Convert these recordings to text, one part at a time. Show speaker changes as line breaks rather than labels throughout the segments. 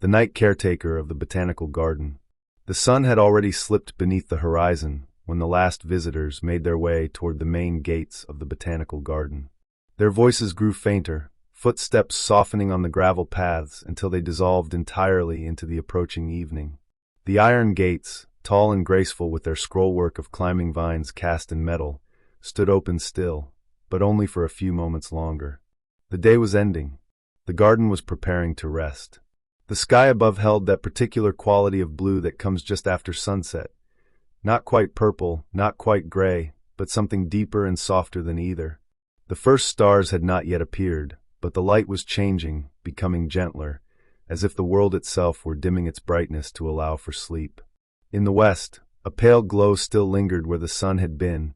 the night caretaker of the Botanical Garden. The sun had already slipped beneath the horizon when the last visitors made their way toward the main gates of the Botanical Garden. Their voices grew fainter, footsteps softening on the gravel paths until they dissolved entirely into the approaching evening. The iron gates, tall and graceful with their scrollwork of climbing vines cast in metal, stood open still, but only for a few moments longer. The day was ending. The garden was preparing to rest. The sky above held that particular quality of blue that comes just after sunset. Not quite purple, not quite gray, but something deeper and softer than either. The first stars had not yet appeared, but the light was changing, becoming gentler, as if the world itself were dimming its brightness to allow for sleep. In the west, a pale glow still lingered where the sun had been,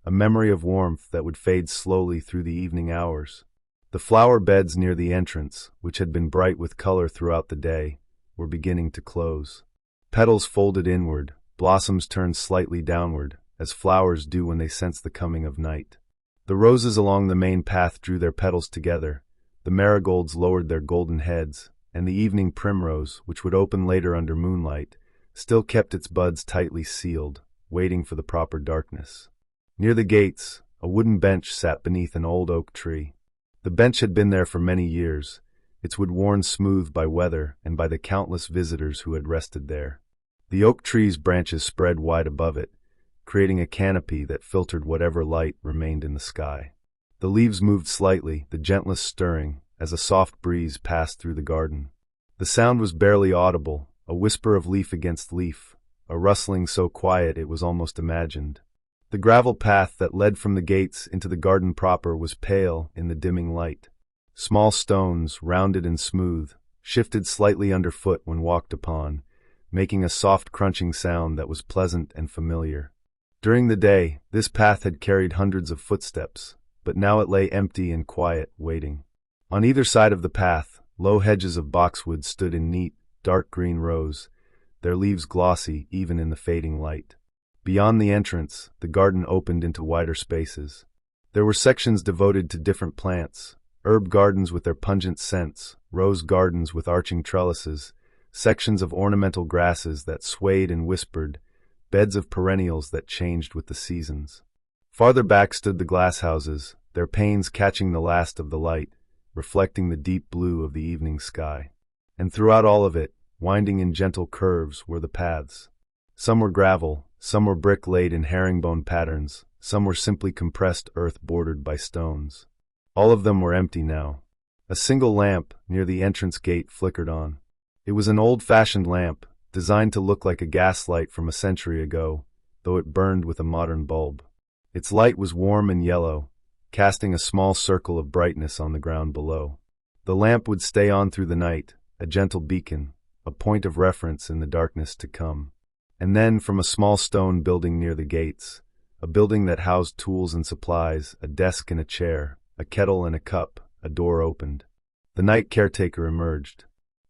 a memory of warmth that would fade slowly through the evening hours. The flower beds near the entrance, which had been bright with color throughout the day, were beginning to close. Petals folded inward, blossoms turned slightly downward, as flowers do when they sense the coming of night. The roses along the main path drew their petals together, the marigolds lowered their golden heads, and the evening primrose, which would open later under moonlight, still kept its buds tightly sealed, waiting for the proper darkness. Near the gates, a wooden bench sat beneath an old oak tree. The bench had been there for many years, its wood worn smooth by weather and by the countless visitors who had rested there. The oak tree's branches spread wide above it, creating a canopy that filtered whatever light remained in the sky. The leaves moved slightly, the gentlest stirring, as a soft breeze passed through the garden. The sound was barely audible, a whisper of leaf against leaf, a rustling so quiet it was almost imagined. The gravel path that led from the gates into the garden proper was pale in the dimming light. Small stones, rounded and smooth, shifted slightly underfoot when walked upon, making a soft crunching sound that was pleasant and familiar. During the day, this path had carried hundreds of footsteps, but now it lay empty and quiet, waiting. On either side of the path, low hedges of boxwood stood in neat, dark green rows, their leaves glossy even in the fading light. Beyond the entrance, the garden opened into wider spaces. There were sections devoted to different plants, herb gardens with their pungent scents, rose gardens with arching trellises, sections of ornamental grasses that swayed and whispered, beds of perennials that changed with the seasons. Farther back stood the glasshouses, their panes catching the last of the light, reflecting the deep blue of the evening sky. And throughout all of it, winding in gentle curves, were the paths. Some were gravel, some were brick laid in herringbone patterns, some were simply compressed earth bordered by stones. All of them were empty now. A single lamp near the entrance gate flickered on. It was an old-fashioned lamp, designed to look like a gaslight from a century ago, though it burned with a modern bulb. Its light was warm and yellow, casting a small circle of brightness on the ground below. The lamp would stay on through the night, a gentle beacon, a point of reference in the darkness to come. And then, from a small stone building near the gates, a building that housed tools and supplies, a desk and a chair, a kettle and a cup, a door opened. The night caretaker emerged.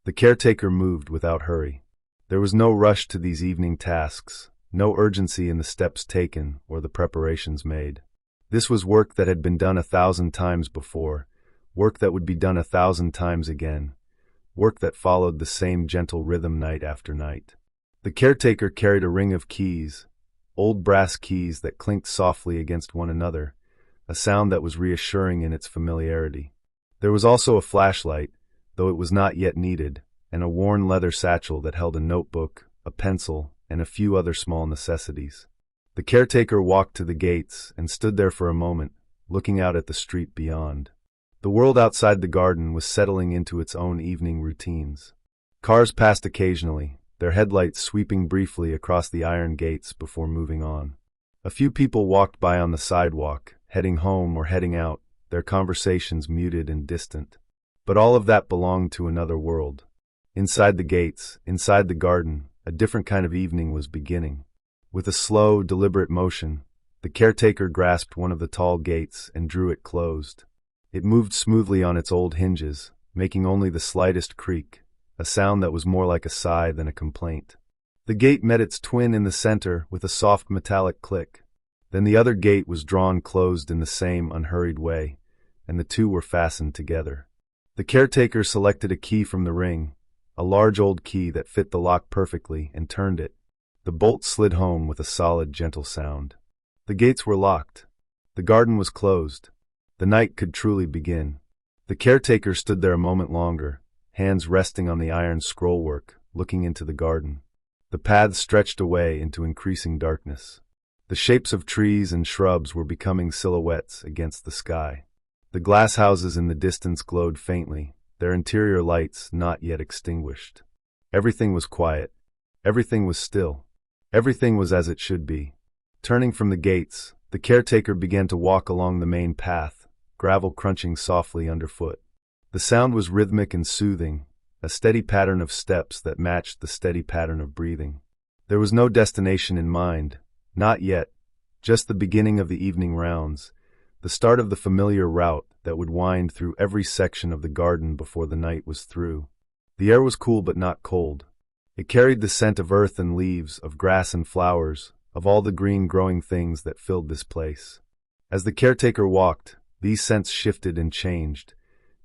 The caretaker moved without hurry. There was no rush to these evening tasks, no urgency in the steps taken or the preparations made. This was work that had been done 1,000 times before, work that would be done 1,000 times again, work that followed the same gentle rhythm night after night. The caretaker carried a ring of keys, old brass keys that clinked softly against one another, a sound that was reassuring in its familiarity. There was also a flashlight, though it was not yet needed, and a worn leather satchel that held a notebook, a pencil, and a few other small necessities. The caretaker walked to the gates and stood there for a moment, looking out at the street beyond. The world outside the garden was settling into its own evening routines. Cars passed occasionally, their headlights sweeping briefly across the iron gates before moving on. A few people walked by on the sidewalk, heading home or heading out, their conversations muted and distant. But all of that belonged to another world. Inside the gates, inside the garden, a different kind of evening was beginning. With a slow, deliberate motion, the caretaker grasped one of the tall gates and drew it closed. It moved smoothly on its old hinges, making only the slightest creak, a sound that was more like a sigh than a complaint. The gate met its twin in the center with a soft metallic click. Then the other gate was drawn closed in the same unhurried way, and the two were fastened together. The caretaker selected a key from the ring, a large old key that fit the lock perfectly, and turned it. The bolt slid home with a solid, gentle sound. The gates were locked. The garden was closed. The night could truly begin. The caretaker stood there a moment longer, hands resting on the iron scrollwork, looking into the garden. The paths stretched away into increasing darkness. The shapes of trees and shrubs were becoming silhouettes against the sky. The glasshouses in the distance glowed faintly, their interior lights not yet extinguished. Everything was quiet. Everything was still. Everything was as it should be. Turning from the gates, the caretaker began to walk along the main path, gravel crunching softly underfoot. The sound was rhythmic and soothing, a steady pattern of steps that matched the steady pattern of breathing. There was no destination in mind, not yet, just the beginning of the evening rounds, the start of the familiar route that would wind through every section of the garden before the night was through. The air was cool but not cold. It carried the scent of earth and leaves, of grass and flowers, of all the green growing things that filled this place. As the caretaker walked, these scents shifted and changed.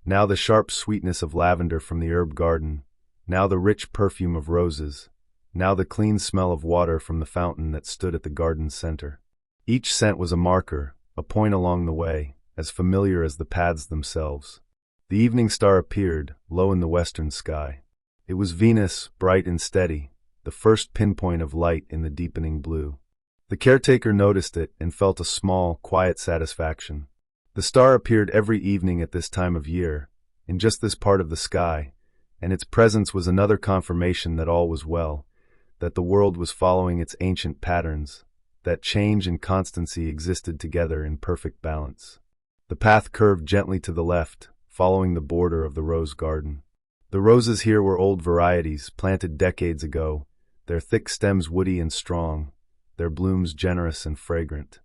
Now the sharp sweetness of lavender from the herb garden, now the rich perfume of roses, now the clean smell of water from the fountain that stood at the garden's center. Each scent was a marker, a point along the way, as familiar as the paths themselves. The evening star appeared, low in the western sky. It was Venus, bright and steady, the first pinpoint of light in the deepening blue. The caretaker noticed it and felt a small, quiet satisfaction. The star appeared every evening at this time of year, in just this part of the sky, and its presence was another confirmation that all was well, that the world was following its ancient patterns, that change and constancy existed together in perfect balance. The path curved gently to the left, following the border of the rose garden. The roses here were old varieties, planted decades ago, their thick stems woody and strong, their blooms generous and fragrant.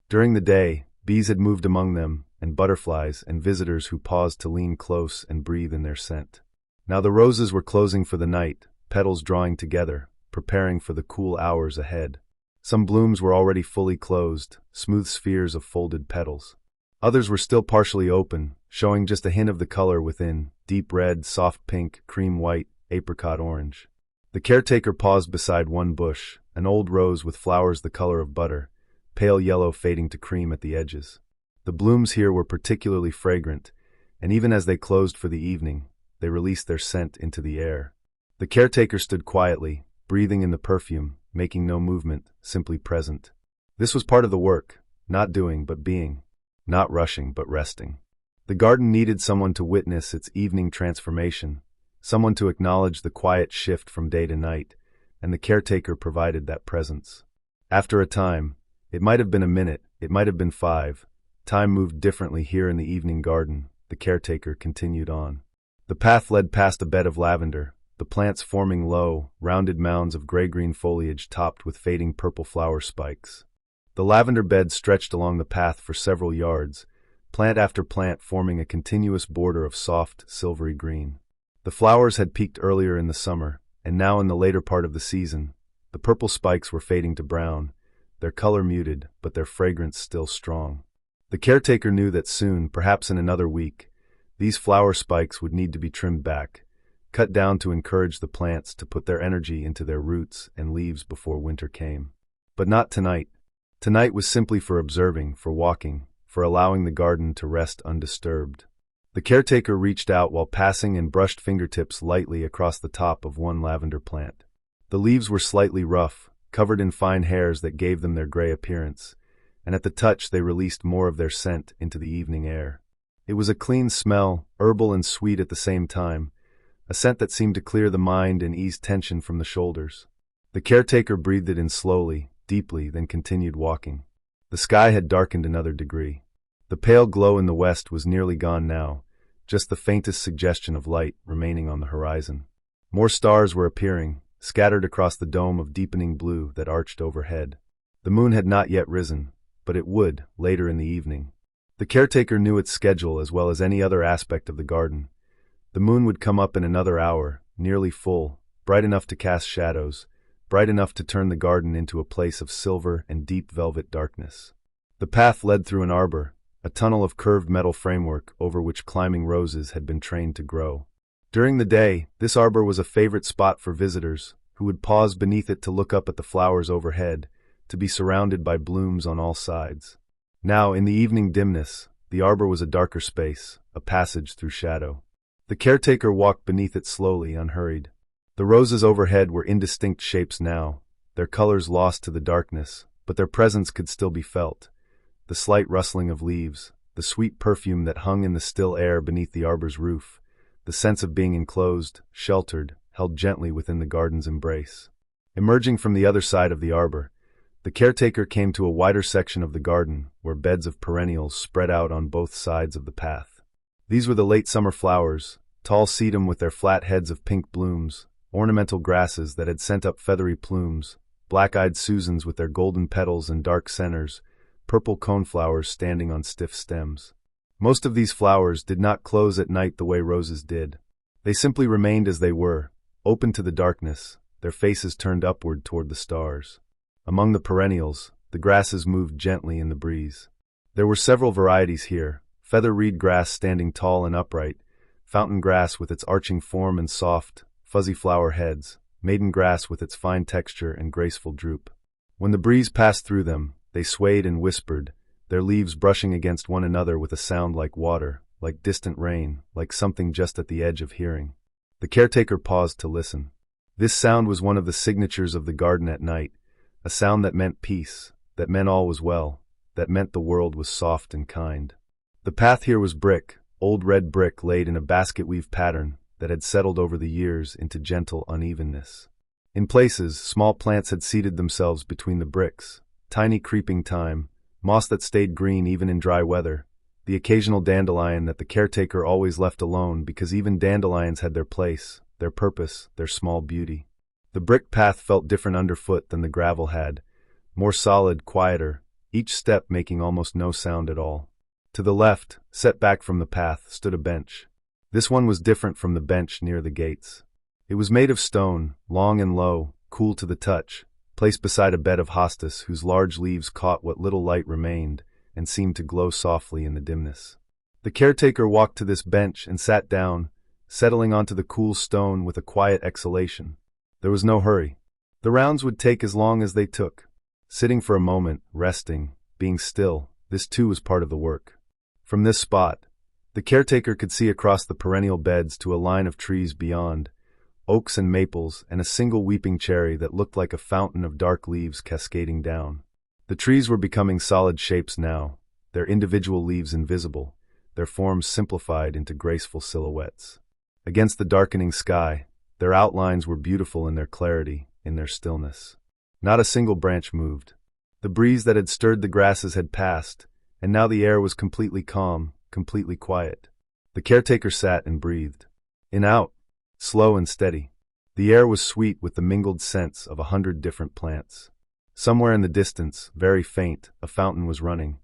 During the day, bees had moved among them, and butterflies and visitors who paused to lean close and breathe in their scent. Now the roses were closing for the night, petals drawing together, preparing for the cool hours ahead. Some blooms were already fully closed, smooth spheres of folded petals. Others were still partially open, showing just a hint of the color within, deep red, soft pink, cream white, apricot orange. The caretaker paused beside one bush, an old rose with flowers the color of butter, pale yellow fading to cream at the edges. The blooms here were particularly fragrant, and even as they closed for the evening, they released their scent into the air. The caretaker stood quietly, breathing in the perfume, making no movement, simply present. This was part of the work, not doing but being, not rushing but resting. The garden needed someone to witness its evening transformation, someone to acknowledge the quiet shift from day to night, and the caretaker provided that presence. After a time, it might have been a minute, it might have been 5, time moved differently here in the evening garden. The caretaker continued on. The path led past a bed of lavender, the plants forming low, rounded mounds of gray-green foliage topped with fading purple flower spikes. The lavender bed stretched along the path for several yards, plant after plant forming a continuous border of soft, silvery green. The flowers had peaked earlier in the summer, and now in the later part of the season, the purple spikes were fading to brown, their color muted, but their fragrance still strong. The caretaker knew that soon, perhaps in another week, these flower spikes would need to be trimmed back, cut down to encourage the plants to put their energy into their roots and leaves before winter came. But not tonight. Tonight was simply for observing, for walking, for allowing the garden to rest undisturbed. The caretaker reached out while passing and brushed fingertips lightly across the top of one lavender plant. The leaves were slightly rough, covered in fine hairs that gave them their gray appearance, and at the touch they released more of their scent into the evening air. It was a clean smell, herbal and sweet at the same time, a scent that seemed to clear the mind and ease tension from the shoulders. The caretaker breathed it in slowly, deeply, then continued walking. The sky had darkened another degree. The pale glow in the west was nearly gone now, just the faintest suggestion of light remaining on the horizon. More stars were appearing, scattered across the dome of deepening blue that arched overhead. The moon had not yet risen, but it would, later in the evening. The caretaker knew its schedule as well as any other aspect of the garden. The moon would come up in another hour, nearly full, bright enough to cast shadows, bright enough to turn the garden into a place of silver and deep velvet darkness. The path led through an arbor, a tunnel of curved metal framework over which climbing roses had been trained to grow. During the day, this arbor was a favorite spot for visitors, who would pause beneath it to look up at the flowers overhead, to be surrounded by blooms on all sides. Now, in the evening dimness, the arbor was a darker space, a passage through shadow. The caretaker walked beneath it slowly, unhurried. The roses overhead were indistinct shapes now, their colors lost to the darkness, but their presence could still be felt. The slight rustling of leaves, the sweet perfume that hung in the still air beneath the arbor's roof, the sense of being enclosed, sheltered, held gently within the garden's embrace. Emerging from the other side of the arbor, the caretaker came to a wider section of the garden where beds of perennials spread out on both sides of the path. These were the late summer flowers, tall sedum with their flat heads of pink blooms, ornamental grasses that had sent up feathery plumes, black-eyed Susans with their golden petals and dark centers, purple coneflowers standing on stiff stems. Most of these flowers did not close at night the way roses did. They simply remained as they were, open to the darkness, their faces turned upward toward the stars. Among the perennials, the grasses moved gently in the breeze. There were several varieties here, feather reed grass standing tall and upright, fountain grass with its arching form and soft, fuzzy flower heads, maiden grass with its fine texture and graceful droop. When the breeze passed through them, they swayed and whispered, their leaves brushing against one another with a sound like water, like distant rain, like something just at the edge of hearing. The caretaker paused to listen. This sound was one of the signatures of the garden at night, a sound that meant peace, that meant all was well, that meant the world was soft and kind. The path here was brick, old red brick laid in a basket-weave pattern that had settled over the years into gentle unevenness. In places, small plants had seated themselves between the bricks, tiny creeping thyme, moss that stayed green even in dry weather, the occasional dandelion that the caretaker always left alone because even dandelions had their place, their purpose, their small beauty. The brick path felt different underfoot than the gravel had, more solid, quieter, each step making almost no sound at all. To the left, set back from the path, stood a bench. This one was different from the bench near the gates. It was made of stone, long and low, cool to the touch, placed beside a bed of hostas whose large leaves caught what little light remained and seemed to glow softly in the dimness. The caretaker walked to this bench and sat down, settling onto the cool stone with a quiet exhalation. There was no hurry. The rounds would take as long as they took. Sitting for a moment, resting, being still, this too was part of the work. From this spot, the caretaker could see across the perennial beds to a line of trees beyond, oaks and maples, and a single weeping cherry that looked like a fountain of dark leaves cascading down. The trees were becoming solid shapes now, their individual leaves invisible, their forms simplified into graceful silhouettes. Against the darkening sky, their outlines were beautiful in their clarity, in their stillness. Not a single branch moved. The breeze that had stirred the grasses had passed, and now the air was completely calm, completely quiet. The caretaker sat and breathed. In out, slow and steady. The air was sweet with the mingled scents of 100 different plants. Somewhere in the distance, very faint, a fountain was running.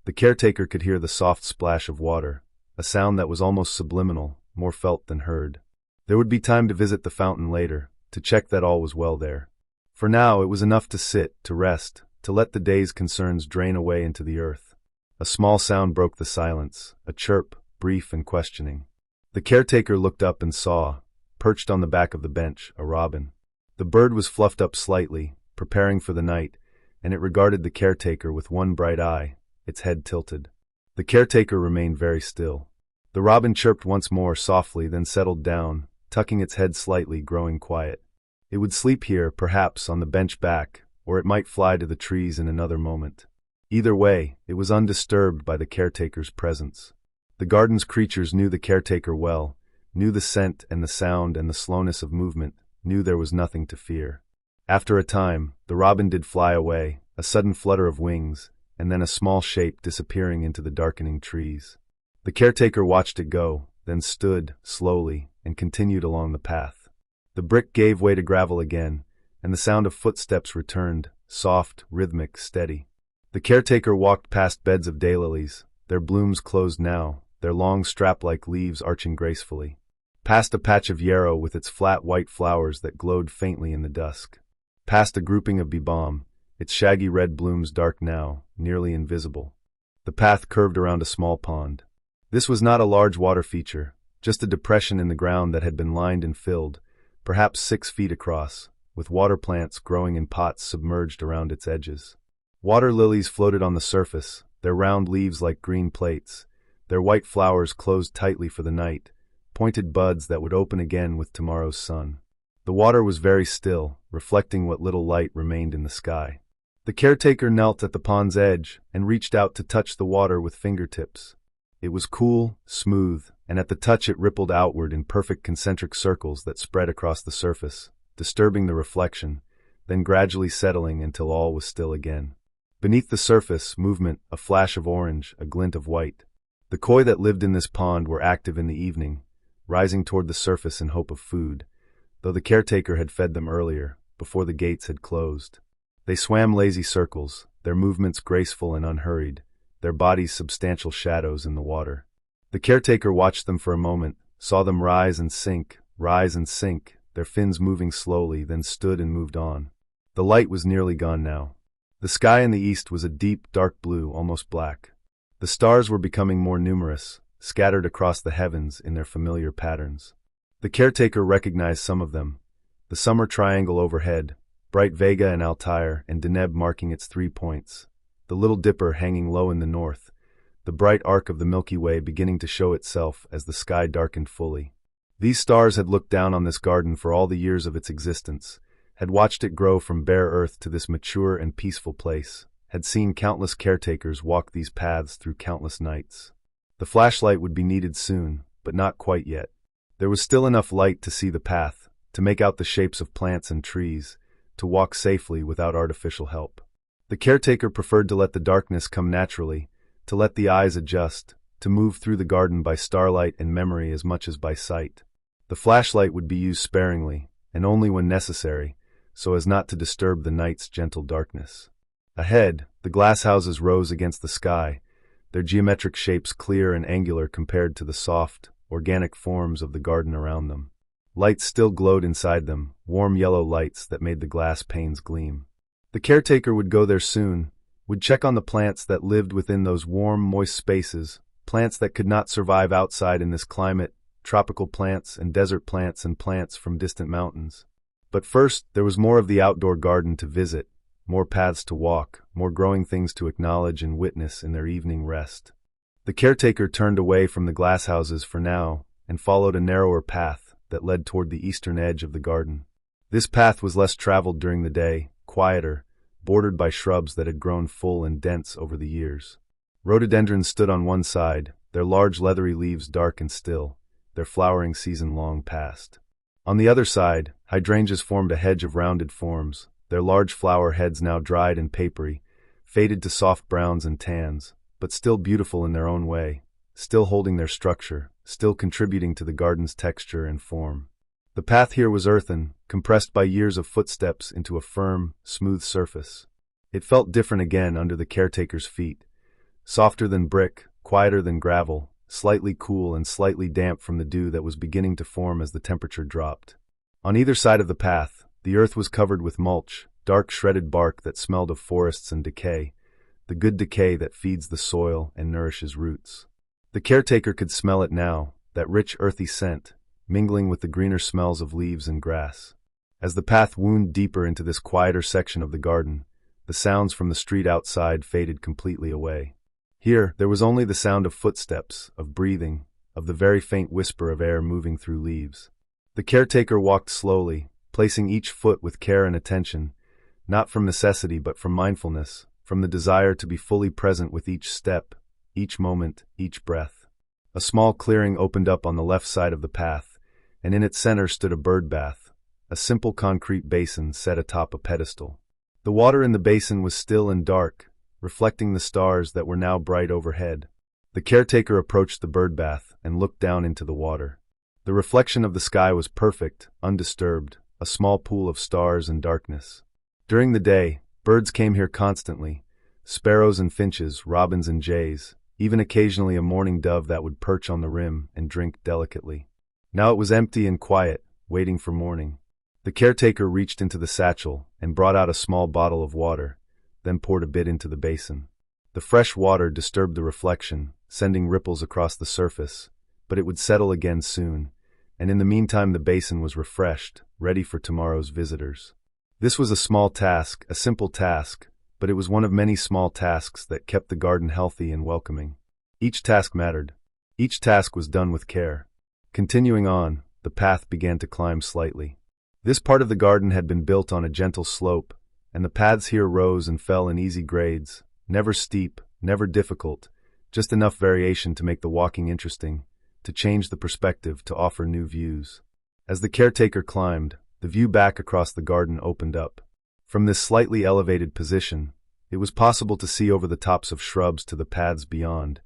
The caretaker could hear the soft splash of water, a sound that was almost subliminal, more felt than heard. There would be time to visit the fountain later, to check that all was well there. For now, it was enough to sit, to rest, to let the day's concerns drain away into the earth. A small sound broke the silence, a chirp, brief and questioning. The caretaker looked up and saw, perched on the back of the bench, a robin. The bird was fluffed up slightly, preparing for the night, and it regarded the caretaker with one bright eye, its head tilted. The caretaker remained very still. The robin chirped once more softly, then settled down, tucking its head slightly, growing quiet. It would sleep here, perhaps on the bench back, or it might fly to the trees in another moment. Either way, it was undisturbed by the caretaker's presence. The garden's creatures knew the caretaker well, knew the scent and the sound and the slowness of movement, knew there was nothing to fear. After a time, the robin did fly away, a sudden flutter of wings, and then a small shape disappearing into the darkening trees. The caretaker watched it go, then stood, slowly, and continued along the path. The brick gave way to gravel again, and the sound of footsteps returned, soft, rhythmic, steady. The caretaker walked past beds of daylilies, their blooms closed now, their long strap-like leaves arching gracefully. Past a patch of yarrow with its flat white flowers that glowed faintly in the dusk. Past a grouping of bee-balm, its shaggy red blooms dark now, nearly invisible. The path curved around a small pond. This was not a large water feature, just a depression in the ground that had been lined and filled, perhaps 6 feet across, with water plants growing in pots submerged around its edges. Water lilies floated on the surface, their round leaves like green plates, their white flowers closed tightly for the night, pointed buds that would open again with tomorrow's sun. The water was very still, reflecting what little light remained in the sky. The caretaker knelt at the pond's edge and reached out to touch the water with fingertips. It was cool, smooth, and at the touch it rippled outward in perfect concentric circles that spread across the surface, disturbing the reflection, then gradually settling until all was still again. Beneath the surface, movement, a flash of orange, a glint of white. The koi that lived in this pond were active in the evening, rising toward the surface in hope of food, though the caretaker had fed them earlier, before the gates had closed. They swam lazy circles, their movements graceful and unhurried, their bodies substantial shadows in the water. The caretaker watched them for a moment, saw them rise and sink, their fins moving slowly, then stood and moved on. The light was nearly gone now. The sky in the east was a deep, dark blue, almost black. The stars were becoming more numerous, scattered across the heavens in their familiar patterns. The caretaker recognized some of them. The summer triangle overhead, bright Vega and Altair and Deneb marking its 3 points, the Little Dipper hanging low in the north, the bright arc of the Milky Way beginning to show itself as the sky darkened fully. These stars had looked down on this garden for all the years of its existence, had watched it grow from bare earth to this mature and peaceful place, had seen countless caretakers walk these paths through countless nights. The flashlight would be needed soon, but not quite yet. There was still enough light to see the path, to make out the shapes of plants and trees, to walk safely without artificial help. The caretaker preferred to let the darkness come naturally, to let the eyes adjust, to move through the garden by starlight and memory as much as by sight. The flashlight would be used sparingly, and only when necessary, so as not to disturb the night's gentle darkness. Ahead, the glasshouses rose against the sky, their geometric shapes clear and angular compared to the soft, organic forms of the garden around them. Lights still glowed inside them, warm yellow lights that made the glass panes gleam. The caretaker would go there soon, would check on the plants that lived within those warm, moist spaces, plants that could not survive outside in this climate, tropical plants and desert plants and plants from distant mountains. But first, there was more of the outdoor garden to visit, more paths to walk, more growing things to acknowledge and witness in their evening rest. The caretaker turned away from the glasshouses for now and followed a narrower path that led toward the eastern edge of the garden. This path was less traveled during the day, quieter, bordered by shrubs that had grown full and dense over the years. Rhododendrons stood on one side, their large leathery leaves dark and still, their flowering season long past. On the other side, hydrangeas formed a hedge of rounded forms, their large flower heads now dried and papery, faded to soft browns and tans, but still beautiful in their own way, still holding their structure, still contributing to the garden's texture and form. The path here was earthen, compressed by years of footsteps into a firm, smooth surface. It felt different again under the caretaker's feet, softer than brick, quieter than gravel, slightly cool and slightly damp from the dew that was beginning to form as the temperature dropped. On either side of the path, the earth was covered with mulch, dark shredded bark that smelled of forests and decay, the good decay that feeds the soil and nourishes roots. The caretaker could smell it now, that rich earthy scent, mingling with the greener smells of leaves and grass. As the path wound deeper into this quieter section of the garden, the sounds from the street outside faded completely away. Here, there was only the sound of footsteps, of breathing, of the very faint whisper of air moving through leaves. The caretaker walked slowly, placing each foot with care and attention, not from necessity but from mindfulness, from the desire to be fully present with each step, each moment, each breath. A small clearing opened up on the left side of the path, and in its center stood a bird bath, a simple concrete basin set atop a pedestal. The water in the basin was still and dark, reflecting the stars that were now bright overhead. The caretaker approached the bird bath and looked down into the water. The reflection of the sky was perfect, undisturbed, a small pool of stars and darkness. During the day, birds came here constantly, sparrows and finches, robins and jays, even occasionally a mourning dove that would perch on the rim and drink delicately. Now it was empty and quiet, waiting for morning. The caretaker reached into the satchel and brought out a small bottle of water, then poured a bit into the basin. The fresh water disturbed the reflection, sending ripples across the surface, but it would settle again soon, and in the meantime the basin was refreshed, ready for tomorrow's visitors. This was a small task, a simple task, but it was one of many small tasks that kept the garden healthy and welcoming. Each task mattered. Each task was done with care. Continuing on, the path began to climb slightly. This part of the garden had been built on a gentle slope, and the paths here rose and fell in easy grades, never steep, never difficult, just enough variation to make the walking interesting, to change the perspective, to offer new views. As the caretaker climbed, the view back across the garden opened up. From this slightly elevated position, it was possible to see over the tops of shrubs to the paths beyond,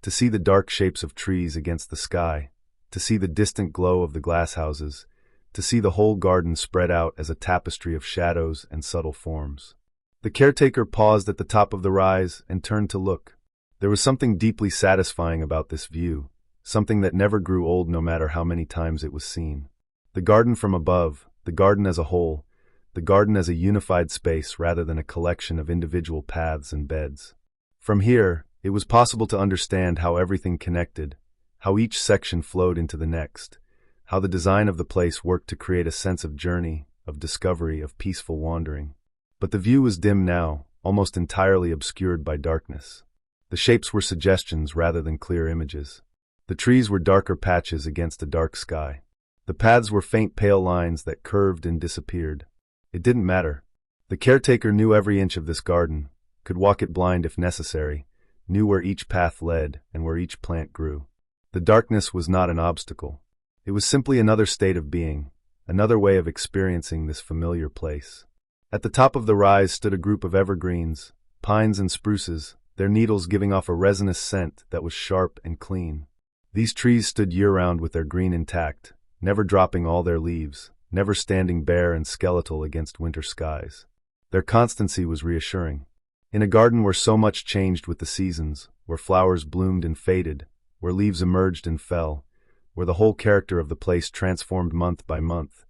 to see the dark shapes of trees against the sky, to see the distant glow of the glasshouses, to see the whole garden spread out as a tapestry of shadows and subtle forms. The caretaker paused at the top of the rise and turned to look. There was something deeply satisfying about this view, something that never grew old no matter how many times it was seen. The garden from above, the garden as a whole, the garden as a unified space rather than a collection of individual paths and beds. From here, it was possible to understand how everything connected, how each section flowed into the next, how the design of the place worked to create a sense of journey, of discovery, of peaceful wandering. But the view was dim now, almost entirely obscured by darkness. The shapes were suggestions rather than clear images. The trees were darker patches against a dark sky. The paths were faint pale lines that curved and disappeared. It didn't matter. The caretaker knew every inch of this garden, could walk it blind if necessary, knew where each path led and where each plant grew. The darkness was not an obstacle. It was simply another state of being, another way of experiencing this familiar place. At the top of the rise stood a group of evergreens, pines and spruces, their needles giving off a resinous scent that was sharp and clean. These trees stood year-round with their green intact, never dropping all their leaves, never standing bare and skeletal against winter skies. Their constancy was reassuring. In a garden where so much changed with the seasons, where flowers bloomed and faded, where leaves emerged and fell, where the whole character of the place transformed month by month,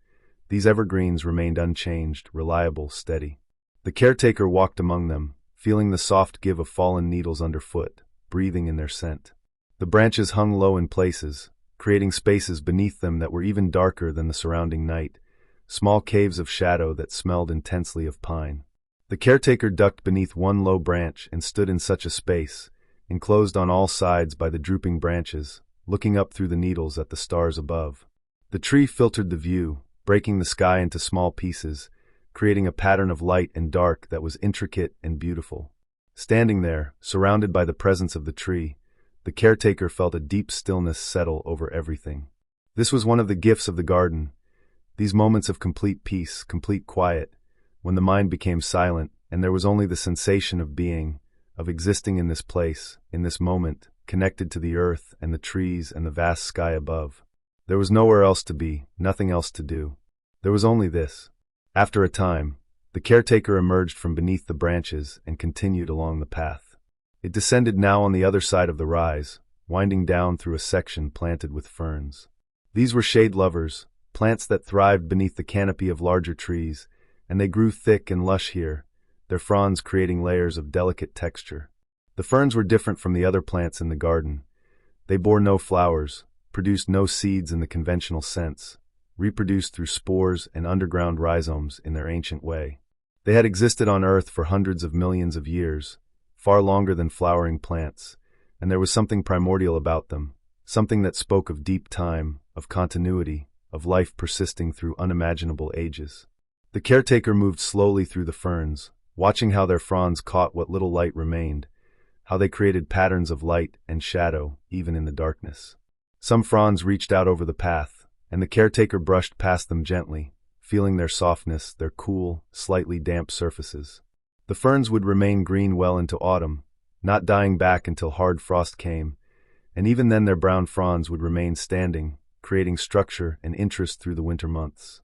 these evergreens remained unchanged, reliable, steady. The caretaker walked among them, feeling the soft give of fallen needles underfoot, breathing in their scent. The branches hung low in places, creating spaces beneath them that were even darker than the surrounding night, small caves of shadow that smelled intensely of pine. The caretaker ducked beneath one low branch and stood in such a space, enclosed on all sides by the drooping branches, looking up through the needles at the stars above. The tree filtered the view, breaking the sky into small pieces, creating a pattern of light and dark that was intricate and beautiful. Standing there, surrounded by the presence of the tree, the caretaker felt a deep stillness settle over everything. This was one of the gifts of the garden, these moments of complete peace, complete quiet, when the mind became silent and there was only the sensation of being, of existing in this place, in this moment, connected to the earth and the trees and the vast sky above. There was nowhere else to be, nothing else to do. There was only this. After a time, the caretaker emerged from beneath the branches and continued along the path. It descended now on the other side of the rise, winding down through a section planted with ferns. These were shade lovers, plants that thrived beneath the canopy of larger trees, and they grew thick and lush here, their fronds creating layers of delicate texture. The ferns were different from the other plants in the garden. They bore no flowers, produced no seeds in the conventional sense, reproduced through spores and underground rhizomes in their ancient way. They had existed on Earth for hundreds of millions of years, far longer than flowering plants, and there was something primordial about them, something that spoke of deep time, of continuity, of life persisting through unimaginable ages. The caretaker moved slowly through the ferns, watching how their fronds caught what little light remained, how they created patterns of light and shadow, even in the darkness. Some fronds reached out over the path, and the caretaker brushed past them gently, feeling their softness, their cool, slightly damp surfaces. The ferns would remain green well into autumn, not dying back until hard frost came, and even then their brown fronds would remain standing, creating structure and interest through the winter months.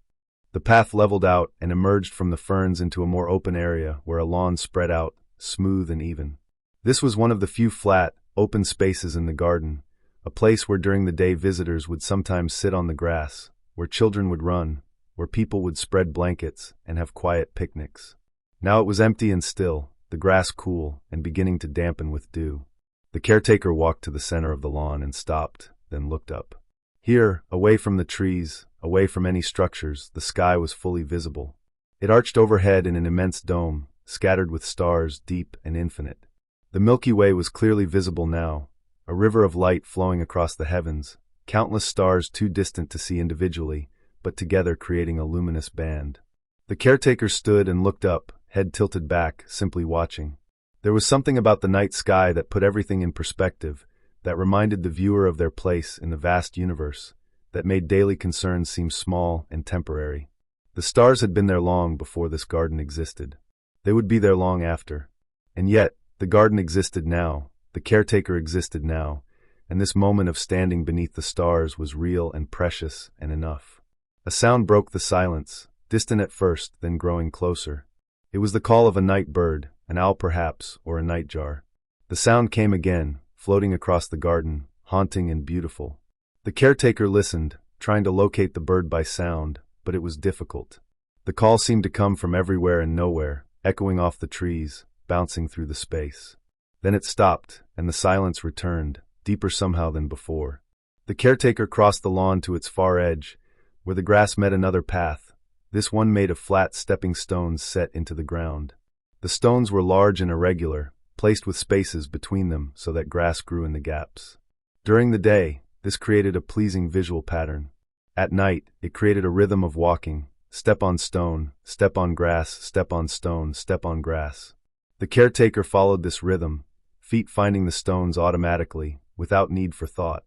The path leveled out and emerged from the ferns into a more open area where a lawn spread out, smooth and even. This was one of the few flat, open spaces in the garden, a place where during the day visitors would sometimes sit on the grass, where children would run, where people would spread blankets and have quiet picnics. Now it was empty and still, the grass cool and beginning to dampen with dew. The caretaker walked to the center of the lawn and stopped, then looked up. Here, away from the trees, away from any structures, the sky was fully visible. It arched overhead in an immense dome, scattered with stars deep and infinite. The Milky Way was clearly visible now, a river of light flowing across the heavens, countless stars too distant to see individually, but together creating a luminous band. The caretaker stood and looked up, head tilted back, simply watching. There was something about the night sky that put everything in perspective, that reminded the viewer of their place in the vast universe, that made daily concerns seem small and temporary. The stars had been there long before this garden existed. They would be there long after. And yet, the garden existed now, the caretaker existed now, and this moment of standing beneath the stars was real and precious and enough. A sound broke the silence, distant at first, then growing closer. It was the call of a night bird, an owl perhaps, or a nightjar. The sound came again, floating across the garden, haunting and beautiful. The caretaker listened, trying to locate the bird by sound, but it was difficult. The call seemed to come from everywhere and nowhere, echoing off the trees, bouncing through the space. Then it stopped, and the silence returned, deeper somehow than before. The caretaker crossed the lawn to its far edge, where the grass met another path, this one made of flat stepping stones set into the ground. The stones were large and irregular, placed with spaces between them so that grass grew in the gaps. During the day, this created a pleasing visual pattern. At night, it created a rhythm of walking, step on stone, step on grass, step on stone, step on grass. The caretaker followed this rhythm, feet finding the stones automatically, without need for thought.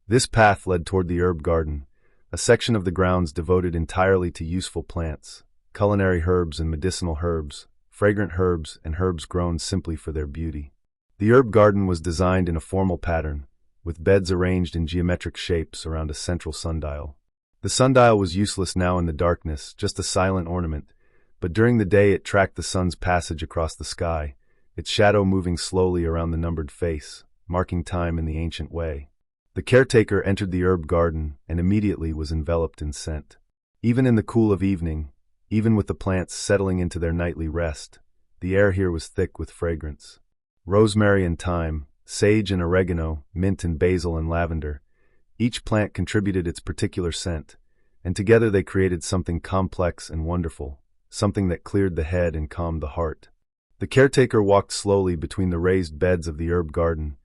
This path led toward the herb garden, a section of the grounds devoted entirely to useful plants, culinary herbs and medicinal herbs, fragrant herbs and herbs grown simply for their beauty. The herb garden was designed in a formal pattern, with beds arranged in geometric shapes around a central sundial. The sundial was useless now in the darkness, just a silent ornament, but during the day it tracked the sun's passage across the sky, its shadow moving slowly around the numbered face, marking time in the ancient way. The caretaker entered the herb garden and immediately was enveloped in scent. Even in the cool of evening, even with the plants settling into their nightly rest, the air here was thick with fragrance. Rosemary and thyme, sage and oregano, mint and basil and lavender, each plant contributed its particular scent, and together they created something complex and wonderful, something that cleared the head and calmed the heart. The caretaker walked slowly between the raised beds of the herb garden,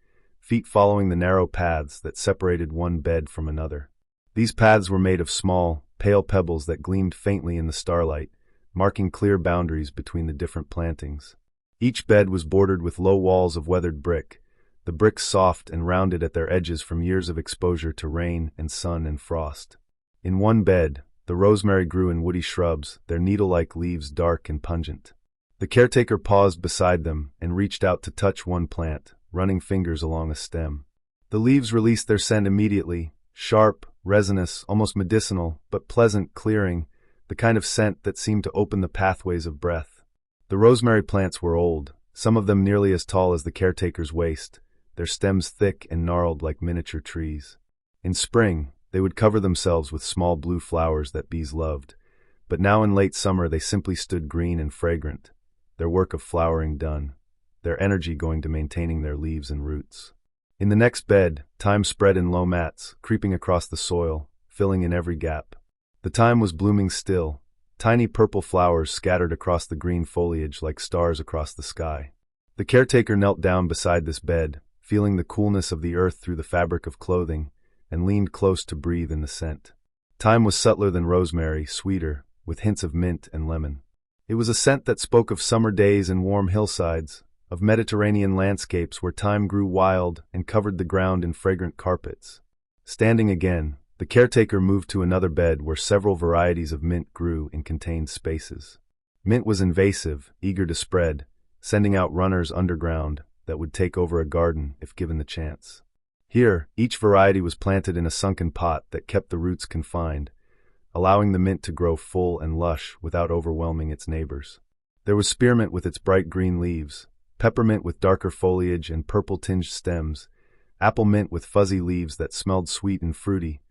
feet following the narrow paths that separated one bed from another. These paths were made of small, pale pebbles that gleamed faintly in the starlight, marking clear boundaries between the different plantings. Each bed was bordered with low walls of weathered brick, the bricks soft and rounded at their edges from years of exposure to rain and sun and frost. In one bed, the rosemary grew in woody shrubs, their needle-like leaves dark and pungent. The caretaker paused beside them and reached out to touch one plant, running fingers along a stem. The leaves released their scent immediately, sharp, resinous, almost medicinal, but pleasant, clearing, the kind of scent that seemed to open the pathways of breath. The rosemary plants were old, some of them nearly as tall as the caretaker's waist, their stems thick and gnarled like miniature trees. In spring, they would cover themselves with small blue flowers that bees loved, but now in late summer they simply stood green and fragrant, their work of flowering done, their energy going to maintaining their leaves and roots. In the next bed, thyme spread in low mats, creeping across the soil, filling in every gap. The thyme was blooming still, tiny purple flowers scattered across the green foliage like stars across the sky. The caretaker knelt down beside this bed, feeling the coolness of the earth through the fabric of clothing, and leaned close to breathe in the scent. Thyme was subtler than rosemary, sweeter, with hints of mint and lemon. It was a scent that spoke of summer days and warm hillsides, of Mediterranean landscapes where thyme grew wild and covered the ground in fragrant carpets. Standing again, the caretaker moved to another bed where several varieties of mint grew in contained spaces. Mint was invasive, eager to spread, sending out runners underground that would take over a garden if given the chance. Here, each variety was planted in a sunken pot that kept the roots confined, allowing the mint to grow full and lush without overwhelming its neighbors. There was spearmint with its bright green leaves, peppermint with darker foliage and purple-tinged stems, apple mint with fuzzy leaves that smelled sweet and fruity,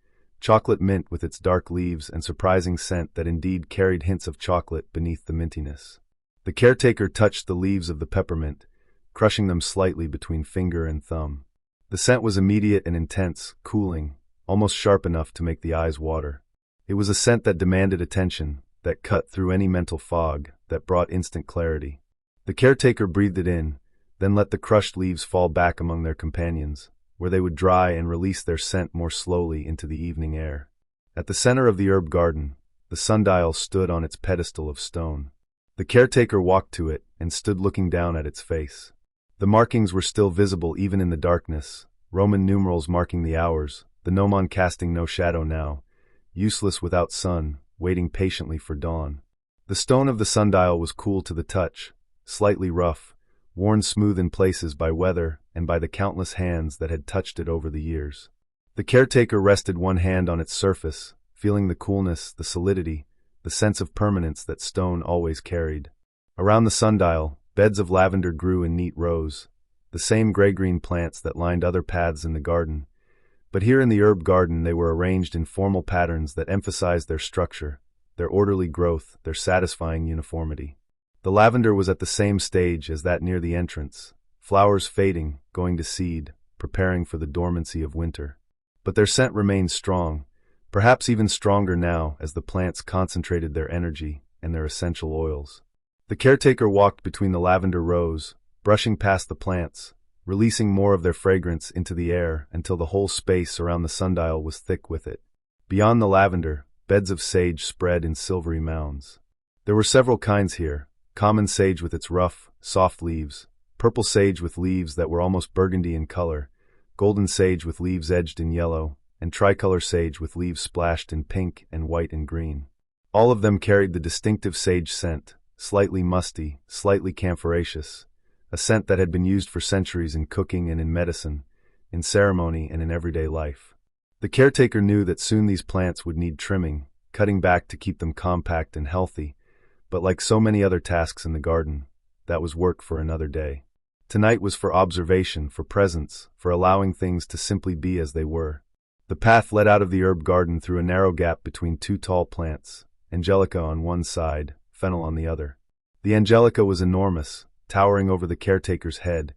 chocolate mint with its dark leaves and surprising scent that indeed carried hints of chocolate beneath the mintiness. The caretaker touched the leaves of the peppermint, crushing them slightly between finger and thumb. The scent was immediate and intense, cooling, almost sharp enough to make the eyes water. It was a scent that demanded attention, that cut through any mental fog, that brought instant clarity. The caretaker breathed it in, then let the crushed leaves fall back among their companions, where they would dry and release their scent more slowly into the evening air. At the center of the herb garden, the sundial stood on its pedestal of stone. The caretaker walked to it and stood looking down at its face. The markings were still visible even in the darkness, Roman numerals marking the hours, the gnomon casting no shadow now, useless without sun, waiting patiently for dawn. The stone of the sundial was cool to the touch, slightly rough, worn smooth in places by weather and by the countless hands that had touched it over the years. The caretaker rested one hand on its surface, feeling the coolness, the solidity, the sense of permanence that stone always carried. Around the sundial, beds of lavender grew in neat rows, the same gray-green plants that lined other paths in the garden. But here in the herb garden they were arranged in formal patterns that emphasized their structure, their orderly growth, their satisfying uniformity. The lavender was at the same stage as that near the entrance, flowers fading, going to seed, preparing for the dormancy of winter. But their scent remained strong, perhaps even stronger now as the plants concentrated their energy and their essential oils. The caretaker walked between the lavender rows, brushing past the plants, releasing more of their fragrance into the air until the whole space around the sundial was thick with it. Beyond the lavender, beds of sage spread in silvery mounds. There were several kinds here: common sage with its rough, soft leaves, purple sage with leaves that were almost burgundy in color, golden sage with leaves edged in yellow, and tricolor sage with leaves splashed in pink and white and green. All of them carried the distinctive sage scent, slightly musty, slightly camphoraceous, a scent that had been used for centuries in cooking and in medicine, in ceremony and in everyday life. The caretaker knew that soon these plants would need trimming, cutting back to keep them compact and healthy, but like so many other tasks in the garden, that was work for another day. Tonight was for observation, for presence, for allowing things to simply be as they were. The path led out of the herb garden through a narrow gap between two tall plants, angelica on one side, fennel on the other. The angelica was enormous, towering over the caretaker's head,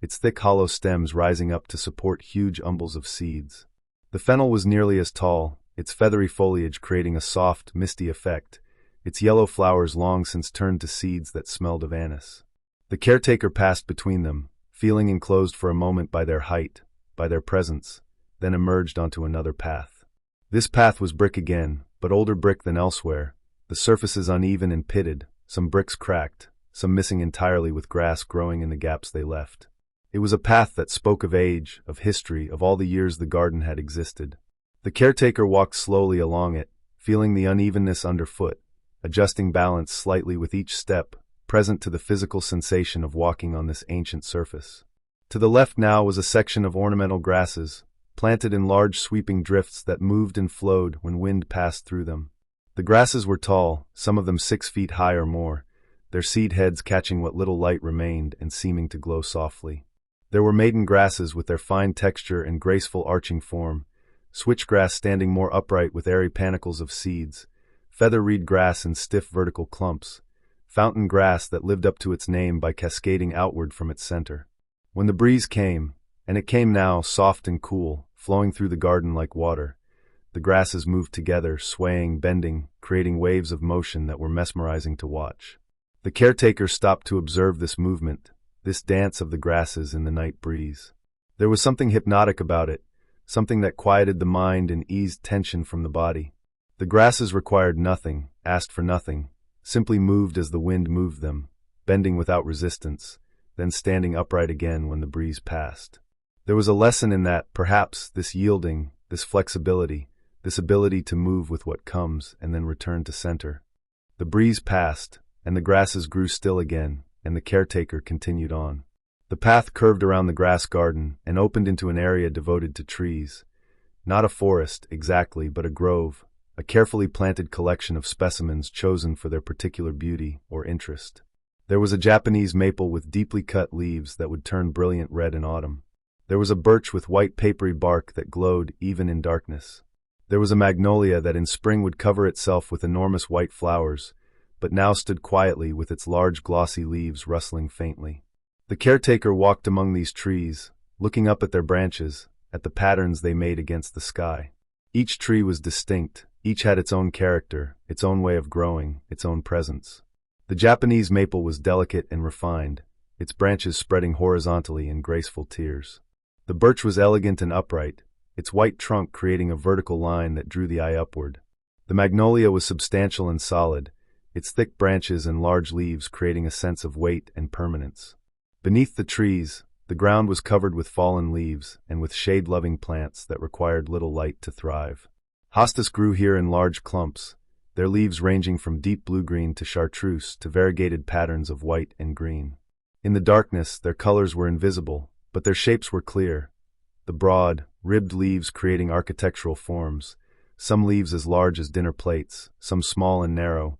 its thick hollow stems rising up to support huge umbels of seeds. The fennel was nearly as tall, its feathery foliage creating a soft, misty effect, its yellow flowers long since turned to seeds that smelled of anise. The caretaker passed between them, feeling enclosed for a moment by their height, by their presence, then emerged onto another path. This path was brick again, but older brick than elsewhere, the surfaces uneven and pitted, some bricks cracked, some missing entirely with grass growing in the gaps they left. It was a path that spoke of age, of history, of all the years the garden had existed. The caretaker walked slowly along it, feeling the unevenness underfoot, adjusting balance slightly with each step, present to the physical sensation of walking on this ancient surface. To the left now was a section of ornamental grasses, planted in large sweeping drifts that moved and flowed when wind passed through them. The grasses were tall, some of them 6 feet high or more, their seed heads catching what little light remained and seeming to glow softly. There were maiden grasses with their fine texture and graceful arching form, switchgrass standing more upright with airy panicles of seeds, feather reed grass in stiff vertical clumps, fountain grass that lived up to its name by cascading outward from its center. When the breeze came, and it came now soft and cool, flowing through the garden like water, the grasses moved together, swaying, bending, creating waves of motion that were mesmerizing to watch. The caretaker stopped to observe this movement, this dance of the grasses in the night breeze. There was something hypnotic about it, something that quieted the mind and eased tension from the body. The grasses required nothing, asked for nothing, simply moved as the wind moved them, bending without resistance, then standing upright again when the breeze passed. There was a lesson in that, perhaps, this yielding, this flexibility, this ability to move with what comes and then return to center. The breeze passed, and the grasses grew still again, and the caretaker continued on. The path curved around the grass garden and opened into an area devoted to trees. Not a forest, exactly, but a grove, a carefully planted collection of specimens chosen for their particular beauty or interest. There was a Japanese maple with deeply cut leaves that would turn brilliant red in autumn. There was a birch with white papery bark that glowed even in darkness. There was a magnolia that in spring would cover itself with enormous white flowers, but now stood quietly with its large glossy leaves rustling faintly. The caretaker walked among these trees, looking up at their branches, at the patterns they made against the sky. Each tree was distinct, each had its own character, its own way of growing, its own presence. The Japanese maple was delicate and refined, its branches spreading horizontally in graceful tiers. The birch was elegant and upright, its white trunk creating a vertical line that drew the eye upward. The magnolia was substantial and solid, its thick branches and large leaves creating a sense of weight and permanence. Beneath the trees, the ground was covered with fallen leaves and with shade-loving plants that required little light to thrive. Hostas grew here in large clumps, their leaves ranging from deep blue-green to chartreuse to variegated patterns of white and green. In the darkness, their colors were invisible, but their shapes were clear. The broad, ribbed leaves creating architectural forms, some leaves as large as dinner plates, some small and narrow,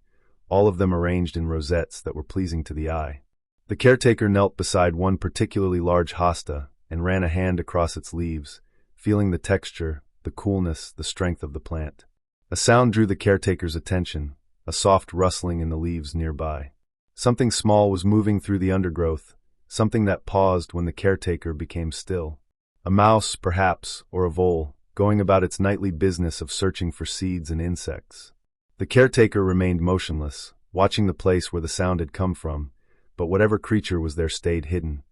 all of them arranged in rosettes that were pleasing to the eye. The caretaker knelt beside one particularly large hosta and ran a hand across its leaves, feeling the texture, the coolness, the strength of the plant. A sound drew the caretaker's attention, a soft rustling in the leaves nearby. Something small was moving through the undergrowth, something that paused when the caretaker became still. A mouse, perhaps, or a vole, going about its nightly business of searching for seeds and insects. The caretaker remained motionless, watching the place where the sound had come from, but whatever creature was there stayed hidden,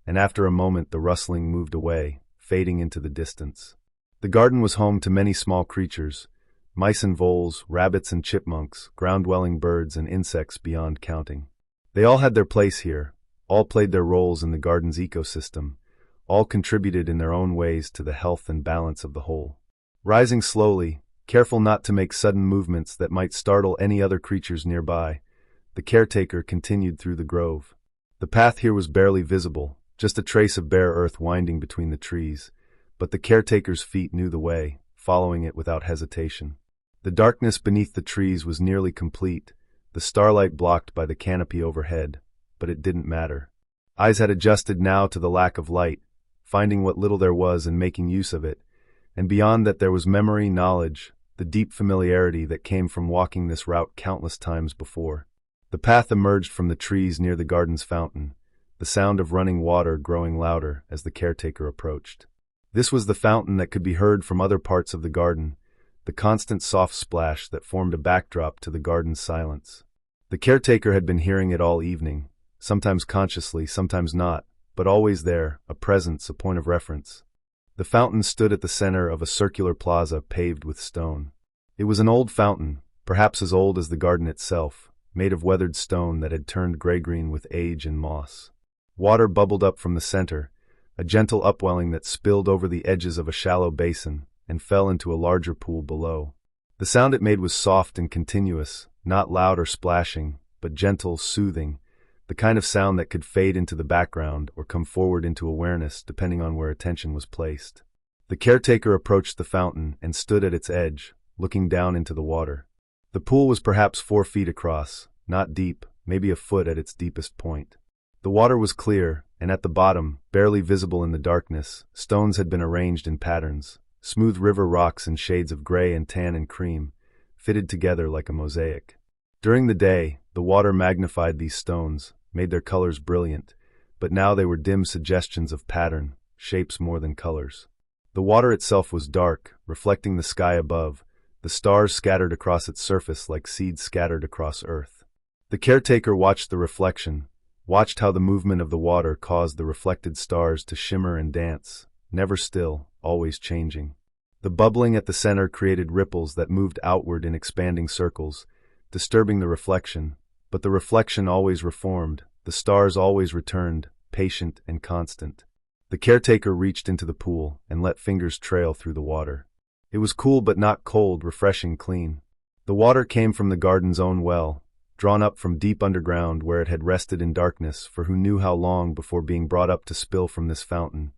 and after a moment the rustling moved away, fading into the distance. The garden was home to many small creatures, mice and voles, rabbits and chipmunks, ground-dwelling birds and insects beyond counting. They all had their place here, all played their roles in the garden's ecosystem, all contributed in their own ways to the health and balance of the whole. Rising slowly, careful not to make sudden movements that might startle any other creatures nearby, the caretaker continued through the grove. The path here was barely visible, just a trace of bare earth winding between the trees, but the caretaker's feet knew the way, following it without hesitation. The darkness beneath the trees was nearly complete, the starlight blocked by the canopy overhead, but it didn't matter. Eyes had adjusted now to the lack of light, finding what little there was and making use of it, and beyond that there was memory, knowledge, the deep familiarity that came from walking this route countless times before. The path emerged from the trees near the garden's fountain, the sound of running water growing louder as the caretaker approached. This was the fountain that could be heard from other parts of the garden, the constant soft splash that formed a backdrop to the garden's silence. The caretaker had been hearing it all evening, sometimes consciously, sometimes not, but always there, a presence, a point of reference. The fountain stood at the center of a circular plaza paved with stone. It was an old fountain, perhaps as old as the garden itself, made of weathered stone that had turned gray-green with age and moss. Water bubbled up from the center, a gentle upwelling that spilled over the edges of a shallow basin and fell into a larger pool below. The sound it made was soft and continuous, not loud or splashing, but gentle, soothing, the kind of sound that could fade into the background or come forward into awareness depending on where attention was placed. The caretaker approached the fountain and stood at its edge, looking down into the water. The pool was perhaps 4 feet across, not deep, maybe a foot at its deepest point. The water was clear, and at the bottom, barely visible in the darkness, stones had been arranged in patterns, smooth river rocks in shades of gray and tan and cream, fitted together like a mosaic. During the day, the water magnified these stones, made their colors brilliant, but now they were dim suggestions of pattern, shapes more than colors. The water itself was dark, reflecting the sky above, the stars scattered across its surface like seeds scattered across earth. The caretaker watched the reflection, watched how the movement of the water caused the reflected stars to shimmer and dance, never still, always changing. The bubbling at the center created ripples that moved outward in expanding circles, disturbing the reflection, but the reflection always reformed, the stars always returned, patient and constant. The caretaker reached into the pool and let fingers trail through the water. It was cool but not cold, refreshing, clean. The water came from the garden's own well, drawn up from deep underground where it had rested in darkness for who knew how long before being brought up to spill from this fountain,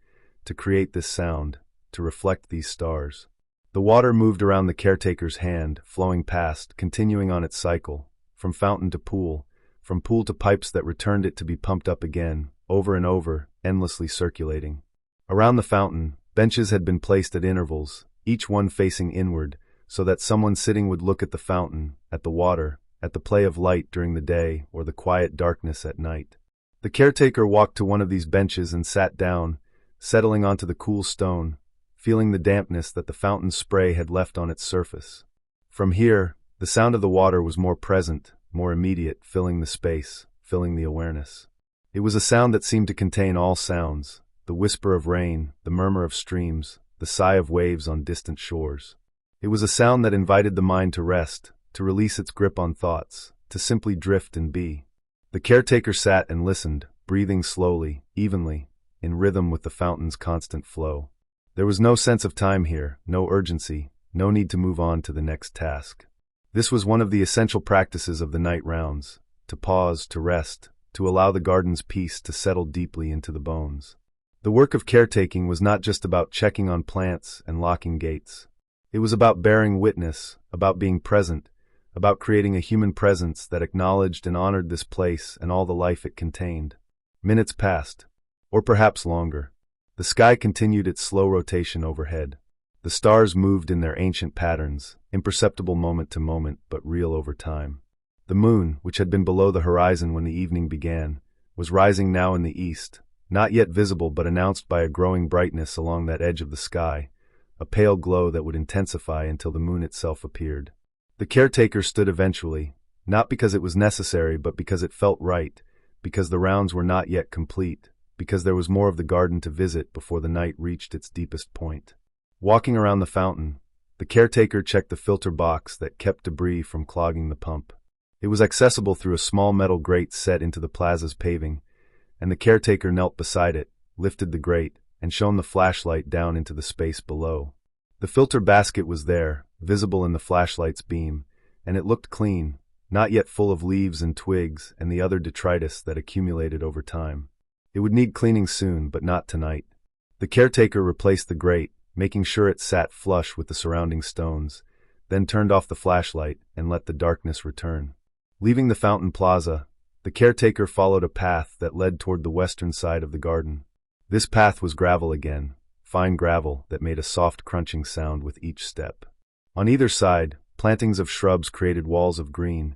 to create this sound, to reflect these stars. The water moved around the caretaker's hand, flowing past, continuing on its cycle, from fountain to pool, from pool to pipes that returned it to be pumped up again, over and over, endlessly circulating. Around the fountain, benches had been placed at intervals, each one facing inward, so that someone sitting would look at the fountain, at the water, at the play of light during the day or the quiet darkness at night. The caretaker walked to one of these benches and sat down, settling onto the cool stone, feeling the dampness that the fountain's spray had left on its surface. From here, the sound of the water was more present, more immediate, filling the space, filling the awareness. It was a sound that seemed to contain all sounds, the whisper of rain, the murmur of streams, the sigh of waves on distant shores. It was a sound that invited the mind to rest, to release its grip on thoughts, to simply drift and be. The caretaker sat and listened, breathing slowly, evenly, in rhythm with the fountain's constant flow. There was no sense of time here, no urgency, no need to move on to the next task. This was one of the essential practices of the night rounds, to pause, to rest, to allow the garden's peace to settle deeply into the bones. The work of caretaking was not just about checking on plants and locking gates. It was about bearing witness, about being present, about creating a human presence that acknowledged and honored this place and all the life it contained. Minutes passed, or perhaps longer. The sky continued its slow rotation overhead. The stars moved in their ancient patterns, imperceptible moment to moment but real over time. The moon, which had been below the horizon when the evening began, was rising now in the east, not yet visible but announced by a growing brightness along that edge of the sky, a pale glow that would intensify until the moon itself appeared. The caretaker stood eventually, not because it was necessary but because it felt right, because the rounds were not yet complete, because there was more of the garden to visit before the night reached its deepest point. Walking around the fountain, the caretaker checked the filter box that kept debris from clogging the pump. It was accessible through a small metal grate set into the plaza's paving, and the caretaker knelt beside it, lifted the grate, and shone the flashlight down into the space below. The filter basket was there, visible in the flashlight's beam, and it looked clean, not yet full of leaves and twigs and the other detritus that accumulated over time. It would need cleaning soon, but not tonight. The caretaker replaced the grate, making sure it sat flush with the surrounding stones, then turned off the flashlight and let the darkness return. Leaving the fountain plaza, the caretaker followed a path that led toward the western side of the garden. This path was gravel again, fine gravel that made a soft crunching sound with each step. On either side, plantings of shrubs created walls of green,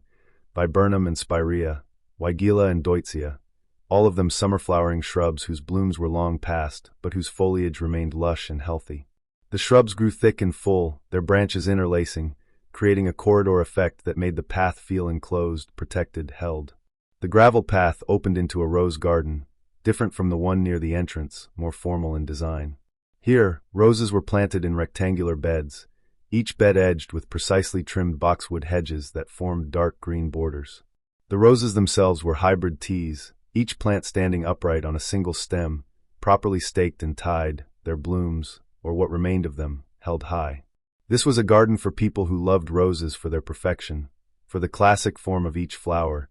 viburnum and spirea, weigela and deutzia, all of them summer-flowering shrubs whose blooms were long past, but whose foliage remained lush and healthy. The shrubs grew thick and full, their branches interlacing, creating a corridor effect that made the path feel enclosed, protected, held. The gravel path opened into a rose garden, different from the one near the entrance, more formal in design. Here, roses were planted in rectangular beds, each bed edged with precisely trimmed boxwood hedges that formed dark green borders. The roses themselves were hybrid teas, each plant standing upright on a single stem, properly staked and tied, their blooms, or what remained of them, held high. This was a garden for people who loved roses for their perfection, for the classic form of each flower,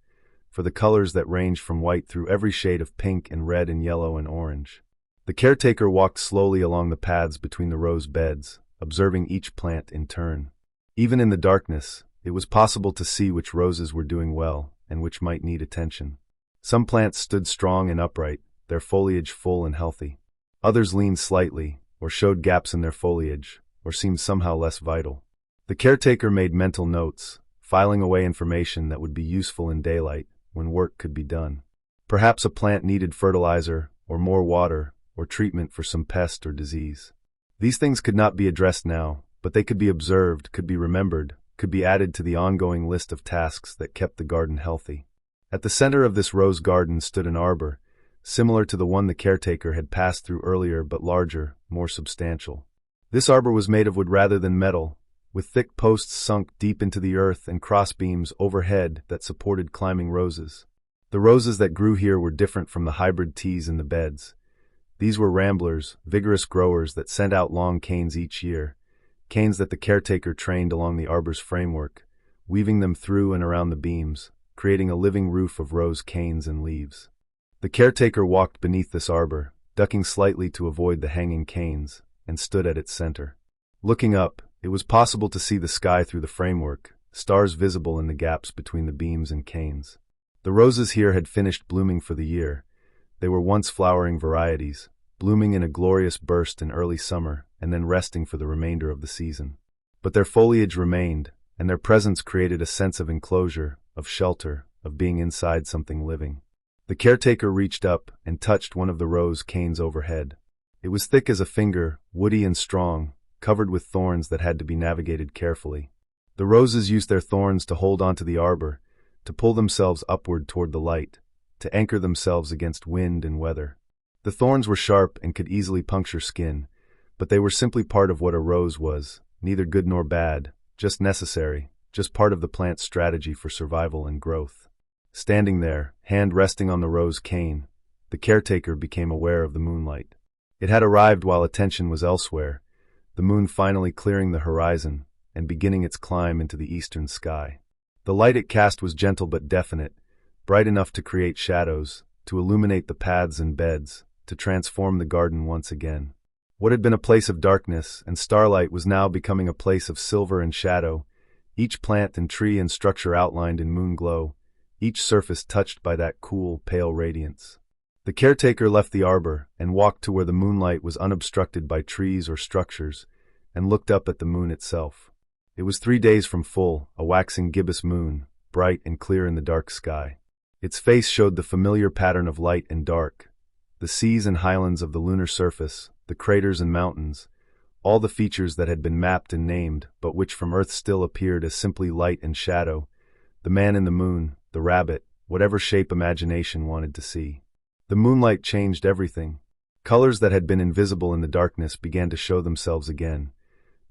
for the colors that ranged from white through every shade of pink and red and yellow and orange. The caretaker walked slowly along the paths between the rose beds, observing each plant in turn. Even in the darkness, it was possible to see which roses were doing well and which might need attention. Some plants stood strong and upright, their foliage full and healthy. Others leaned slightly, or showed gaps in their foliage, or seemed somehow less vital. The caretaker made mental notes, filing away information that would be useful in daylight, when work could be done. Perhaps a plant needed fertilizer, or more water, or treatment for some pest or disease. These things could not be addressed now, but they could be observed, could be remembered, could be added to the ongoing list of tasks that kept the garden healthy. At the center of this rose garden stood an arbor, similar to the one the caretaker had passed through earlier but larger, more substantial. This arbor was made of wood rather than metal, with thick posts sunk deep into the earth and crossbeams overhead that supported climbing roses. The roses that grew here were different from the hybrid teas in the beds. These were ramblers, vigorous growers that sent out long canes each year, canes that the caretaker trained along the arbor's framework, weaving them through and around the beams, creating a living roof of rose canes and leaves. The caretaker walked beneath this arbor, ducking slightly to avoid the hanging canes, and stood at its center. Looking up, it was possible to see the sky through the framework, stars visible in the gaps between the beams and canes. The roses here had finished blooming for the year. They were once flowering varieties, blooming in a glorious burst in early summer and then resting for the remainder of the season. But their foliage remained, and their presence created a sense of enclosure, of shelter, of being inside something living. The caretaker reached up and touched one of the rose canes overhead. It was thick as a finger, woody and strong, covered with thorns that had to be navigated carefully. The roses used their thorns to hold onto the arbor, to pull themselves upward toward the light, to anchor themselves against wind and weather. The thorns were sharp and could easily puncture skin, but they were simply part of what a rose was, neither good nor bad, just necessary, just part of the plant's strategy for survival and growth. Standing there, hand resting on the rose cane, the caretaker became aware of the moonlight. It had arrived while attention was elsewhere, the moon finally clearing the horizon and beginning its climb into the eastern sky. The light it cast was gentle but definite, bright enough to create shadows, to illuminate the paths and beds, to transform the garden once again. What had been a place of darkness and starlight was now becoming a place of silver and shadow, each plant and tree and structure outlined in moon glow, each surface touched by that cool, pale radiance. The caretaker left the arbor and walked to where the moonlight was unobstructed by trees or structures, and looked up at the moon itself. It was 3 days from full, a waxing gibbous moon, bright and clear in the dark sky. Its face showed the familiar pattern of light and dark, the seas and highlands of the lunar surface, the craters and mountains, all the features that had been mapped and named, but which from Earth still appeared as simply light and shadow, the man in the moon, the rabbit, whatever shape imagination wanted to see. The moonlight changed everything. Colors that had been invisible in the darkness began to show themselves again,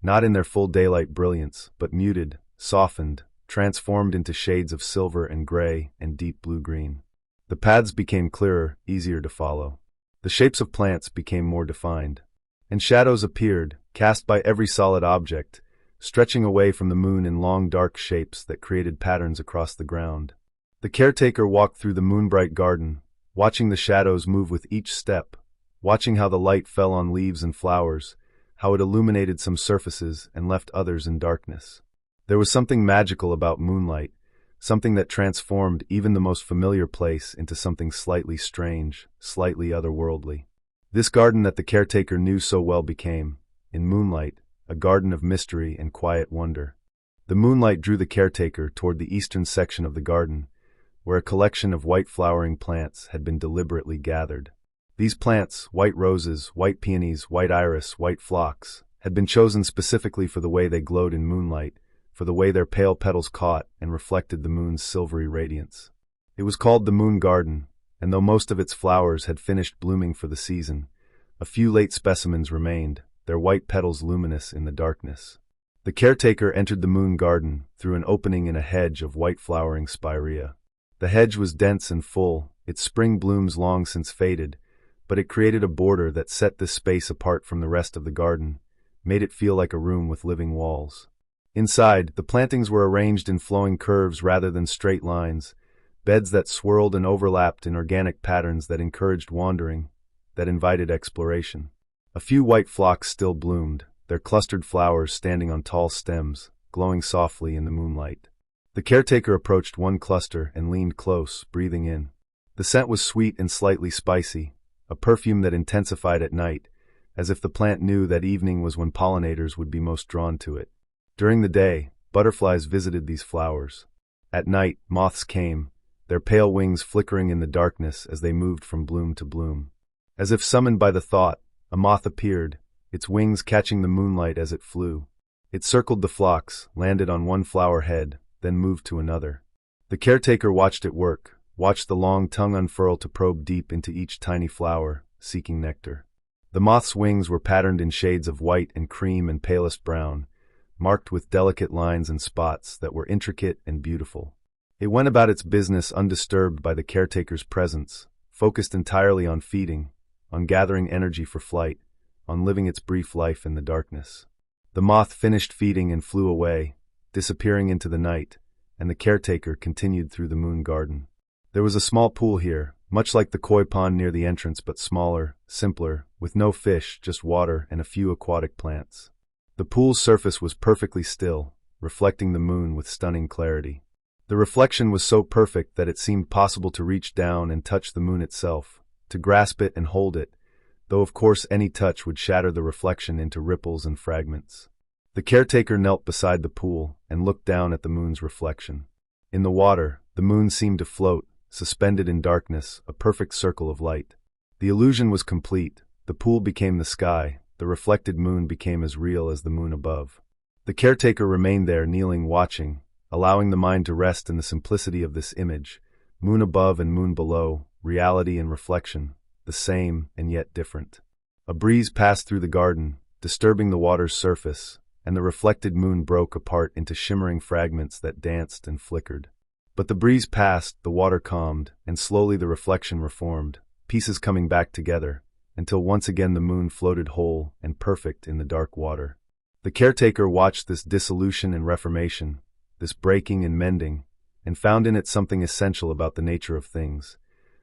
not in their full daylight brilliance, but muted, softened, transformed into shades of silver and gray and deep blue-green. The paths became clearer, easier to follow. The shapes of plants became more defined. And shadows appeared, cast by every solid object, stretching away from the moon in long dark shapes that created patterns across the ground. The caretaker walked through the moonbright garden, watching the shadows move with each step, watching how the light fell on leaves and flowers, how it illuminated some surfaces and left others in darkness. There was something magical about moonlight, something that transformed even the most familiar place into something slightly strange, slightly otherworldly. This garden that the caretaker knew so well became, in moonlight, a garden of mystery and quiet wonder. The moonlight drew the caretaker toward the eastern section of the garden, where a collection of white flowering plants had been deliberately gathered. These plants, white roses, white peonies, white iris, white phlox, had been chosen specifically for the way they glowed in moonlight, for the way their pale petals caught and reflected the moon's silvery radiance. It was called the Moon Garden, and though most of its flowers had finished blooming for the season, a few late specimens remained, their white petals luminous in the darkness. The caretaker entered the Moon Garden through an opening in a hedge of white flowering spirea. The hedge was dense and full, its spring blooms long since faded, but it created a border that set this space apart from the rest of the garden, made it feel like a room with living walls. Inside, the plantings were arranged in flowing curves rather than straight lines, beds that swirled and overlapped in organic patterns that encouraged wandering, that invited exploration. A few white phlox still bloomed, their clustered flowers standing on tall stems, glowing softly in the moonlight. The caretaker approached one cluster and leaned close, breathing in. The scent was sweet and slightly spicy, a perfume that intensified at night, as if the plant knew that evening was when pollinators would be most drawn to it. During the day, butterflies visited these flowers. At night, moths came, their pale wings flickering in the darkness as they moved from bloom to bloom. As if summoned by the thought, a moth appeared, its wings catching the moonlight as it flew. It circled the phlox, landed on one flower head, then moved to another. The caretaker watched it work, watched the long tongue unfurl to probe deep into each tiny flower, seeking nectar. The moth's wings were patterned in shades of white and cream and palest brown, marked with delicate lines and spots that were intricate and beautiful. It went about its business undisturbed by the caretaker's presence, focused entirely on feeding, on gathering energy for flight, on living its brief life in the darkness. The moth finished feeding and flew away, disappearing into the night, and the caretaker continued through the moon garden. There was a small pool here, much like the koi pond near the entrance but smaller, simpler, with no fish, just water and a few aquatic plants. The pool's surface was perfectly still, reflecting the moon with stunning clarity. The reflection was so perfect that it seemed possible to reach down and touch the moon itself, to grasp it and hold it, though of course any touch would shatter the reflection into ripples and fragments. The caretaker knelt beside the pool and looked down at the moon's reflection. In the water, the moon seemed to float, suspended in darkness, a perfect circle of light. The illusion was complete, The pool became the sky, the reflected moon became as real as the moon above. The caretaker remained there, kneeling, watching, allowing the mind to rest in the simplicity of this image. Moon above and moon below, reality and reflection, the same and yet different. A breeze passed through the garden, disturbing the water's surface, and the reflected moon broke apart into shimmering fragments that danced and flickered. But the breeze passed, the water calmed, and slowly the reflection reformed, pieces coming back together, until once again the moon floated whole and perfect in the dark water. The caretaker watched this dissolution and reformation, this breaking and mending, and found in it something essential about the nature of things.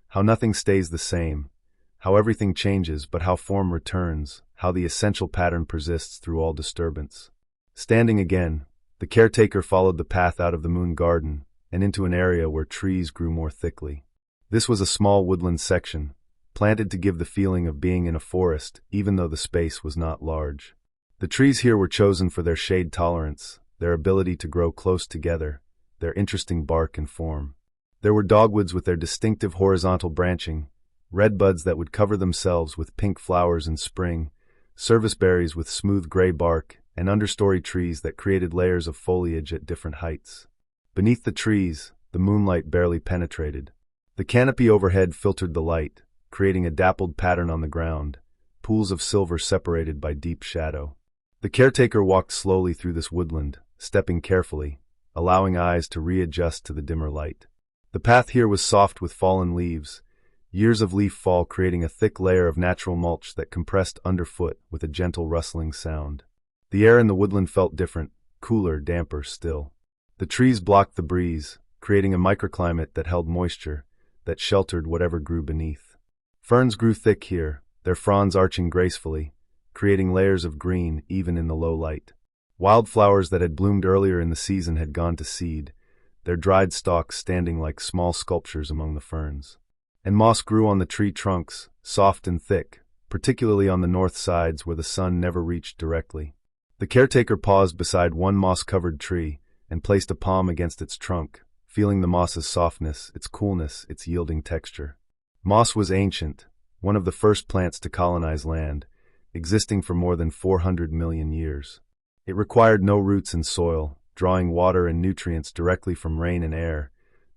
How nothing stays the same, how everything changes, but how form returns, how the essential pattern persists through all disturbance. Standing again, the caretaker followed the path out of the moon garden and into an area where trees grew more thickly. This was a small woodland section, planted to give the feeling of being in a forest, even though the space was not large. The trees here were chosen for their shade tolerance, their ability to grow close together, their interesting bark and form. There were dogwoods with their distinctive horizontal branching, redbuds that would cover themselves with pink flowers in spring, serviceberries with smooth gray bark, and understory trees that created layers of foliage at different heights. Beneath the trees, the moonlight barely penetrated. The canopy overhead filtered the light, creating a dappled pattern on the ground, pools of silver separated by deep shadow. The caretaker walked slowly through this woodland, stepping carefully, allowing eyes to readjust to the dimmer light. The path here was soft with fallen leaves, years of leaf fall creating a thick layer of natural mulch that compressed underfoot with a gentle rustling sound. The air in the woodland felt different, cooler, damper still. The trees blocked the breeze, creating a microclimate that held moisture, that sheltered whatever grew beneath. Ferns grew thick here, their fronds arching gracefully, creating layers of green even in the low light. Wildflowers that had bloomed earlier in the season had gone to seed, their dried stalks standing like small sculptures among the ferns. And moss grew on the tree trunks, soft and thick, particularly on the north sides where the sun never reached directly. The caretaker paused beside one moss-covered tree and placed a palm against its trunk, feeling the moss's softness, its coolness, its yielding texture. Moss was ancient, one of the first plants to colonize land, existing for more than 400 million years. It required no roots in soil, drawing water and nutrients directly from rain and air,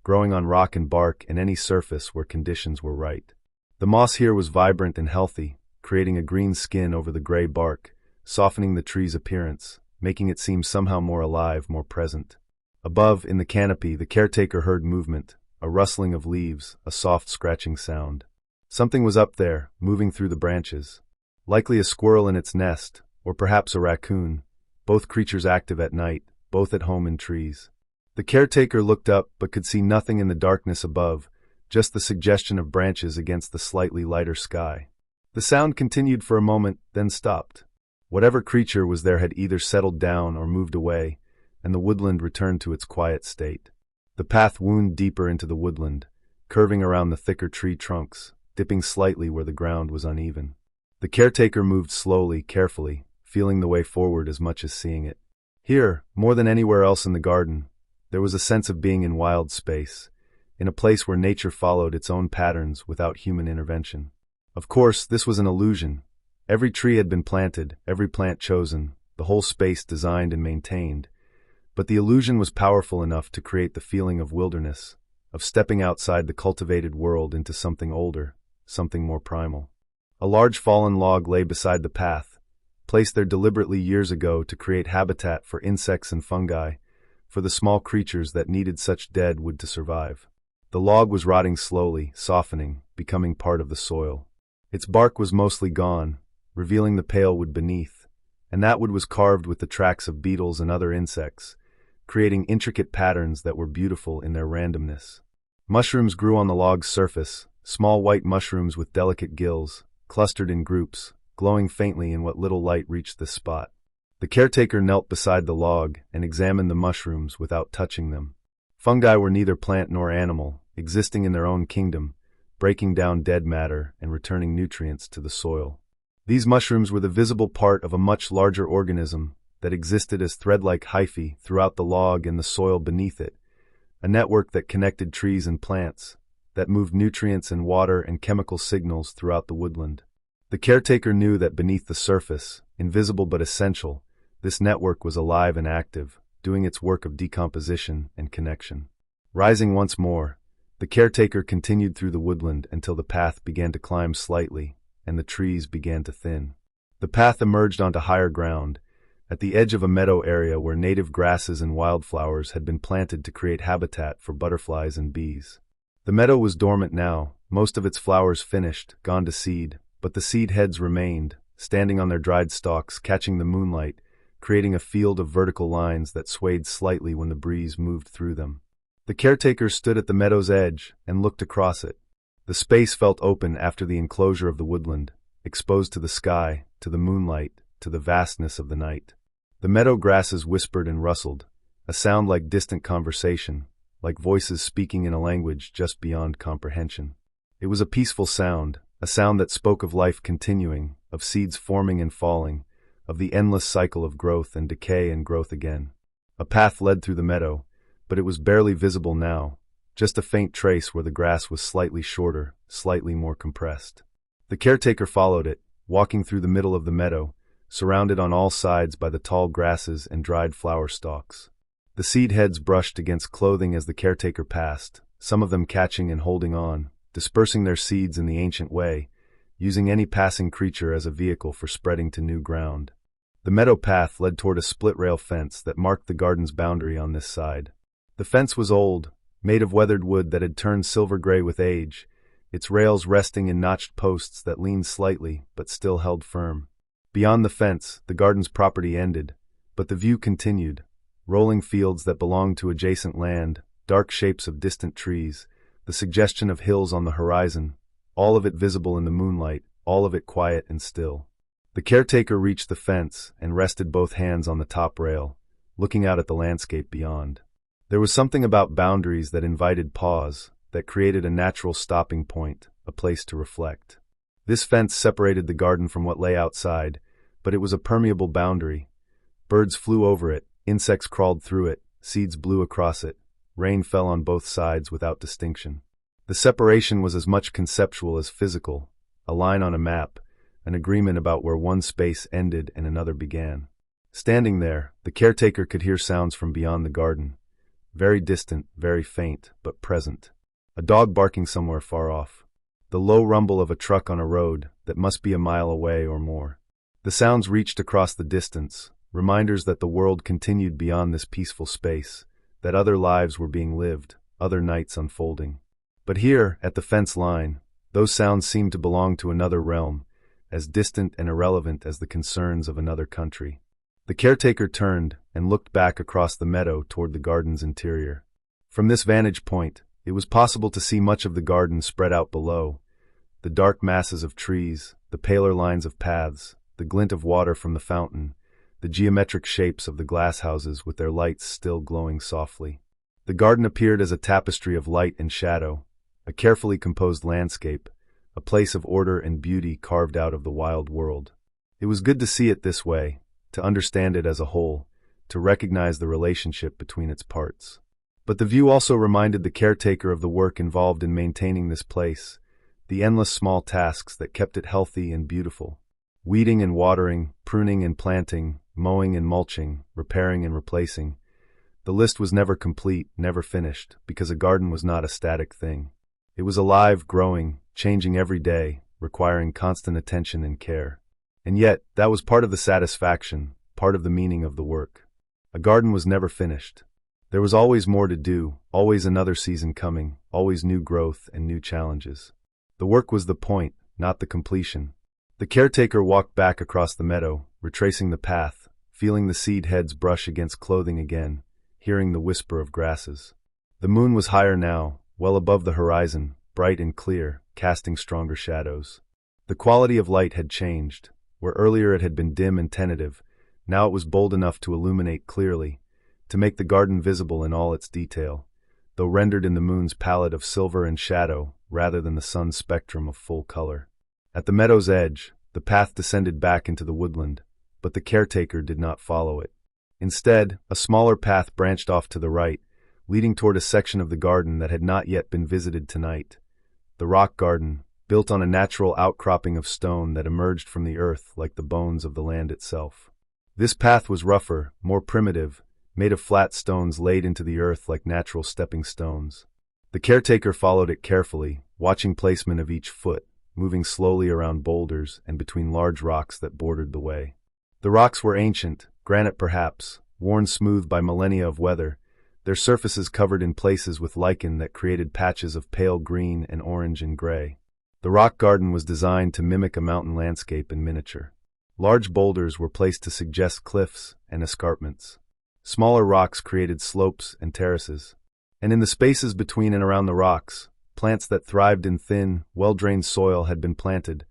growing on rock and bark and any surface where conditions were right. The moss here was vibrant and healthy, creating a green skin over the gray bark, softening the tree's appearance, making it seem somehow more alive, more present. Above, in the canopy, the caretaker heard movement, a rustling of leaves, a soft scratching sound. Something was up there, moving through the branches. Likely a squirrel in its nest, or perhaps a raccoon, both creatures active at night, both at home in trees. The caretaker looked up but could see nothing in the darkness above, just the suggestion of branches against the slightly lighter sky. The sound continued for a moment, then stopped. Whatever creature was there had either settled down or moved away, and the woodland returned to its quiet state. The path wound deeper into the woodland, curving around the thicker tree trunks, dipping slightly where the ground was uneven. The caretaker moved slowly, carefully, feeling the way forward as much as seeing it. Here, more than anywhere else in the garden, there was a sense of being in wild space, in a place where nature followed its own patterns without human intervention. Of course, this was an illusion. Every tree had been planted, every plant chosen, the whole space designed and maintained, but the illusion was powerful enough to create the feeling of wilderness, of stepping outside the cultivated world into something older, something more primal. A large fallen log lay beside the path, placed there deliberately years ago to create habitat for insects and fungi, for the small creatures that needed such dead wood to survive. The log was rotting slowly, softening, becoming part of the soil. Its bark was mostly gone, revealing the pale wood beneath, and that wood was carved with the tracks of beetles and other insects, creating intricate patterns that were beautiful in their randomness. Mushrooms grew on the log's surface, small white mushrooms with delicate gills, clustered in groups, glowing faintly in what little light reached this spot. The caretaker knelt beside the log and examined the mushrooms without touching them. Fungi were neither plant nor animal, existing in their own kingdom, breaking down dead matter and returning nutrients to the soil. These mushrooms were the visible part of a much larger organism that existed as thread-like hyphae throughout the log and the soil beneath it, a network that connected trees and plants, that moved nutrients and water and chemical signals throughout the woodland. The caretaker knew that beneath the surface, invisible but essential, this network was alive and active, doing its work of decomposition and connection. Rising once more, the caretaker continued through the woodland until the path began to climb slightly, and the trees began to thin. The path emerged onto higher ground, at the edge of a meadow area where native grasses and wildflowers had been planted to create habitat for butterflies and bees. The meadow was dormant now, most of its flowers finished, gone to seed, but the seed heads remained, standing on their dried stalks, catching the moonlight, creating a field of vertical lines that swayed slightly when the breeze moved through them. The caretaker stood at the meadow's edge and looked across it. The space felt open after the enclosure of the woodland, exposed to the sky, to the moonlight, to the vastness of the night. The meadow grasses whispered and rustled, a sound like distant conversation, like voices speaking in a language just beyond comprehension. It was a peaceful sound, a sound that spoke of life continuing, of seeds forming and falling, of the endless cycle of growth and decay and growth again. A path led through the meadow, but it was barely visible now, just a faint trace where the grass was slightly shorter, slightly more compressed. The caretaker followed it, walking through the middle of the meadow, surrounded on all sides by the tall grasses and dried flower stalks. The seed heads brushed against clothing as the caretaker passed, some of them catching and holding on, dispersing their seeds in the ancient way, using any passing creature as a vehicle for spreading to new ground. The meadow path led toward a split-rail fence that marked the garden's boundary on this side. The fence was old, made of weathered wood that had turned silver-gray with age, its rails resting in notched posts that leaned slightly but still held firm. Beyond the fence, the garden's property ended, but the view continued. Rolling fields that belonged to adjacent land, dark shapes of distant trees, the suggestion of hills on the horizon, all of it visible in the moonlight, all of it quiet and still. The caretaker reached the fence and rested both hands on the top rail, looking out at the landscape beyond. There was something about boundaries that invited pause, that created a natural stopping point, a place to reflect. This fence separated the garden from what lay outside, but it was a permeable boundary. Birds flew over it, insects crawled through it, seeds blew across it, rain fell on both sides without distinction. The separation was as much conceptual as physical, a line on a map, an agreement about where one space ended and another began. Standing there, the caretaker could hear sounds from beyond the garden, very distant, very faint, but present. A dog barking somewhere far off. The low rumble of a truck on a road that must be a mile away or more. The sounds reached across the distance, reminders that the world continued beyond this peaceful space, that other lives were being lived, other nights unfolding. But here, at the fence line, those sounds seemed to belong to another realm, as distant and irrelevant as the concerns of another country. The caretaker turned and looked back across the meadow toward the garden's interior. From this vantage point, it was possible to see much of the garden spread out below, the dark masses of trees, the paler lines of paths, the glint of water from the fountain, the geometric shapes of the glasshouses with their lights still glowing softly. The garden appeared as a tapestry of light and shadow, a carefully composed landscape, a place of order and beauty carved out of the wild world. It was good to see it this way, to understand it as a whole, to recognize the relationship between its parts. But the view also reminded the caretaker of the work involved in maintaining this place, the endless small tasks that kept it healthy and beautiful. Weeding and watering, pruning and planting, mowing and mulching, repairing and replacing. The list was never complete, never finished, because a garden was not a static thing. It was alive, growing, changing every day, requiring constant attention and care. And yet, that was part of the satisfaction, part of the meaning of the work. A garden was never finished. There was always more to do, always another season coming, always new growth and new challenges. The work was the point, not the completion. The caretaker walked back across the meadow, retracing the path, feeling the seed heads brush against clothing again, hearing the whisper of grasses. The moon was higher now, well above the horizon, bright and clear, casting stronger shadows. The quality of light had changed. Where earlier it had been dim and tentative, now it was bold enough to illuminate clearly, to make the garden visible in all its detail, though rendered in the moon's palette of silver and shadow rather than the sun's spectrum of full color. At the meadow's edge, the path descended back into the woodland, but the caretaker did not follow it. Instead, a smaller path branched off to the right, leading toward a section of the garden that had not yet been visited tonight. The rock garden, built on a natural outcropping of stone that emerged from the earth like the bones of the land itself. This path was rougher, more primitive, made of flat stones laid into the earth like natural stepping stones. The caretaker followed it carefully, watching placement of each foot, moving slowly around boulders and between large rocks that bordered the way. The rocks were ancient, granite perhaps, worn smooth by millennia of weather, their surfaces covered in places with lichen that created patches of pale green and orange and gray. The rock garden was designed to mimic a mountain landscape in miniature. Large boulders were placed to suggest cliffs and escarpments. Smaller rocks created slopes and terraces. And in the spaces between and around the rocks, plants that thrived in thin, well-drained soil had been planted.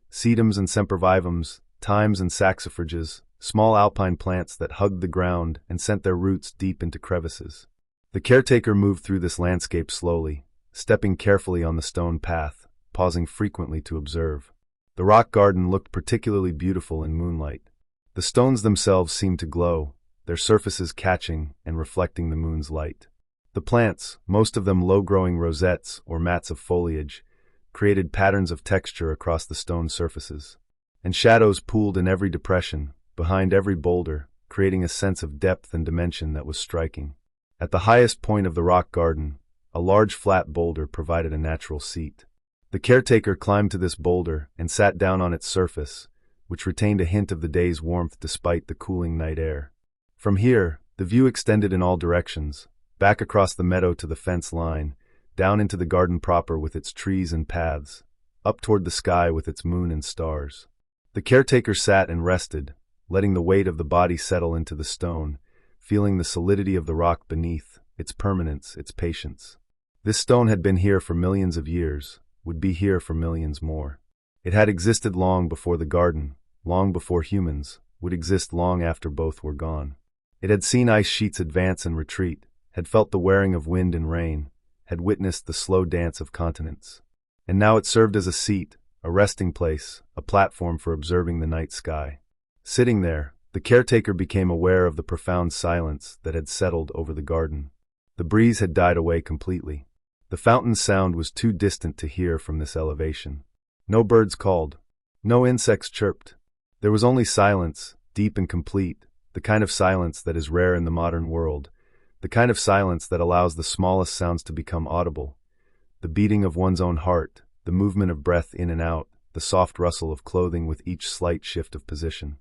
Sedums and sempervivums, thymes and saxifrages, small alpine plants that hugged the ground and sent their roots deep into crevices. The caretaker moved through this landscape slowly, stepping carefully on the stone path, pausing frequently to observe. The rock garden looked particularly beautiful in moonlight. The stones themselves seemed to glow, their surfaces catching and reflecting the moon's light. The plants, most of them low-growing rosettes or mats of foliage, created patterns of texture across the stone surfaces. And shadows pooled in every depression, behind every boulder, creating a sense of depth and dimension that was striking. At the highest point of the rock garden, a large flat boulder provided a natural seat. The caretaker climbed to this boulder and sat down on its surface, which retained a hint of the day's warmth despite the cooling night air. From here, the view extended in all directions, back across the meadow to the fence line, down into the garden proper with its trees and paths, up toward the sky with its moon and stars. The caretaker sat and rested, letting the weight of the body settle into the stone, feeling the solidity of the rock beneath, its permanence, its patience. This stone had been here for millions of years, would be here for millions more. It had existed long before the garden, long before humans, would exist long after both were gone. It had seen ice sheets advance and retreat, had felt the wearing of wind and rain, had witnessed the slow dance of continents. And now it served as a seat, a resting place, a platform for observing the night sky. Sitting there, the caretaker became aware of the profound silence that had settled over the garden. The breeze had died away completely. The fountain's sound was too distant to hear from this elevation. No birds called. No insects chirped. There was only silence, deep and complete, the kind of silence that is rare in the modern world, the kind of silence that allows the smallest sounds to become audible. The beating of one's own heart, the movement of breath in and out, the soft rustle of clothing with each slight shift of position.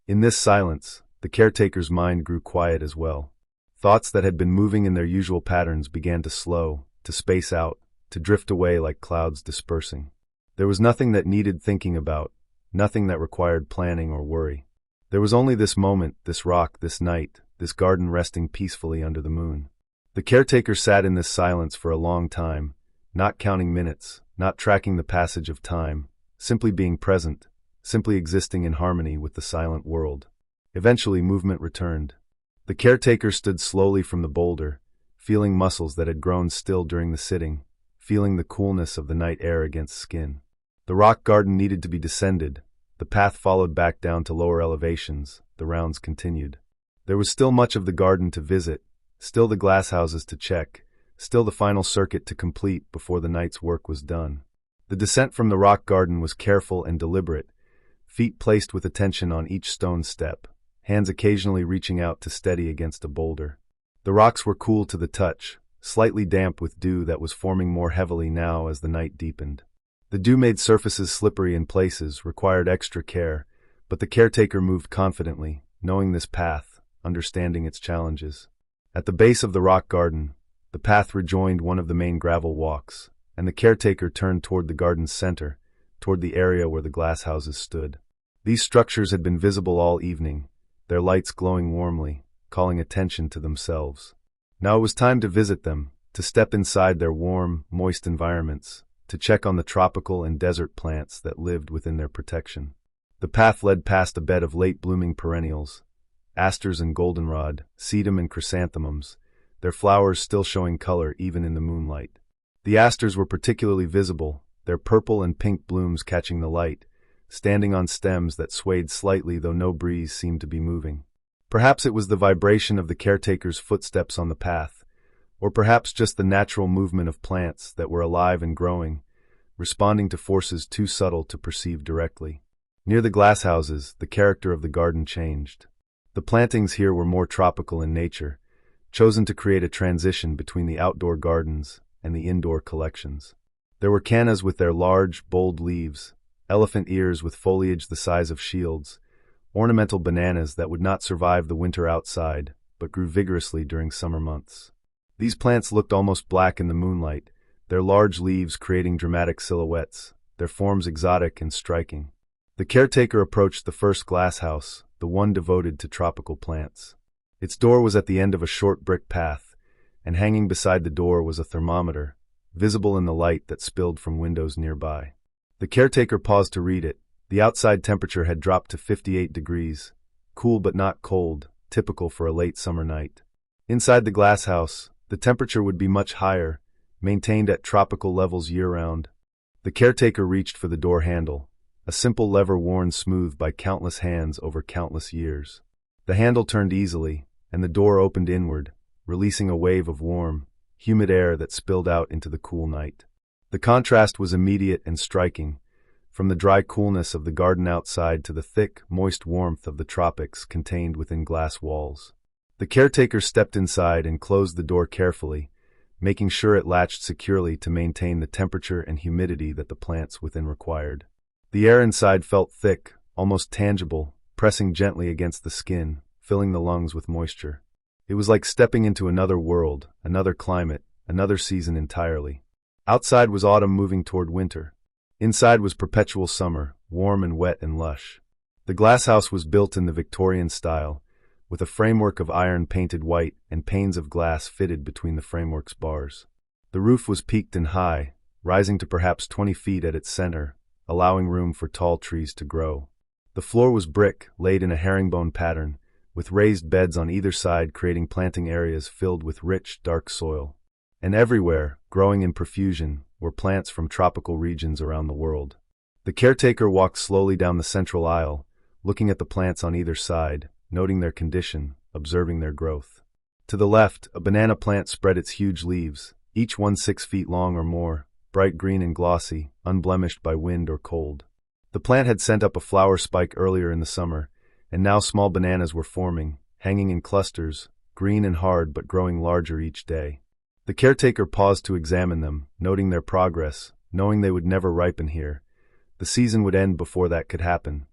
In this silence, the caretaker's mind grew quiet as well. Thoughts that had been moving in their usual patterns began to slow, to space out, to drift away like clouds dispersing. There was nothing that needed thinking about, nothing that required planning or worry. There was only this moment, this rock, this night, this garden resting peacefully under the moon. The caretaker sat in this silence for a long time, not counting minutes, not tracking the passage of time, simply being present, simply existing in harmony with the silent world. Eventually movement returned. The caretaker stood slowly from the boulder, feeling muscles that had grown still during the sitting, feeling the coolness of the night air against skin. The rock garden needed to be descended. The path followed back down to lower elevations. The rounds continued. There was still much of the garden to visit, still the glasshouses to check, still the final circuit to complete before the night's work was done. The descent from the rock garden was careful and deliberate, feet placed with attention on each stone step, hands occasionally reaching out to steady against a boulder. The rocks were cool to the touch, slightly damp with dew that was forming more heavily now as the night deepened. The dew made surfaces slippery in places, required extra care, but the caretaker moved confidently, knowing this path, understanding its challenges. At the base of the rock garden, the path rejoined one of the main gravel walks, and the caretaker turned toward the garden's center, toward the area where the glasshouses stood. These structures had been visible all evening, their lights glowing warmly, calling attention to themselves. Now it was time to visit them, to step inside their warm, moist environments, to check on the tropical and desert plants that lived within their protection. The path led past a bed of late-blooming perennials, asters and goldenrod, sedum and chrysanthemums, their flowers still showing color even in the moonlight. The asters were particularly visible, their purple and pink blooms catching the light, standing on stems that swayed slightly though no breeze seemed to be moving. Perhaps it was the vibration of the caretaker's footsteps on the path, or perhaps just the natural movement of plants that were alive and growing, responding to forces too subtle to perceive directly. Near the glasshouses, the character of the garden changed. The plantings here were more tropical in nature, chosen to create a transition between the outdoor gardens and the indoor collections. There were cannas with their large, bold leaves, elephant ears with foliage the size of shields, ornamental bananas that would not survive the winter outside, but grew vigorously during summer months. These plants looked almost black in the moonlight, their large leaves creating dramatic silhouettes, their forms exotic and striking. The caretaker approached the first glasshouse, the one devoted to tropical plants. Its door was at the end of a short brick path, and hanging beside the door was a thermometer, visible in the light that spilled from windows nearby. The caretaker paused to read it. The outside temperature had dropped to 58 degrees, cool but not cold, typical for a late summer night. Inside the glasshouse, the temperature would be much higher, maintained at tropical levels year-round. The caretaker reached for the door handle, a simple lever worn smooth by countless hands over countless years. The handle turned easily, and the door opened inward, releasing a wave of warm, humid air that spilled out into the cool night. The contrast was immediate and striking, from the dry coolness of the garden outside to the thick, moist warmth of the tropics contained within glass walls. The caretaker stepped inside and closed the door carefully, making sure it latched securely to maintain the temperature and humidity that the plants within required. The air inside felt thick, almost tangible, pressing gently against the skin, filling the lungs with moisture. It was like stepping into another world, another climate, another season entirely. Outside was autumn moving toward winter. Inside was perpetual summer, warm and wet and lush. The glasshouse was built in the Victorian style, with a framework of iron painted white and panes of glass fitted between the framework's bars. The roof was peaked and high, rising to perhaps 20 feet at its center, allowing room for tall trees to grow. The floor was brick, laid in a herringbone pattern, with raised beds on either side creating planting areas filled with rich, dark soil. And everywhere, growing in profusion, were plants from tropical regions around the world. The caretaker walked slowly down the central aisle, looking at the plants on either side, noting their condition, observing their growth. To the left, a banana plant spread its huge leaves, each one 6 feet long or more, bright green and glossy, unblemished by wind or cold. The plant had sent up a flower spike earlier in the summer, and now small bananas were forming, hanging in clusters, green and hard but growing larger each day. The caretaker paused to examine them, noting their progress, knowing they would never ripen here. The season would end before that could happen,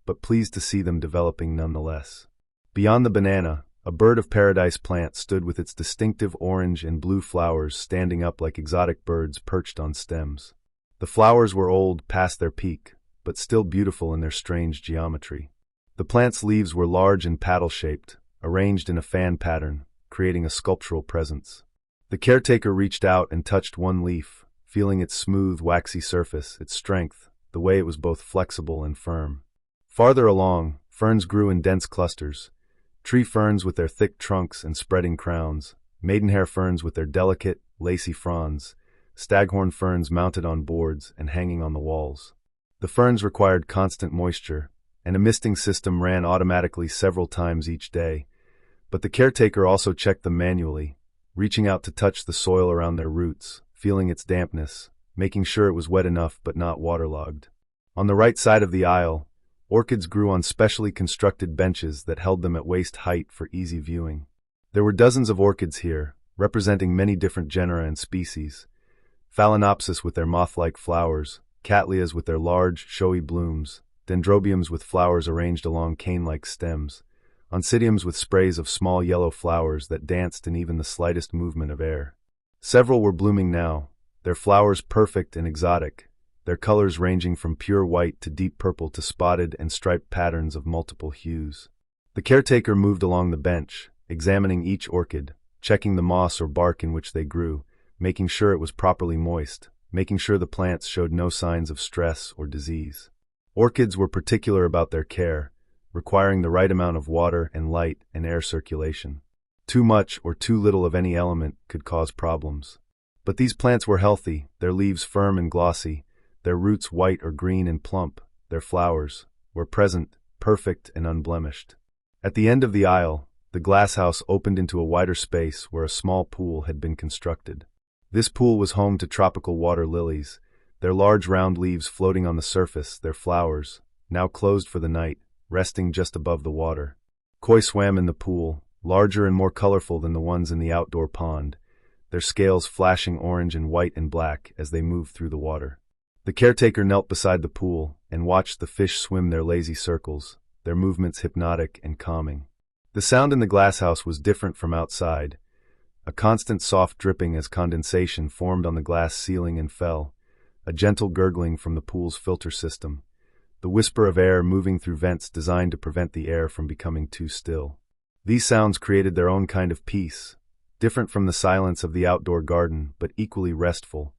but pleased to see them developing nonetheless. Beyond the banana, a bird of paradise plant stood with its distinctive orange and blue flowers standing up like exotic birds perched on stems. The flowers were old, past their peak, but still beautiful in their strange geometry. The plant's leaves were large and paddle-shaped, arranged in a fan pattern, creating a sculptural presence. The caretaker reached out and touched one leaf, feeling its smooth, waxy surface, its strength, the way it was both flexible and firm. Farther along, ferns grew in dense clusters, tree ferns with their thick trunks and spreading crowns, maidenhair ferns with their delicate, lacy fronds, staghorn ferns mounted on boards and hanging on the walls. The ferns required constant moisture, and a misting system ran automatically several times each day, but the caretaker also checked them manually, reaching out to touch the soil around their roots, feeling its dampness, making sure it was wet enough but not waterlogged. On the right side of the aisle, orchids grew on specially constructed benches that held them at waist height for easy viewing. There were dozens of orchids here, representing many different genera and species. Phalaenopsis with their moth-like flowers, Cattleyas with their large, showy blooms, Dendrobiums with flowers arranged along cane-like stems, Oncidiums with sprays of small yellow flowers that danced in even the slightest movement of air. Several were blooming now, their flowers perfect and exotic, their colors ranging from pure white to deep purple to spotted and striped patterns of multiple hues. The caretaker moved along the bench, examining each orchid, checking the moss or bark in which they grew, making sure it was properly moist, making sure the plants showed no signs of stress or disease. Orchids were particular about their care, requiring the right amount of water and light and air circulation. Too much or too little of any element could cause problems. But these plants were healthy, their leaves firm and glossy, their roots white or green and plump, their flowers were present, perfect and unblemished. At the end of the aisle, the glasshouse opened into a wider space where a small pool had been constructed. This pool was home to tropical water lilies, their large round leaves floating on the surface, their flowers, now closed for the night, resting just above the water. Koi swam in the pool, larger and more colorful than the ones in the outdoor pond, their scales flashing orange and white and black as they moved through the water. The caretaker knelt beside the pool and watched the fish swim their lazy circles, their movements hypnotic and calming. The sound in the glasshouse was different from outside, a constant soft dripping as condensation formed on the glass ceiling and fell, a gentle gurgling from the pool's filter system, the whisper of air moving through vents designed to prevent the air from becoming too still. These sounds created their own kind of peace, different from the silence of the outdoor garden, but equally restful,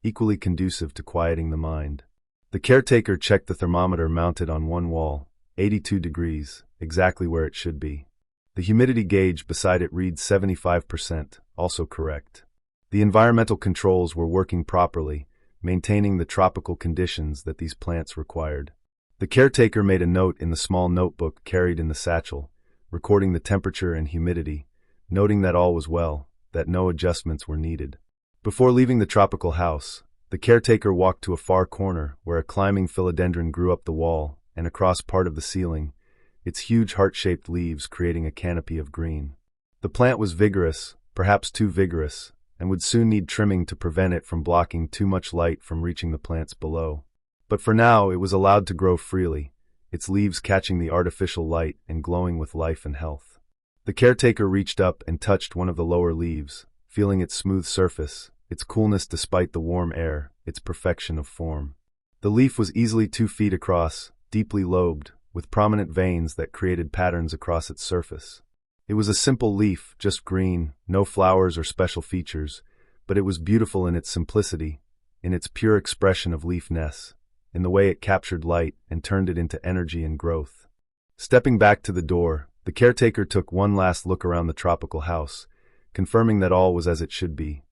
equally conducive to quieting the mind. The caretaker checked the thermometer mounted on one wall, 82 degrees, exactly where it should be. The humidity gauge beside it reads 75%, also correct. The environmental controls were working properly, maintaining the tropical conditions that these plants required. The caretaker made a note in the small notebook carried in the satchel, recording the temperature and humidity, noting that all was well, that no adjustments were needed. Before leaving the tropical house, the caretaker walked to a far corner where a climbing philodendron grew up the wall and across part of the ceiling, its huge heart-shaped leaves creating a canopy of green. The plant was vigorous, perhaps too vigorous, and would soon need trimming to prevent it from blocking too much light from reaching the plants below. But for now, it was allowed to grow freely, its leaves catching the artificial light and glowing with life and health. The caretaker reached up and touched one of the lower leaves, feeling its smooth surface, its coolness despite the warm air, its perfection of form. The leaf was easily 2 feet across, deeply lobed, with prominent veins that created patterns across its surface. It was a simple leaf, just green, no flowers or special features, but it was beautiful in its simplicity, in its pure expression of leafness, in the way it captured light and turned it into energy and growth. Stepping back to the door, the caretaker took one last look around the tropical house, confirming that all was as it should be.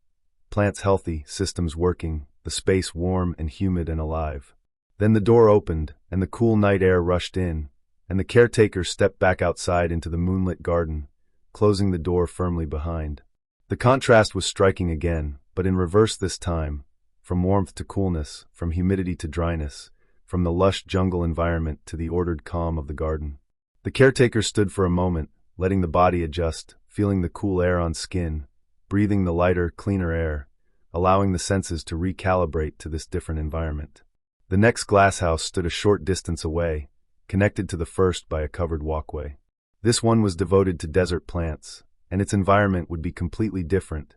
Plants healthy, systems working, the space warm and humid and alive. Then the door opened, and the cool night air rushed in, and the caretaker stepped back outside into the moonlit garden, closing the door firmly behind. The contrast was striking again, but in reverse this time, from warmth to coolness, from humidity to dryness, from the lush jungle environment to the ordered calm of the garden. The caretaker stood for a moment, letting the body adjust, feeling the cool air on skin, breathing the lighter, cleaner air, allowing the senses to recalibrate to this different environment. The next glasshouse stood a short distance away, connected to the first by a covered walkway. This one was devoted to desert plants, and its environment would be completely different.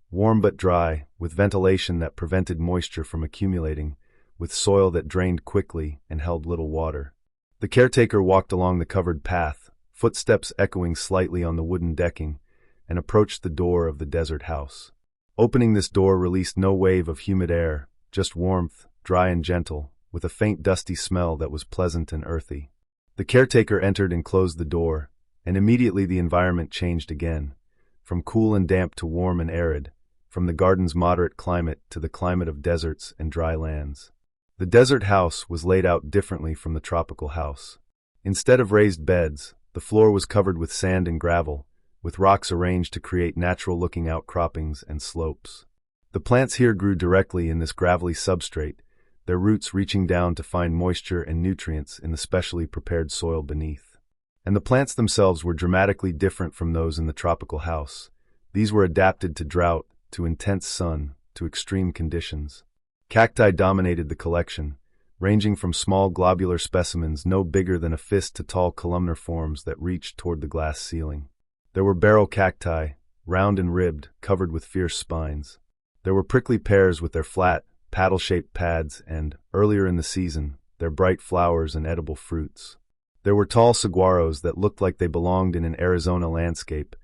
Warm but dry, with ventilation that prevented moisture from accumulating, with soil that drained quickly and held little water. The caretaker walked along the covered path, footsteps echoing slightly on the wooden decking, and approached the door of the desert house. Opening this door released no wave of humid air, just warmth, dry and gentle, with a faint dusty smell that was pleasant and earthy. The caretaker entered and closed the door, and immediately the environment changed again, from cool and damp to warm and arid, from the garden's moderate climate to the climate of deserts and dry lands. The desert house was laid out differently from the tropical house. Instead of raised beds, the floor was covered with sand and gravel, with rocks arranged to create natural-looking outcroppings and slopes. The plants here grew directly in this gravelly substrate, their roots reaching down to find moisture and nutrients in the specially prepared soil beneath. And the plants themselves were dramatically different from those in the tropical house. These were adapted to drought, to intense sun, to extreme conditions. Cacti dominated the collection, ranging from small globular specimens no bigger than a fist to tall columnar forms that reached toward the glass ceiling. There were barrel cacti, round and ribbed, covered with fierce spines. There were prickly pears with their flat, paddle-shaped pads and, earlier in the season, their bright flowers and edible fruits. There were tall saguaros that looked like they belonged in an Arizona landscape,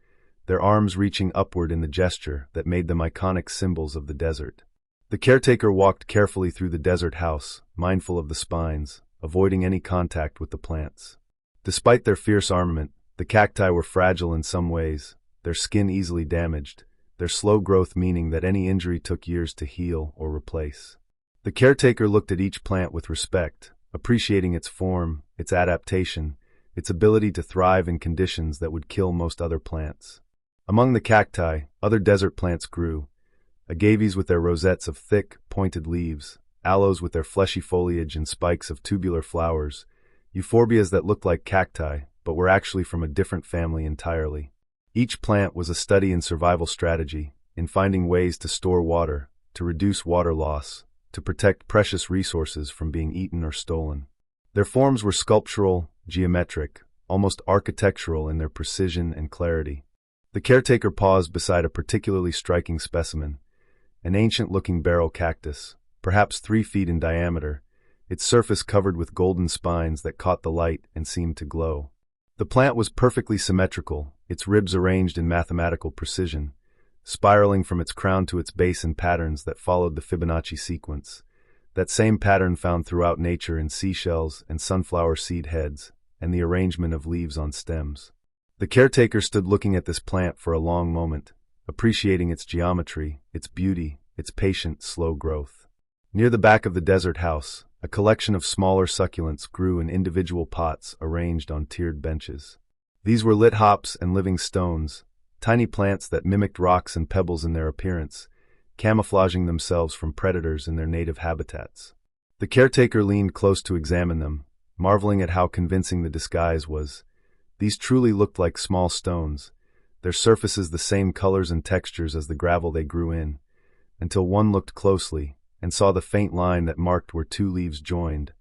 their arms reaching upward in the gesture that made them iconic symbols of the desert. The caretaker walked carefully through the desert house, mindful of the spines, avoiding any contact with the plants. Despite their fierce armament, the cacti were fragile in some ways, their skin easily damaged, their slow growth meaning that any injury took years to heal or replace. The caretaker looked at each plant with respect, appreciating its form, its adaptation, its ability to thrive in conditions that would kill most other plants. Among the cacti, other desert plants grew, agaves with their rosettes of thick, pointed leaves, aloes with their fleshy foliage and spikes of tubular flowers, euphorbias that looked like cacti, but were actually from a different family entirely. Each plant was a study in survival strategy, in finding ways to store water, to reduce water loss, to protect precious resources from being eaten or stolen. Their forms were sculptural, geometric, almost architectural in their precision and clarity. The caretaker paused beside a particularly striking specimen, an ancient-looking barrel cactus, perhaps 3 feet in diameter, its surface covered with golden spines that caught the light and seemed to glow. The plant was perfectly symmetrical, its ribs arranged in mathematical precision, spiraling from its crown to its base in patterns that followed the Fibonacci sequence, that same pattern found throughout nature in seashells and sunflower seed heads, and the arrangement of leaves on stems. The caretaker stood looking at this plant for a long moment, appreciating its geometry, its beauty, its patient, slow growth. Near the back of the desert house, a collection of smaller succulents grew in individual pots arranged on tiered benches. These were lit hops and living stones, tiny plants that mimicked rocks and pebbles in their appearance, camouflaging themselves from predators in their native habitats. The caretaker leaned close to examine them, marveling at how convincing the disguise was. These truly looked like small stones, their surfaces the same colors and textures as the gravel they grew in, until one looked closely and saw the faint line that marked where 2 leaves joined,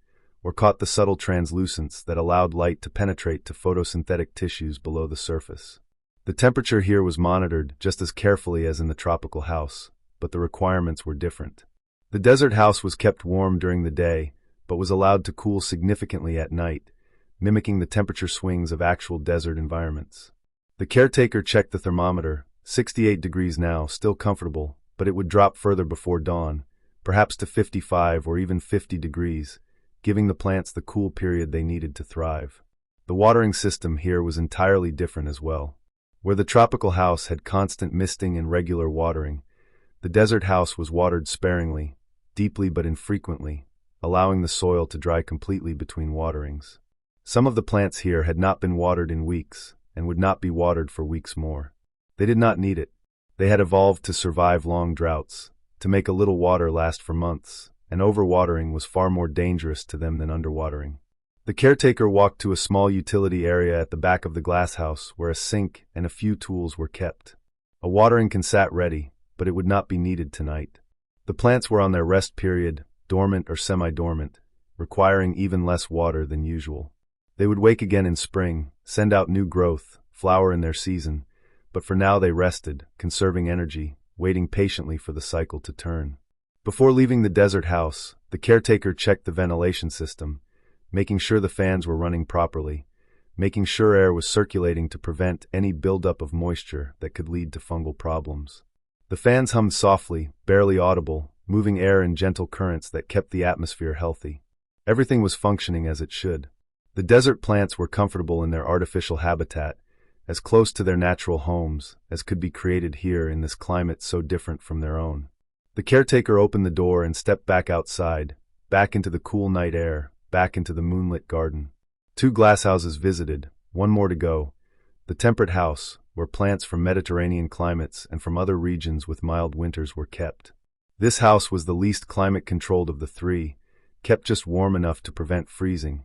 or caught the subtle translucence that allowed light to penetrate to photosynthetic tissues below the surface. The temperature here was monitored just as carefully as in the tropical house, but the requirements were different. The desert house was kept warm during the day, but was allowed to cool significantly at night, mimicking the temperature swings of actual desert environments. The caretaker checked the thermometer, 68 degrees now, still comfortable, but it would drop further before dawn, perhaps to 55 or even 50 degrees, giving the plants the cool period they needed to thrive. The watering system here was entirely different as well. Where the tropical house had constant misting and regular watering, the desert house was watered sparingly, deeply but infrequently, allowing the soil to dry completely between waterings. Some of the plants here had not been watered in weeks, and would not be watered for weeks more. They did not need it. They had evolved to survive long droughts, to make a little water last for months, and overwatering was far more dangerous to them than underwatering. The caretaker walked to a small utility area at the back of the glasshouse where a sink and a few tools were kept. A watering can sat ready, but it would not be needed tonight. The plants were on their rest period, dormant or semi-dormant, requiring even less water than usual. They would wake again in spring, send out new growth, flower in their season, but for now they rested, conserving energy, waiting patiently for the cycle to turn. Before leaving the desert house, the caretaker checked the ventilation system, making sure the fans were running properly, making sure air was circulating to prevent any buildup of moisture that could lead to fungal problems. The fans hummed softly, barely audible, moving air in gentle currents that kept the atmosphere healthy. Everything was functioning as it should. The desert plants were comfortable in their artificial habitat, as close to their natural homes as could be created here in this climate so different from their own. The caretaker opened the door and stepped back outside, back into the cool night air, back into the moonlit garden. 2 glasshouses visited, 1 more to go. The temperate house, where plants from Mediterranean climates and from other regions with mild winters were kept. This house was the least climate-controlled of the 3, kept just warm enough to prevent freezing,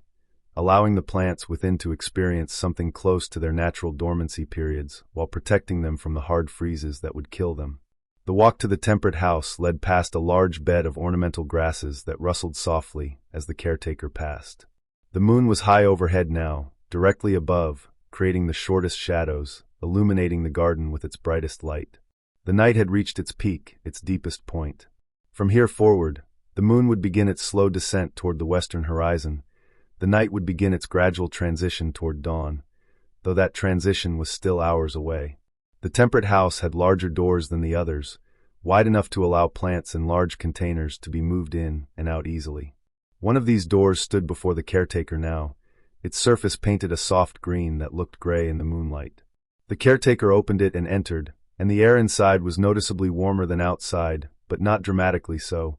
allowing the plants within to experience something close to their natural dormancy periods while protecting them from the hard freezes that would kill them. The walk to the temperate house led past a large bed of ornamental grasses that rustled softly as the caretaker passed. The moon was high overhead now, directly above, creating the shortest shadows, illuminating the garden with its brightest light. The night had reached its peak, its deepest point. From here forward, the moon would begin its slow descent toward the western horizon. The night would begin its gradual transition toward dawn, though that transition was still hours away. The temperate house had larger doors than the others, wide enough to allow plants in large containers to be moved in and out easily. One of these doors stood before the caretaker now, its surface painted a soft green that looked gray in the moonlight. The caretaker opened it and entered, and the air inside was noticeably warmer than outside, but not dramatically so.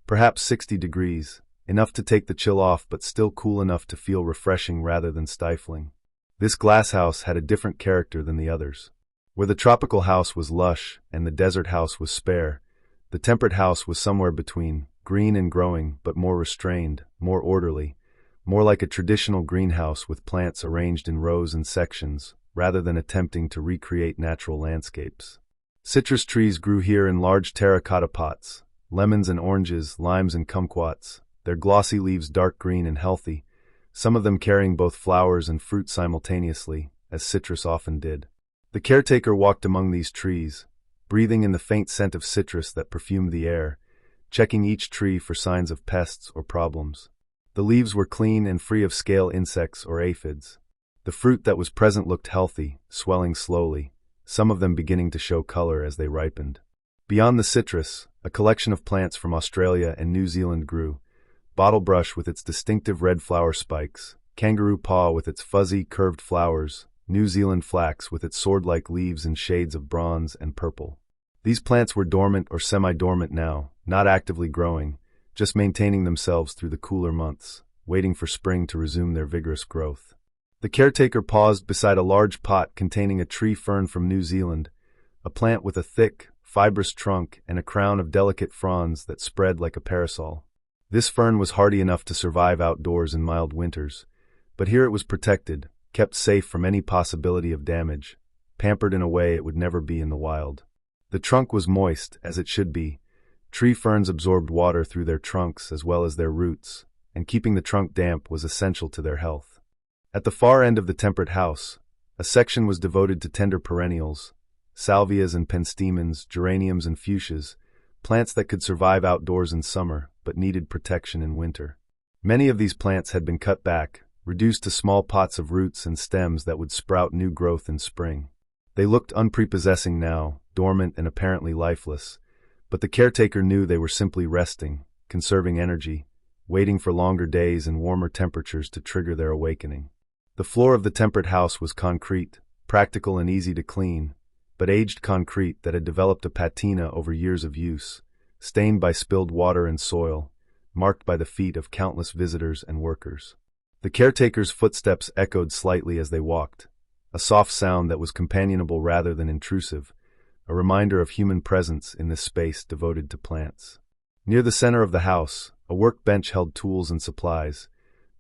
Perhaps 60 degrees, enough to take the chill off but still cool enough to feel refreshing rather than stifling. This glasshouse had a different character than the others. Where the tropical house was lush and the desert house was spare, the temperate house was somewhere between, green and growing, but more restrained, more orderly, more like a traditional greenhouse with plants arranged in rows and sections, rather than attempting to recreate natural landscapes. Citrus trees grew here in large terracotta pots, lemons and oranges, limes and kumquats, their glossy leaves dark green and healthy, some of them carrying both flowers and fruit simultaneously, as citrus often did. The caretaker walked among these trees, breathing in the faint scent of citrus that perfumed the air, checking each tree for signs of pests or problems. The leaves were clean and free of scale insects or aphids. The fruit that was present looked healthy, swelling slowly, some of them beginning to show color as they ripened. Beyond the citrus, a collection of plants from Australia and New Zealand grew: bottlebrush with its distinctive red flower spikes, kangaroo paw with its fuzzy, curved flowers, New Zealand flax with its sword-like leaves in shades of bronze and purple. These plants were dormant or semi-dormant now, not actively growing, just maintaining themselves through the cooler months, waiting for spring to resume their vigorous growth. The caretaker paused beside a large pot containing a tree fern from New Zealand, a plant with a thick, fibrous trunk and a crown of delicate fronds that spread like a parasol. This fern was hardy enough to survive outdoors in mild winters, but here it was protected, kept safe from any possibility of damage, pampered in a way it would never be in the wild. The trunk was moist, as it should be. Tree ferns absorbed water through their trunks as well as their roots, and keeping the trunk damp was essential to their health. At the far end of the temperate house, a section was devoted to tender perennials, salvias and penstemons, geraniums and fuchsias, plants that could survive outdoors in summer but needed protection in winter. Many of these plants had been cut back, reduced to small pots of roots and stems that would sprout new growth in spring. They looked unprepossessing now, dormant and apparently lifeless, but the caretaker knew they were simply resting, conserving energy, waiting for longer days and warmer temperatures to trigger their awakening. The floor of the temperate house was concrete, practical and easy to clean, but aged concrete that had developed a patina over years of use, stained by spilled water and soil, marked by the feet of countless visitors and workers. The caretaker's footsteps echoed slightly as they walked, a soft sound that was companionable rather than intrusive, a reminder of human presence in this space devoted to plants. Near the center of the house, a workbench held tools and supplies: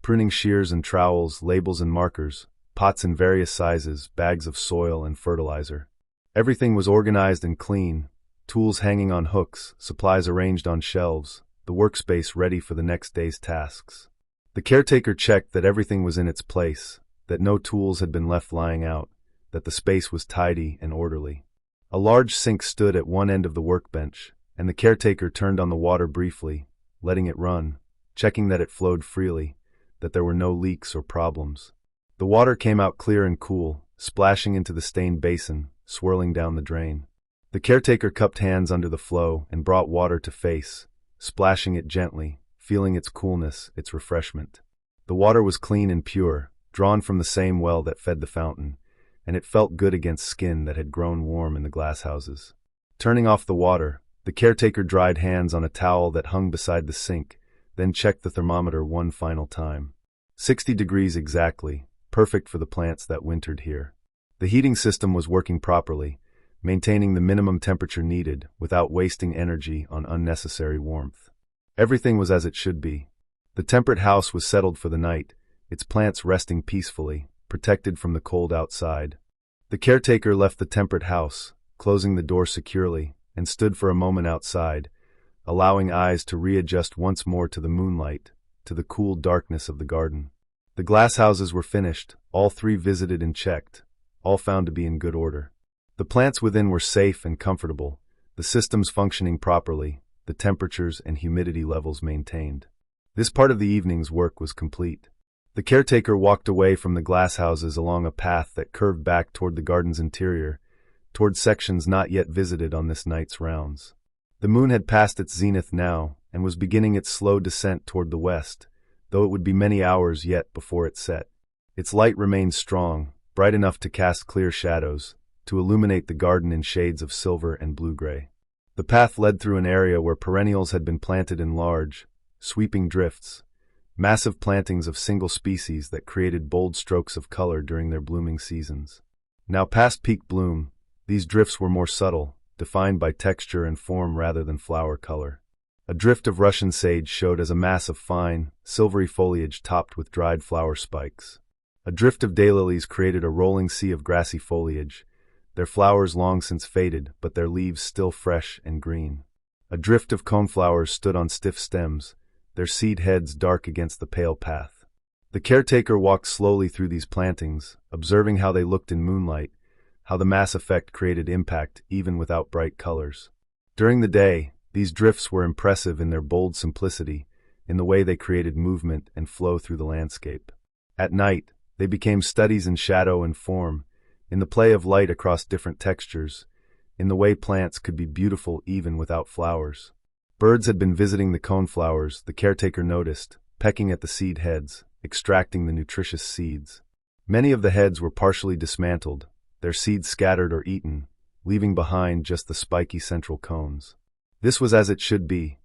pruning shears and trowels, labels and markers, pots in various sizes, bags of soil and fertilizer. Everything was organized and clean, tools hanging on hooks, supplies arranged on shelves, the workspace ready for the next day's tasks. The caretaker checked that everything was in its place, that no tools had been left lying out, that the space was tidy and orderly. A large sink stood at one end of the workbench, and the caretaker turned on the water briefly, letting it run, checking that it flowed freely, that there were no leaks or problems. The water came out clear and cool, splashing into the stained basin, swirling down the drain. The caretaker cupped hands under the flow and brought water to face, splashing it gently, feeling its coolness, its refreshment. The water was clean and pure, drawn from the same well that fed the fountain, and it felt good against skin that had grown warm in the glasshouses. Turning off the water, the caretaker dried hands on a towel that hung beside the sink, then checked the thermometer one final time. 60 degrees exactly, perfect for the plants that wintered here. The heating system was working properly, maintaining the minimum temperature needed without wasting energy on unnecessary warmth. Everything was as it should be. The temperate house was settled for the night, its plants resting peacefully, protected from the cold outside. The caretaker left the temperate house, closing the door securely, and stood for a moment outside, allowing eyes to readjust once more to the moonlight, to the cool darkness of the garden. The glasshouses were finished, all three visited and checked, all found to be in good order. The plants within were safe and comfortable, the systems functioning properly, the temperatures and humidity levels maintained. This part of the evening's work was complete. The caretaker walked away from the glasshouses along a path that curved back toward the garden's interior, toward sections not yet visited on this night's rounds. The moon had passed its zenith now, and was beginning its slow descent toward the west, though it would be many hours yet before it set. Its light remained strong, bright enough to cast clear shadows, to illuminate the garden in shades of silver and blue-gray. The path led through an area where perennials had been planted in large, sweeping drifts, massive plantings of single species that created bold strokes of color during their blooming seasons. Now past peak bloom, these drifts were more subtle, defined by texture and form rather than flower color. A drift of Russian sage showed as a mass of fine, silvery foliage topped with dried flower spikes. A drift of daylilies created a rolling sea of grassy foliage, their flowers long since faded but their leaves still fresh and green. A drift of coneflowers stood on stiff stems, their seed heads dark against the pale path. The caretaker walked slowly through these plantings, observing how they looked in moonlight, how the mass effect created impact even without bright colors. During the day, these drifts were impressive in their bold simplicity, in the way they created movement and flow through the landscape. At night, they became studies in shadow and form, in the play of light across different textures, in the way plants could be beautiful even without flowers. Birds had been visiting the coneflowers, the caretaker noticed, pecking at the seed heads, extracting the nutritious seeds. Many of the heads were partially dismantled, their seeds scattered or eaten, leaving behind just the spiky central cones. This was as it should be.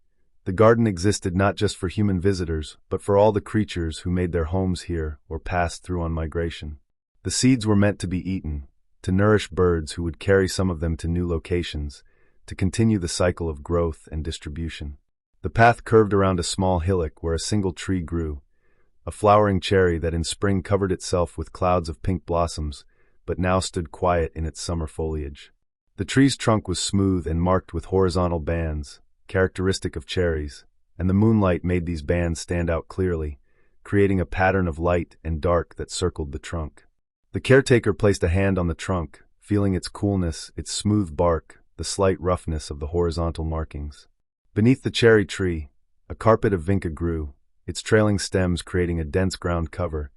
The garden existed not just for human visitors, but for all the creatures who made their homes here or passed through on migration. The seeds were meant to be eaten, to nourish birds who would carry some of them to new locations, to continue the cycle of growth and distribution. The path curved around a small hillock where a single tree grew, a flowering cherry that in spring covered itself with clouds of pink blossoms, but now stood quiet in its summer foliage. The tree's trunk was smooth and marked with horizontal bands, characteristic of cherries, and the moonlight made these bands stand out clearly, creating a pattern of light and dark that circled the trunk. The caretaker placed a hand on the trunk, feeling its coolness, its smooth bark, the slight roughness of the horizontal markings. Beneath the cherry tree, a carpet of vinca grew, its trailing stems creating a dense ground cover,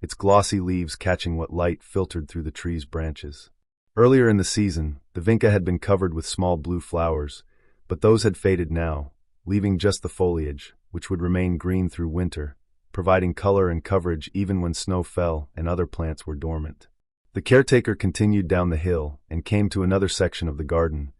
its glossy leaves catching what light filtered through the tree's branches. Earlier in the season, the vinca had been covered with small blue flowers, but those had faded now, leaving just the foliage, which would remain green through winter, providing color and coverage even when snow fell and other plants were dormant. The caretaker continued down the hill and came to another section of the garden,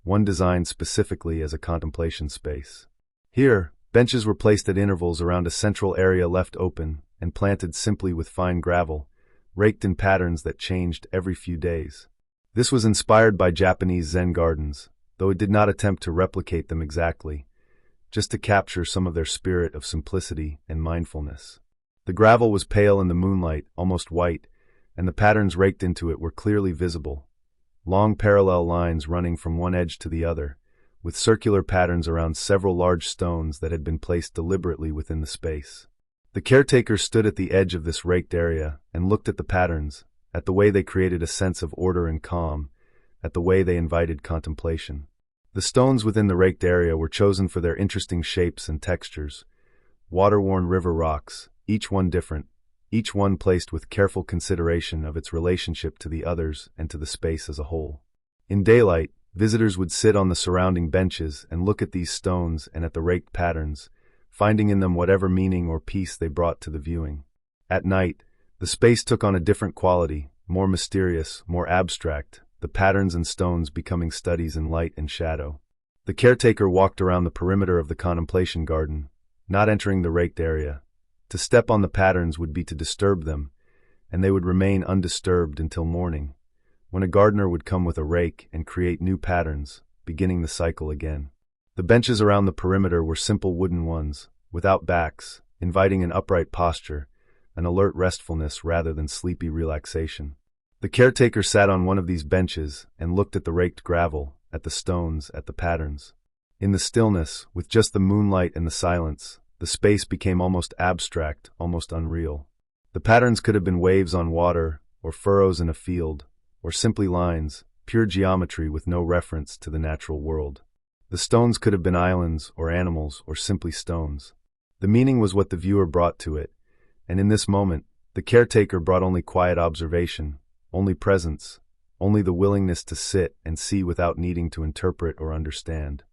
one designed specifically as a contemplation space. Here, benches were placed at intervals around a central area left open and planted simply with fine gravel, raked in patterns that changed every few days. This was inspired by Japanese Zen gardens, though it did not attempt to replicate them exactly, just to capture some of their spirit of simplicity and mindfulness. The gravel was pale in the moonlight, almost white, and the patterns raked into it were clearly visible, long parallel lines running from one edge to the other, with circular patterns around several large stones that had been placed deliberately within the space. The caretaker stood at the edge of this raked area and looked at the patterns, at the way they created a sense of order and calm, at the way they invited contemplation. The stones within the raked area were chosen for their interesting shapes and textures, water-worn river rocks, each one different, each one placed with careful consideration of its relationship to the others and to the space as a whole. In daylight, visitors would sit on the surrounding benches and look at these stones and at the raked patterns, finding in them whatever meaning or peace they brought to the viewing. At night, the space took on a different quality, more mysterious, more abstract, the patterns and stones becoming studies in light and shadow. The caretaker walked around the perimeter of the contemplation garden, not entering the raked area. To step on the patterns would be to disturb them, and they would remain undisturbed until morning, when a gardener would come with a rake and create new patterns, beginning the cycle again. The benches around the perimeter were simple wooden ones, without backs, inviting an upright posture, an alert restfulness rather than sleepy relaxation. The caretaker sat on one of these benches and looked at the raked gravel, at the stones, at the patterns. In the stillness, with just the moonlight and the silence, the space became almost abstract, almost unreal. The patterns could have been waves on water, or furrows in a field, or simply lines, pure geometry with no reference to the natural world. The stones could have been islands, or animals, or simply stones. The meaning was what the viewer brought to it, and in this moment, the caretaker brought only quiet observation, only presence, only the willingness to sit and see without needing to interpret or understand.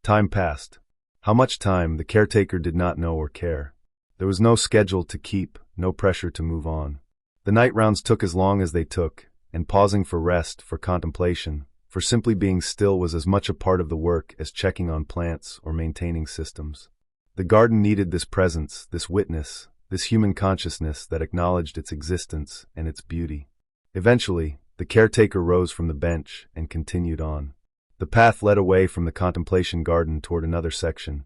Time passed. How much time, the caretaker did not know or care. There was no schedule to keep, no pressure to move on. The night rounds took as long as they took, and pausing for rest, for contemplation, for simply being still was as much a part of the work as checking on plants or maintaining systems. The garden needed this presence, this witness, this human consciousness that acknowledged its existence and its beauty. Eventually, the caretaker rose from the bench and continued on. The path led away from the contemplation garden toward another section,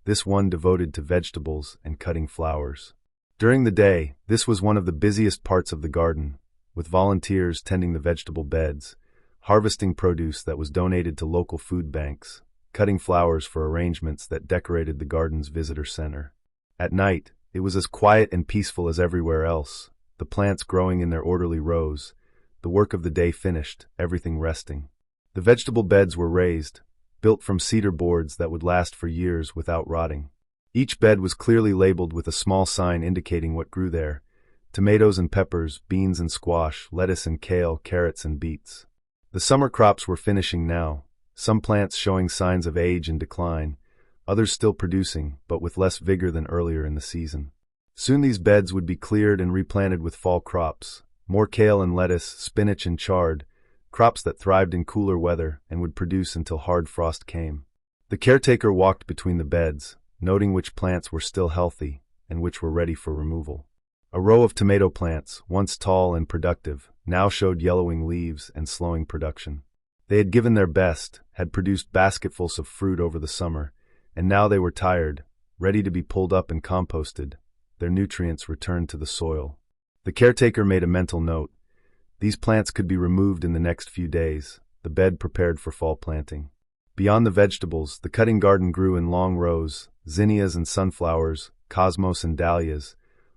this one devoted to vegetables and cutting flowers. During the day, this was one of the busiest parts of the garden, with volunteers tending the vegetable beds, harvesting produce that was donated to local food banks, cutting flowers for arrangements that decorated the garden's visitor center. At night, it was as quiet and peaceful as everywhere else, the plants growing in their orderly rows, the work of the day finished, everything resting. The vegetable beds were raised, built from cedar boards that would last for years without rotting. Each bed was clearly labeled with a small sign indicating what grew there: tomatoes and peppers, beans and squash, lettuce and kale, carrots and beets. The summer crops were finishing now, some plants showing signs of age and decline, others still producing, but with less vigor than earlier in the season. Soon these beds would be cleared and replanted with fall crops, more kale and lettuce, spinach and chard, crops that thrived in cooler weather and would produce until hard frost came. The caretaker walked between the beds, noting which plants were still healthy and which were ready for removal. A row of tomato plants, once tall and productive, now showed yellowing leaves and slowing production. They had given their best, had produced basketfuls of fruit over the summer, and now they were tired, ready to be pulled up and composted, their nutrients returned to the soil. The caretaker made a mental note. These plants could be removed in the next few days, the bed prepared for fall planting. Beyond the vegetables, the cutting garden grew in long rows, zinnias and sunflowers, cosmos and dahlias,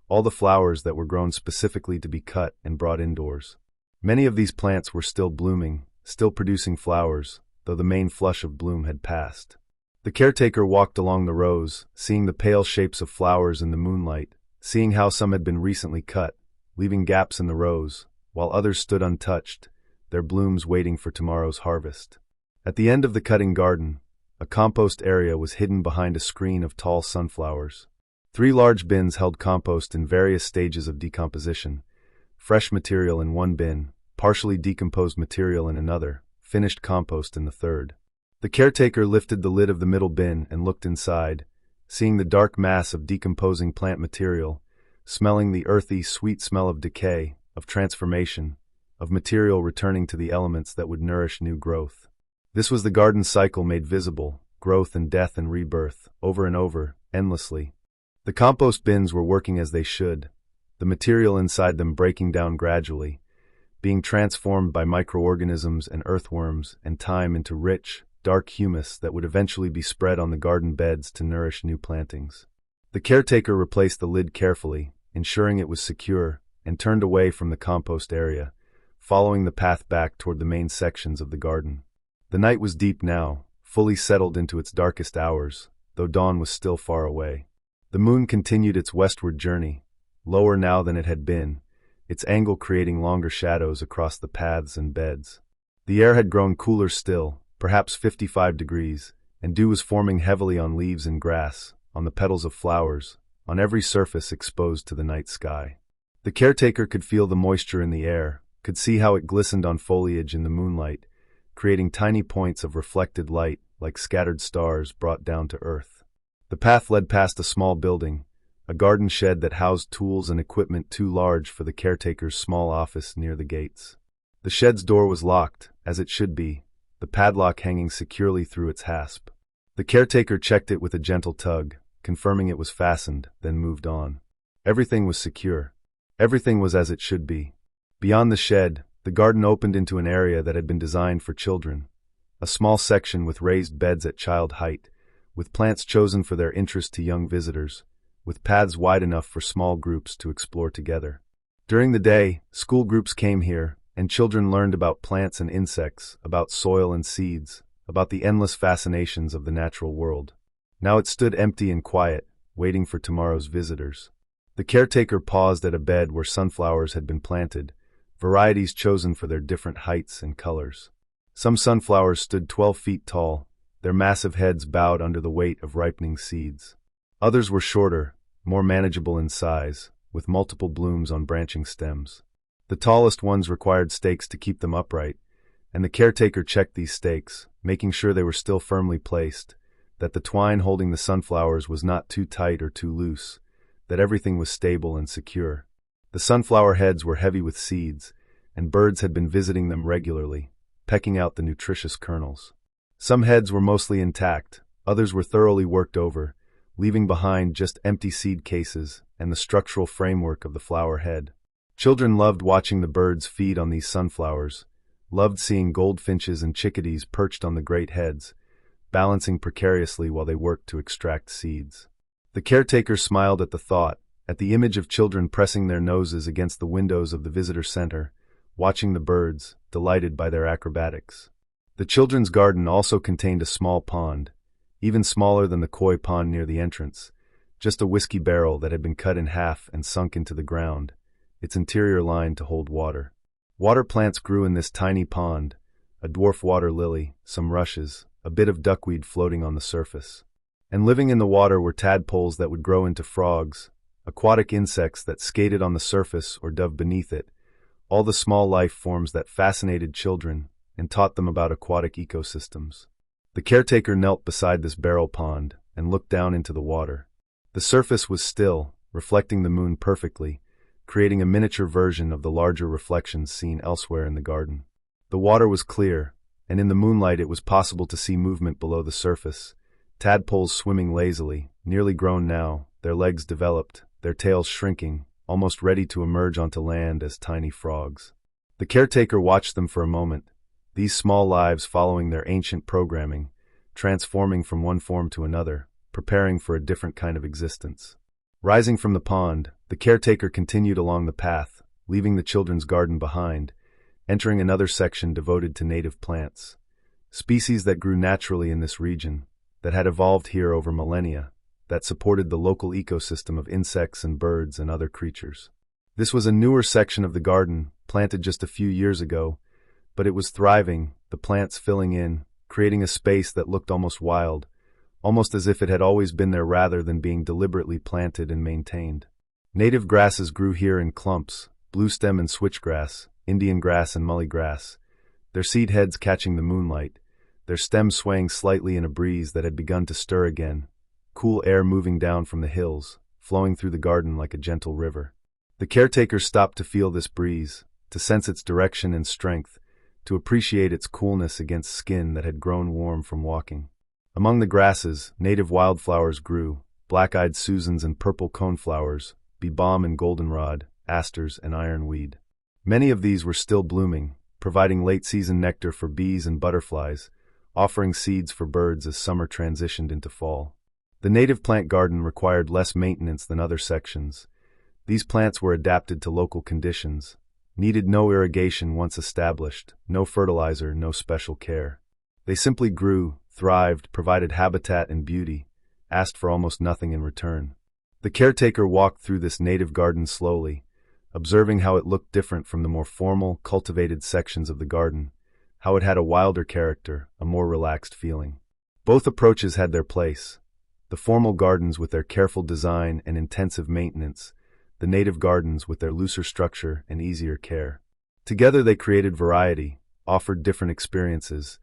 all the flowers that were grown specifically to be cut and brought indoors. Many of these plants were still blooming, still producing flowers, though the main flush of bloom had passed. The caretaker walked along the rows, seeing the pale shapes of flowers in the moonlight, seeing how some had been recently cut, leaving gaps in the rows, while others stood untouched, their blooms waiting for tomorrow's harvest. At the end of the cutting garden, a compost area was hidden behind a screen of tall sunflowers. 3 large bins held compost in various stages of decomposition: fresh material in one bin, partially decomposed material in another, finished compost in the third. The caretaker lifted the lid of the middle bin and looked inside, seeing the dark mass of decomposing plant material, smelling the earthy, sweet smell of decay, of transformation, of material returning to the elements that would nourish new growth. This was the garden cycle made visible, growth and death and rebirth, over and over, endlessly. The compost bins were working as they should, the material inside them breaking down gradually, being transformed by microorganisms and earthworms and time into rich, dark humus that would eventually be spread on the garden beds to nourish new plantings. The caretaker replaced the lid carefully, ensuring it was secure, and turned away from the compost area, following the path back toward the main sections of the garden. The night was deep now, fully settled into its darkest hours, though dawn was still far away. The moon continued its westward journey, lower now than it had been, its angle creating longer shadows across the paths and beds. The air had grown cooler still, perhaps 55 degrees, and dew was forming heavily on leaves and grass, on the petals of flowers, on every surface exposed to the night sky. The caretaker could feel the moisture in the air, could see how it glistened on foliage in the moonlight, creating tiny points of reflected light like scattered stars brought down to earth. The path led past a small building, a garden shed that housed tools and equipment too large for the caretaker's small office near the gates. The shed's door was locked, as it should be, the padlock hanging securely through its hasp. The caretaker checked it with a gentle tug, confirming it was fastened, then moved on. Everything was secure. Everything was as it should be. Beyond the shed, the garden opened into an area that had been designed for children, a small section with raised beds at child height, with plants chosen for their interest to young visitors, with paths wide enough for small groups to explore together. During the day, school groups came here, and children learned about plants and insects, about soil and seeds, about the endless fascinations of the natural world. Now it stood empty and quiet, waiting for tomorrow's visitors. The caretaker paused at a bed where sunflowers had been planted, varieties chosen for their different heights and colors. Some sunflowers stood 12 feet tall, their massive heads bowed under the weight of ripening seeds. Others were shorter, more manageable in size, with multiple blooms on branching stems. The tallest ones required stakes to keep them upright, and the caretaker checked these stakes, making sure they were still firmly placed, that the twine holding the sunflowers was not too tight or too loose, that everything was stable and secure. The sunflower heads were heavy with seeds, and birds had been visiting them regularly, pecking out the nutritious kernels. Some heads were mostly intact, others were thoroughly worked over, leaving behind just empty seed cases and the structural framework of the flower head. Children loved watching the birds feed on these sunflowers, loved seeing goldfinches and chickadees perched on the great heads, balancing precariously while they worked to extract seeds. The caretaker smiled at the thought, at the image of children pressing their noses against the windows of the visitor center, watching the birds, delighted by their acrobatics. The children's garden also contained a small pond, even smaller than the koi pond near the entrance, just a whiskey barrel that had been cut in half and sunk into the ground, its interior lined to hold water. Water plants grew in this tiny pond, a dwarf water lily, some rushes, a bit of duckweed floating on the surface. And living in the water were tadpoles that would grow into frogs, aquatic insects that skated on the surface or dove beneath it, all the small life forms that fascinated children and taught them about aquatic ecosystems. The caretaker knelt beside this barrel pond and looked down into the water. The surface was still, reflecting the moon perfectly, creating a miniature version of the larger reflections seen elsewhere in the garden. The water was clear, and in the moonlight it was possible to see movement below the surface, tadpoles swimming lazily, nearly grown now, their legs developed, their tails shrinking, almost ready to emerge onto land as tiny frogs. The caretaker watched them for a moment, these small lives following their ancient programming, transforming from one form to another, preparing for a different kind of existence. Rising from the pond, the caretaker continued along the path, leaving the children's garden behind, entering another section devoted to native plants, species that grew naturally in this region, that had evolved here over millennia, that supported the local ecosystem of insects and birds and other creatures. This was a newer section of the garden, planted just a few years ago, but it was thriving, the plants filling in, creating a space that looked almost wild, almost as if it had always been there rather than being deliberately planted and maintained. Native grasses grew here in clumps, bluestem and switchgrass, Indian grass and mullygrass, their seed heads catching the moonlight, their stems swaying slightly in a breeze that had begun to stir again, cool air moving down from the hills, flowing through the garden like a gentle river. The caretaker stopped to feel this breeze, to sense its direction and strength, to appreciate its coolness against skin that had grown warm from walking. Among the grasses, native wildflowers grew, black-eyed Susans and purple coneflowers, beebalm and goldenrod, asters and ironweed. Many of these were still blooming, providing late-season nectar for bees and butterflies, offering seeds for birds as summer transitioned into fall. The native plant garden required less maintenance than other sections. These plants were adapted to local conditions, needed no irrigation once established, no fertilizer, no special care. They simply grew, thrived, provided habitat and beauty, asked for almost nothing in return. The caretaker walked through this native garden slowly, observing how it looked different from the more formal, cultivated sections of the garden, how it had a wilder character, a more relaxed feeling. Both approaches had their place. The formal gardens with their careful design and intensive maintenance, the native gardens with their looser structure and easier care. Together they created variety, offered different experiences,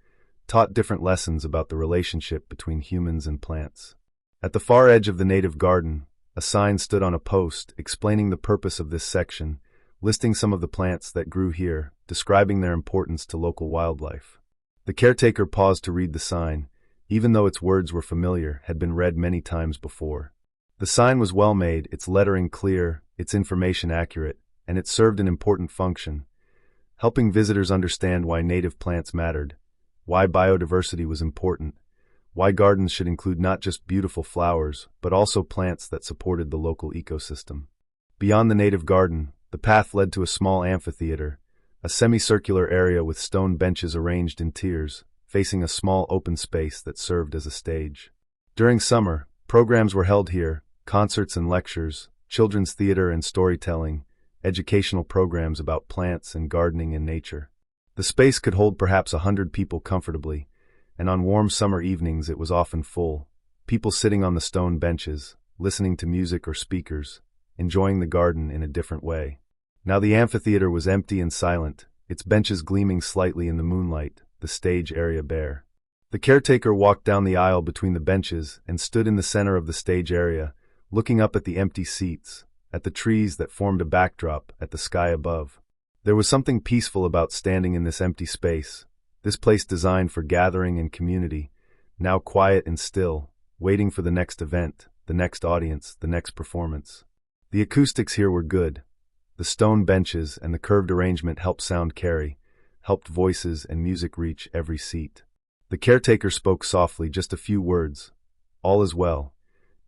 taught different lessons about the relationship between humans and plants. At the far edge of the native garden, a sign stood on a post explaining the purpose of this section, listing some of the plants that grew here, describing their importance to local wildlife. The caretaker paused to read the sign, even though its words were familiar, had been read many times before. The sign was well made, its lettering clear, its information accurate, and it served an important function, helping visitors understand why native plants mattered, why biodiversity was important, why gardens should include not just beautiful flowers, but also plants that supported the local ecosystem. Beyond the native garden, the path led to a small amphitheater, a semicircular area with stone benches arranged in tiers, facing a small open space that served as a stage. During summer, programs were held here, concerts and lectures, children's theater and storytelling, educational programs about plants and gardening and nature. The space could hold perhaps 100 people comfortably, and on warm summer evenings it was often full, people sitting on the stone benches, listening to music or speakers, enjoying the garden in a different way. Now the amphitheater was empty and silent, its benches gleaming slightly in the moonlight, the stage area bare. The caretaker walked down the aisle between the benches and stood in the center of the stage area, looking up at the empty seats, at the trees that formed a backdrop, at the sky above. There was something peaceful about standing in this empty space, this place designed for gathering and community, now quiet and still, waiting for the next event, the next audience, the next performance. The acoustics here were good. The stone benches and the curved arrangement helped sound carry, helped voices and music reach every seat. The caretaker spoke softly, just a few words, "All is well,"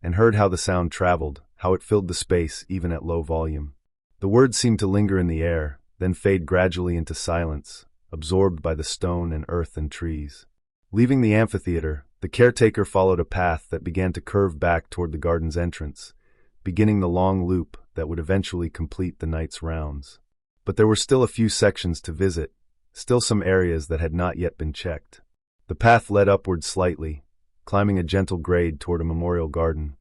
and heard how the sound traveled, how it filled the space even at low volume. The words seemed to linger in the air, then fade gradually into silence, absorbed by the stone and earth and trees. Leaving the amphitheater, the caretaker followed a path that began to curve back toward the garden's entrance, beginning the long loop that would eventually complete the night's rounds. But there were still a few sections to visit, still some areas that had not yet been checked. The path led upward slightly, climbing a gentle grade toward a memorial garden,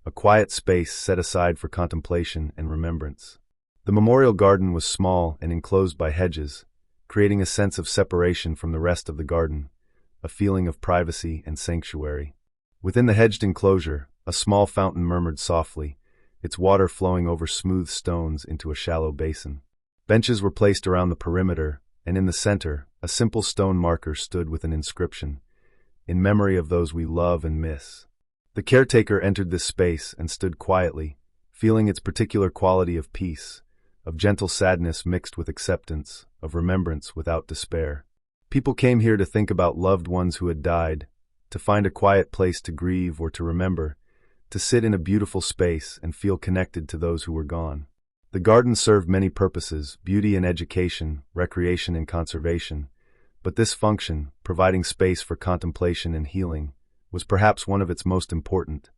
a quiet space set aside for contemplation and remembrance. The memorial garden was small and enclosed by hedges, creating a sense of separation from the rest of the garden, a feeling of privacy and sanctuary. Within the hedged enclosure, a small fountain murmured softly, its water flowing over smooth stones into a shallow basin. Benches were placed around the perimeter, and in the center, a simple stone marker stood with an inscription, "In memory of those we love and miss." The caretaker entered this space and stood quietly, feeling its particular quality of peace, of gentle sadness mixed with acceptance, of remembrance without despair. People came here to think about loved ones who had died, to find a quiet place to grieve or to remember, to sit in a beautiful space and feel connected to those who were gone. The garden served many purposes: beauty and education, recreation and conservation, but this function, providing space for contemplation and healing, was perhaps one of its most important.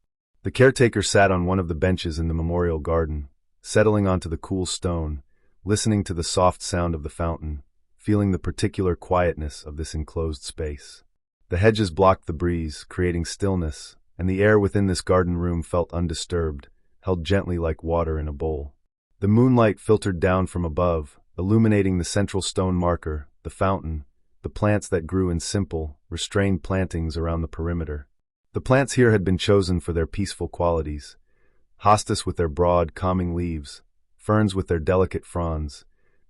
The caretaker sat on one of the benches in the memorial garden, settling onto the cool stone, listening to the soft sound of the fountain, feeling the particular quietness of this enclosed space. The hedges blocked the breeze, creating stillness, and the air within this garden room felt undisturbed, held gently like water in a bowl. The moonlight filtered down from above, illuminating the central stone marker, the fountain, the plants that grew in simple, restrained plantings around the perimeter. The plants here had been chosen for their peaceful qualities: hostas with their broad, calming leaves, ferns with their delicate fronds,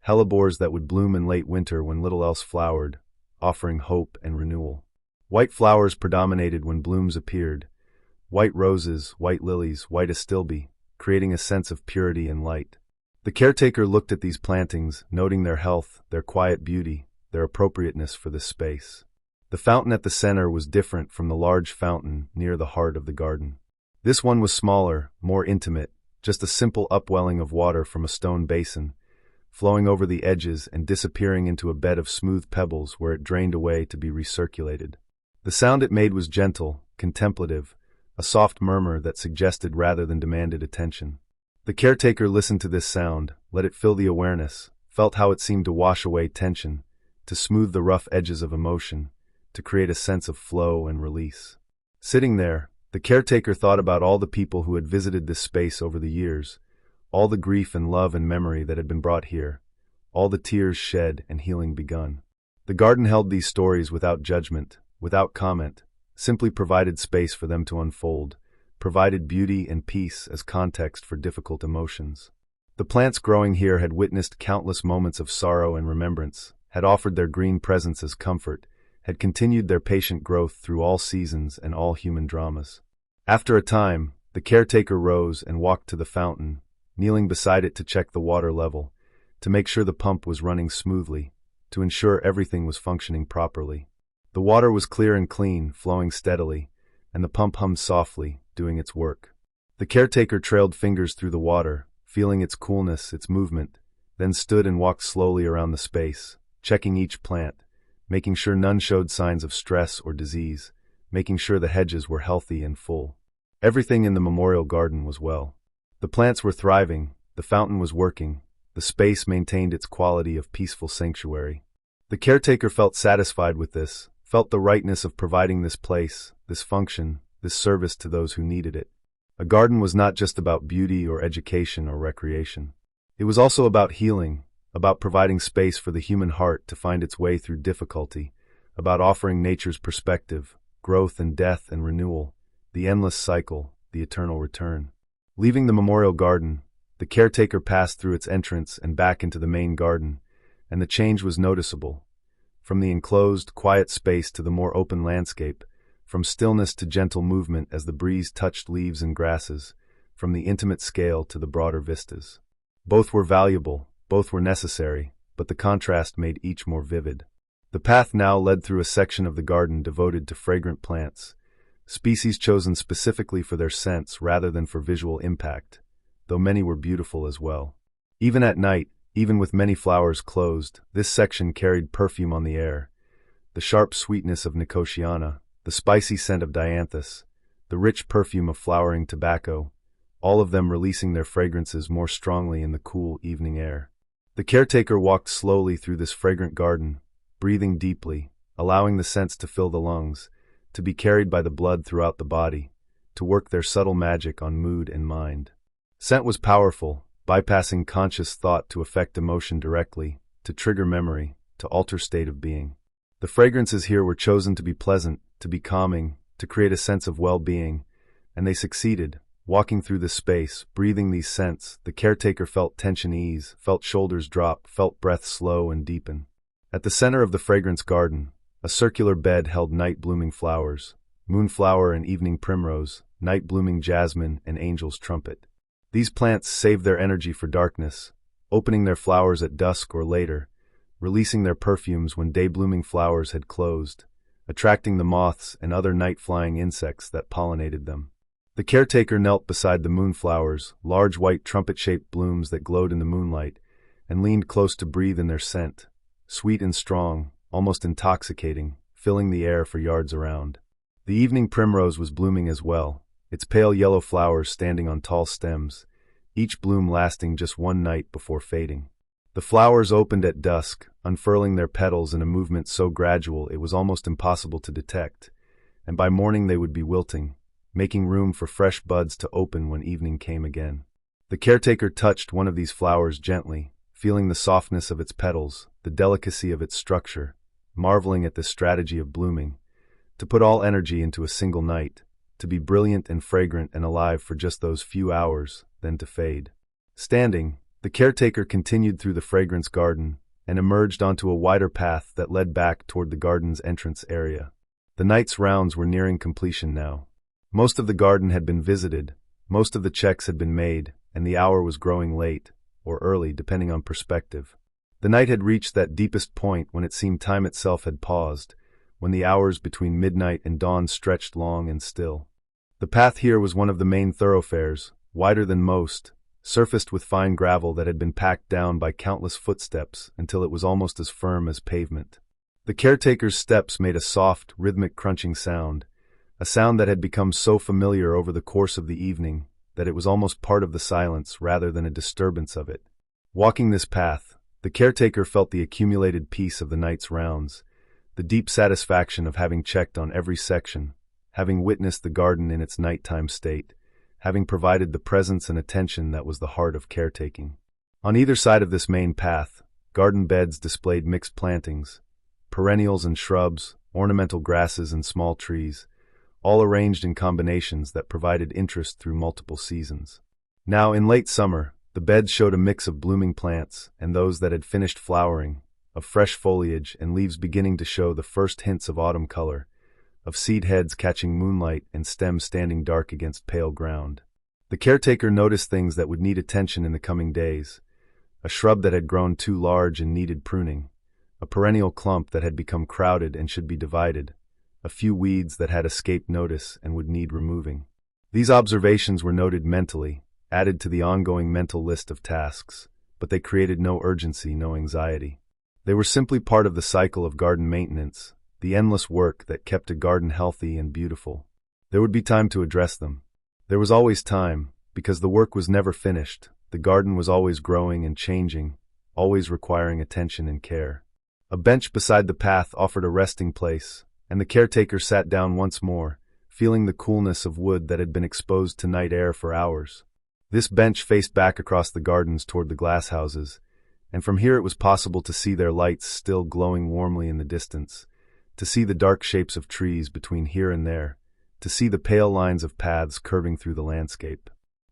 hellebores that would bloom in late winter when little else flowered, offering hope and renewal. White flowers predominated when blooms appeared: white roses, white lilies, white astilbe, creating a sense of purity and light. The caretaker looked at these plantings, noting their health, their quiet beauty, their appropriateness for this space. The fountain at the center was different from the large fountain near the heart of the garden. This one was smaller, more intimate, just a simple upwelling of water from a stone basin, flowing over the edges and disappearing into a bed of smooth pebbles where it drained away to be recirculated. The sound it made was gentle, contemplative, a soft murmur that suggested rather than demanded attention. The caretaker listened to this sound, let it fill the awareness, felt how it seemed to wash away tension, to smooth the rough edges of emotion, to create a sense of flow and release. Sitting there, the caretaker thought about all the people who had visited this space over the years, all the grief and love and memory that had been brought here, all the tears shed and healing begun. The garden held these stories without judgment, without comment, simply provided space for them to unfold, provided beauty and peace as context for difficult emotions. The plants growing here had witnessed countless moments of sorrow and remembrance, had offered their green presence as comfort, had continued their patient growth through all seasons and all human dramas. After a time, the caretaker rose and walked to the fountain, kneeling beside it to check the water level, to make sure the pump was running smoothly, to ensure everything was functioning properly. The water was clear and clean, flowing steadily, and the pump hummed softly, doing its work. The caretaker trailed fingers through the water, feeling its coolness, its movement, then stood and walked slowly around the space, checking each plant, making sure none showed signs of stress or disease, making sure the hedges were healthy and full. Everything in the memorial garden was well. The plants were thriving, the fountain was working, the space maintained its quality of peaceful sanctuary. The caretaker felt satisfied with this, felt the rightness of providing this place, this function, this service to those who needed it. A garden was not just about beauty or education or recreation. It was also about healing, about providing space for the human heart to find its way through difficulty, about offering nature's perspective, growth and death and renewal, the endless cycle, the eternal return. Leaving the memorial garden, the caretaker passed through its entrance and back into the main garden, and the change was noticeable. From the enclosed, quiet space to the more open landscape, from stillness to gentle movement as the breeze touched leaves and grasses, from the intimate scale to the broader vistas. Both were valuable, both were necessary, but the contrast made each more vivid. The path now led through a section of the garden devoted to fragrant plants, species chosen specifically for their scents rather than for visual impact, though many were beautiful as well. Even at night, even with many flowers closed, this section carried perfume on the air, the sharp sweetness of nicotiana, the spicy scent of dianthus, the rich perfume of flowering tobacco, all of them releasing their fragrances more strongly in the cool evening air. The caretaker walked slowly through this fragrant garden, breathing deeply, allowing the scents to fill the lungs, to be carried by the blood throughout the body, to work their subtle magic on mood and mind. Scent was powerful, bypassing conscious thought to affect emotion directly, to trigger memory, to alter state of being. The fragrances here were chosen to be pleasant, to be calming, to create a sense of well-being, and they succeeded. Walking through this space, breathing these scents, the caretaker felt tension ease, felt shoulders drop, felt breath slow and deepen. At the center of the fragrance garden, a circular bed held night-blooming flowers, moonflower and evening primrose, night-blooming jasmine and angel's trumpet. These plants saved their energy for darkness, opening their flowers at dusk or later, releasing their perfumes when day-blooming flowers had closed, attracting the moths and other night-flying insects that pollinated them. The caretaker knelt beside the moonflowers, large white trumpet-shaped blooms that glowed in the moonlight, and leaned close to breathe in their scent, sweet and strong, almost intoxicating, filling the air for yards around. The evening primrose was blooming as well, its pale yellow flowers standing on tall stems, each bloom lasting just one night before fading. The flowers opened at dusk, unfurling their petals in a movement so gradual it was almost impossible to detect, and by morning they would be wilting, making room for fresh buds to open when evening came again. The caretaker touched one of these flowers gently, feeling the softness of its petals, the delicacy of its structure, marveling at this strategy of blooming, to put all energy into a single night, to be brilliant and fragrant and alive for just those few hours, then to fade. Standing, the caretaker continued through the fragrance garden and emerged onto a wider path that led back toward the garden's entrance area. The night's rounds were nearing completion now. Most of the garden had been visited, most of the checks had been made, and the hour was growing late, or early depending on perspective. The night had reached that deepest point when it seemed time itself had paused, when the hours between midnight and dawn stretched long and still. The path here was one of the main thoroughfares, wider than most, surfaced with fine gravel that had been packed down by countless footsteps until it was almost as firm as pavement. The caretaker's steps made a soft, rhythmic crunching sound, a sound that had become so familiar over the course of the evening that it was almost part of the silence rather than a disturbance of it. Walking this path, the caretaker felt the accumulated peace of the night's rounds, the deep satisfaction of having checked on every section, having witnessed the garden in its nighttime state, having provided the presence and attention that was the heart of caretaking. On either side of this main path, garden beds displayed mixed plantings, perennials and shrubs, ornamental grasses and small trees, all arranged in combinations that provided interest through multiple seasons. Now, in late summer, the beds showed a mix of blooming plants and those that had finished flowering, of fresh foliage and leaves beginning to show the first hints of autumn color, of seed heads catching moonlight and stems standing dark against pale ground. The caretaker noticed things that would need attention in the coming days: a shrub that had grown too large and needed pruning, a perennial clump that had become crowded and should be divided, a few weeds that had escaped notice and would need removing. These observations were noted mentally, added to the ongoing mental list of tasks, but they created no urgency, no anxiety. They were simply part of the cycle of garden maintenance, the endless work that kept a garden healthy and beautiful. There would be time to address them. There was always time, because the work was never finished. The garden was always growing and changing, always requiring attention and care. A bench beside the path offered a resting place, and the caretaker sat down once more, feeling the coolness of wood that had been exposed to night air for hours. This bench faced back across the gardens toward the glasshouses, and from here it was possible to see their lights still glowing warmly in the distance, to see the dark shapes of trees between here and there, to see the pale lines of paths curving through the landscape.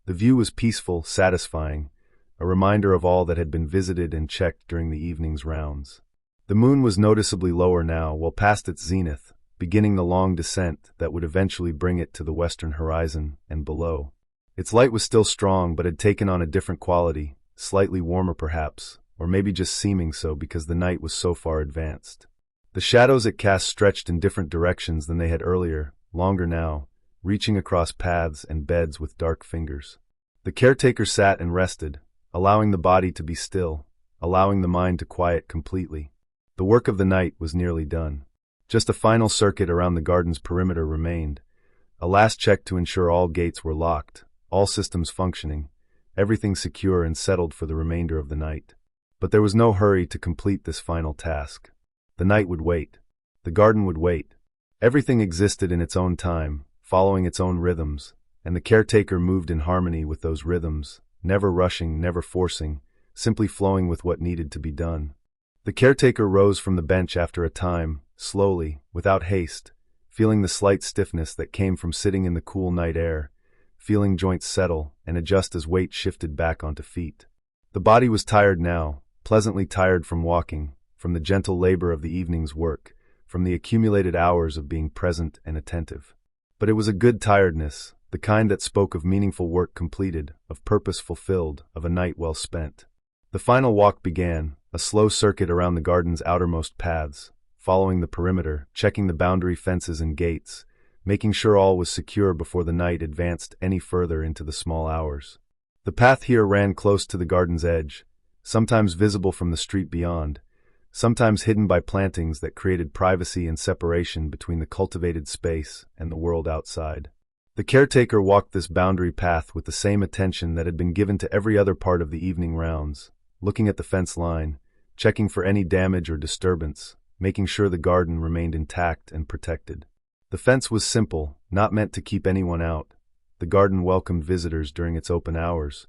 The view was peaceful, satisfying, a reminder of all that had been visited and checked during the evening's rounds. The moon was noticeably lower now, well past its zenith, beginning the long descent that would eventually bring it to the western horizon and below. Its light was still strong but had taken on a different quality, slightly warmer perhaps, or maybe just seeming so because the night was so far advanced. The shadows it cast stretched in different directions than they had earlier, longer now, reaching across paths and beds with dark fingers. The caretaker sat and rested, allowing the body to be still, allowing the mind to quiet completely. The work of the night was nearly done. Just a final circuit around the garden's perimeter remained, a last check to ensure all gates were locked, all systems functioning, everything secure and settled for the remainder of the night. But there was no hurry to complete this final task. The night would wait. The garden would wait. Everything existed in its own time, following its own rhythms, and the caretaker moved in harmony with those rhythms, never rushing, never forcing, simply flowing with what needed to be done. The caretaker rose from the bench after a time, slowly, without haste, feeling the slight stiffness that came from sitting in the cool night air, feeling joints settle and adjust as weight shifted back onto feet. The body was tired now, pleasantly tired from walking, from the gentle labor of the evening's work, from the accumulated hours of being present and attentive. But it was a good tiredness, the kind that spoke of meaningful work completed, of purpose fulfilled, of a night well spent. The final walk began, a slow circuit around the garden's outermost paths, following the perimeter, checking the boundary fences and gates, making sure all was secure before the night advanced any further into the small hours. The path here ran close to the garden's edge, sometimes visible from the street beyond, sometimes hidden by plantings that created privacy and separation between the cultivated space and the world outside. The caretaker walked this boundary path with the same attention that had been given to every other part of the evening rounds, looking at the fence line, checking for any damage or disturbance, making sure the garden remained intact and protected. The fence was simple, not meant to keep anyone out. The garden welcomed visitors during its open hours,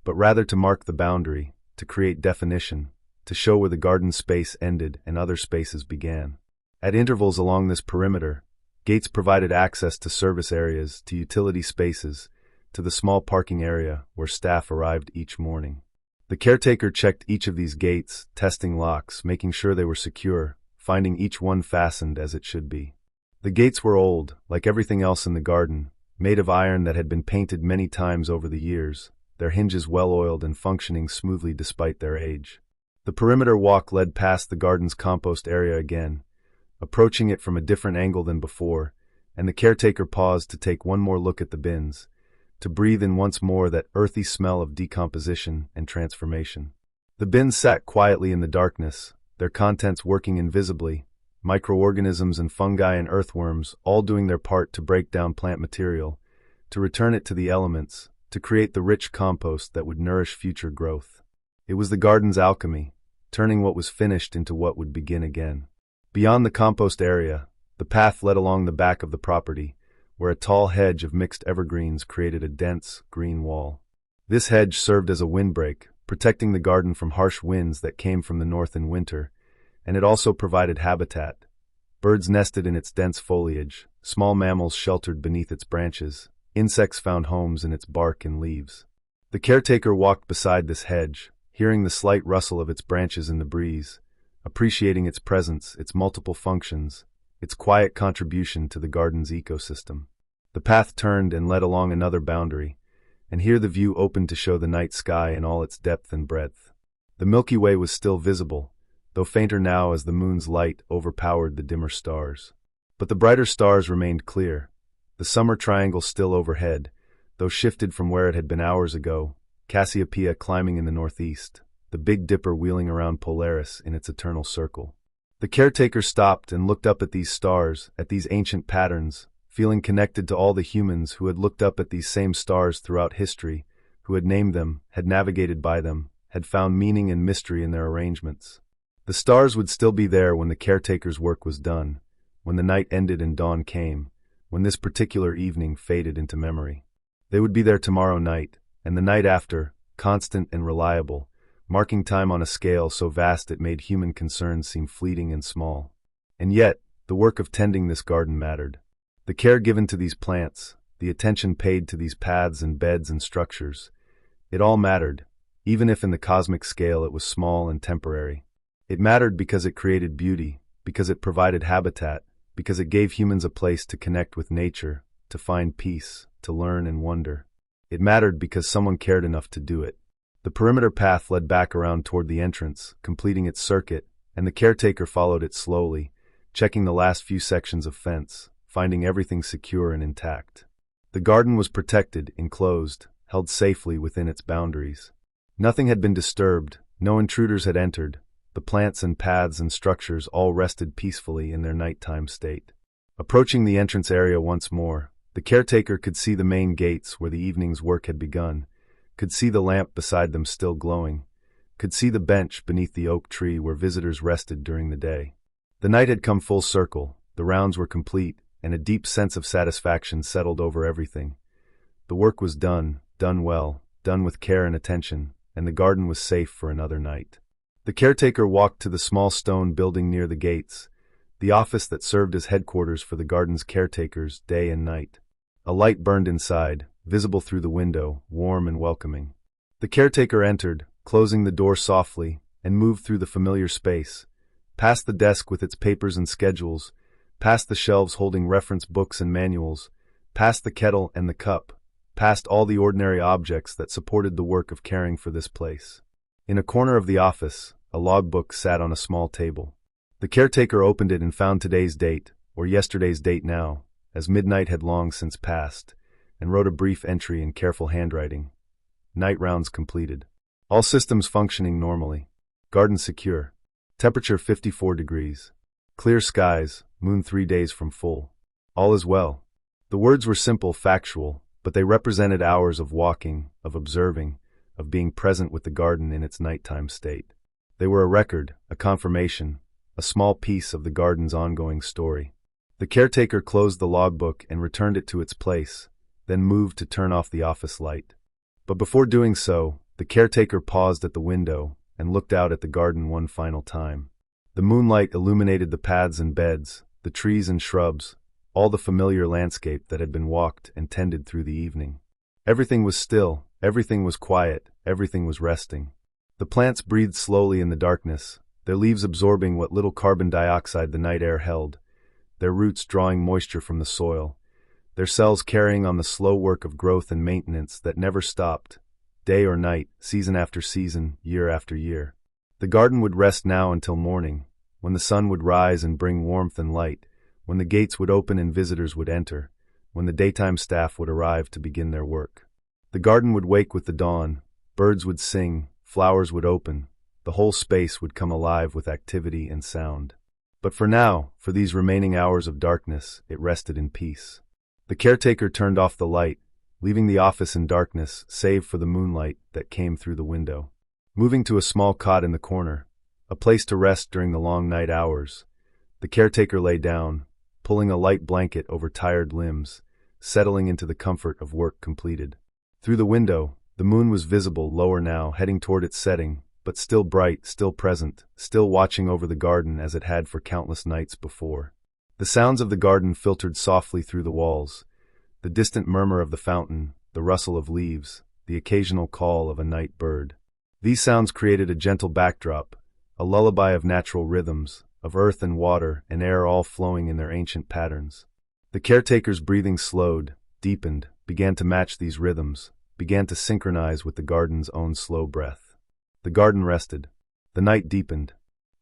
but rather to mark the boundary, to create definition, to show where the garden space ended and other spaces began. At intervals along this perimeter, gates provided access to service areas, to utility spaces, to the small parking area where staff arrived each morning. The caretaker checked each of these gates, testing locks, making sure they were secure, finding each one fastened as it should be. The gates were old, like everything else in the garden, made of iron that had been painted many times over the years, their hinges well-oiled and functioning smoothly despite their age. The perimeter walk led past the garden's compost area again, approaching it from a different angle than before, and the caretaker paused to take one more look at the bins, to breathe in once more that earthy smell of decomposition and transformation. The bins sat quietly in the darkness, their contents working invisibly, microorganisms and fungi and earthworms all doing their part to break down plant material, to return it to the elements, to create the rich compost that would nourish future growth. It was the garden's alchemy, turning what was finished into what would begin again. Beyond the compost area, the path led along the back of the property, where a tall hedge of mixed evergreens created a dense, green wall. This hedge served as a windbreak, protecting the garden from harsh winds that came from the north in winter, and it also provided habitat. Birds nested in its dense foliage, small mammals sheltered beneath its branches, insects found homes in its bark and leaves. The caretaker walked beside this hedge, hearing the slight rustle of its branches in the breeze, appreciating its presence, its multiple functions, its quiet contribution to the garden's ecosystem. The path turned and led along another boundary, and here the view opened to show the night sky in all its depth and breadth. The Milky Way was still visible, though fainter now as the moon's light overpowered the dimmer stars. But the brighter stars remained clear, the summer triangle still overhead, though shifted from where it had been hours ago, Cassiopeia climbing in the northeast, the Big Dipper wheeling around Polaris in its eternal circle. The caretaker stopped and looked up at these stars, at these ancient patterns, feeling connected to all the humans who had looked up at these same stars throughout history, who had named them, had navigated by them, had found meaning and mystery in their arrangements. The stars would still be there when the caretaker's work was done, when the night ended and dawn came, when this particular evening faded into memory. They would be there tomorrow night, and the night after, constant and reliable, marking time on a scale so vast it made human concerns seem fleeting and small. And yet, the work of tending this garden mattered. The care given to these plants, the attention paid to these paths and beds and structures, it all mattered, even if in the cosmic scale it was small and temporary. It mattered because it created beauty, because it provided habitat, because it gave humans a place to connect with nature, to find peace, to learn and wonder. It mattered because someone cared enough to do it. The perimeter path led back around toward the entrance, completing its circuit, and the caretaker followed it slowly, checking the last few sections of fence, finding everything secure and intact. The garden was protected, enclosed, held safely within its boundaries. Nothing had been disturbed, no intruders had entered. The plants and paths and structures all rested peacefully in their nighttime state. Approaching the entrance area once more, the caretaker could see the main gates where the evening's work had begun, could see the lamp beside them still glowing, could see the bench beneath the oak tree where visitors rested during the day. The night had come full circle, the rounds were complete, and a deep sense of satisfaction settled over everything. The work was done, done well, done with care and attention, and the garden was safe for another night. The caretaker walked to the small stone building near the gates, the office that served as headquarters for the garden's caretakers day and night. A light burned inside, visible through the window, warm and welcoming. The caretaker entered, closing the door softly, and moved through the familiar space, past the desk with its papers and schedules, past the shelves holding reference books and manuals, past the kettle and the cup, past all the ordinary objects that supported the work of caring for this place. In a corner of the office, a logbook sat on a small table. The caretaker opened it and found today's date, or yesterday's date now, as midnight had long since passed, and wrote a brief entry in careful handwriting. Night rounds completed. All systems functioning normally. Garden secure. Temperature 54 degrees. Clear skies, moon 3 days from full. All is well. The words were simple, factual, but they represented hours of walking, of observing, of being present with the garden in its nighttime state. They were a record, a confirmation, a small piece of the garden's ongoing story. The caretaker closed the logbook and returned it to its place, then moved to turn off the office light. But before doing so, the caretaker paused at the window and looked out at the garden one final time. The moonlight illuminated the paths and beds, the trees and shrubs, all the familiar landscape that had been walked and tended through the evening. Everything was still, everything was quiet, everything was resting. The plants breathed slowly in the darkness, their leaves absorbing what little carbon dioxide the night air held, their roots drawing moisture from the soil, their cells carrying on the slow work of growth and maintenance that never stopped, day or night, season after season, year after year. The garden would rest now until morning, when the sun would rise and bring warmth and light, when the gates would open and visitors would enter, when the daytime staff would arrive to begin their work. The garden would wake with the dawn, birds would sing, flowers would open, the whole space would come alive with activity and sound. But for now, for these remaining hours of darkness, it rested in peace. The caretaker turned off the light, leaving the office in darkness save for the moonlight that came through the window. Moving to a small cot in the corner, a place to rest during the long night hours, the caretaker lay down, pulling a light blanket over tired limbs, settling into the comfort of work completed. Through the window, the moon was visible lower now, heading toward its setting, but still bright, still present, still watching over the garden as it had for countless nights before. The sounds of the garden filtered softly through the walls, the distant murmur of the fountain, the rustle of leaves, the occasional call of a night bird. These sounds created a gentle backdrop, a lullaby of natural rhythms, of earth and water and air all flowing in their ancient patterns. The caretaker's breathing slowed, deepened, began to match these rhythms, began to synchronize with the garden's own slow breath. The garden rested. The night deepened.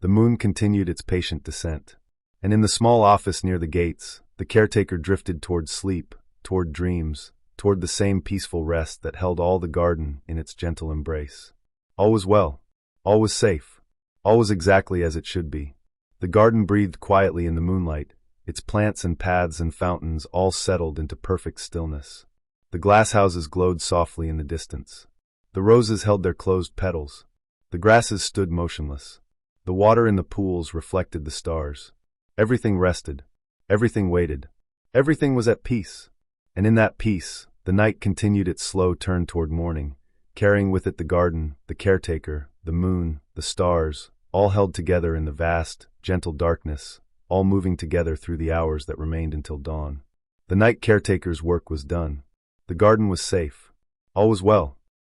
The moon continued its patient descent. And in the small office near the gates, the caretaker drifted toward sleep, toward dreams, toward the same peaceful rest that held all the garden in its gentle embrace. All was well. All was safe. All was exactly as it should be. The garden breathed quietly in the moonlight, its plants and paths and fountains all settled into perfect stillness. The glasshouses glowed softly in the distance. The roses held their closed petals. The grasses stood motionless. The water in the pools reflected the stars. Everything rested. Everything waited. Everything was at peace. And in that peace, the night continued its slow turn toward morning, carrying with it the garden, the caretaker, the moon, the stars, all held together in the vast, gentle darkness, all moving together through the hours that remained until dawn. The night caretaker's work was done. The garden was safe. All was well.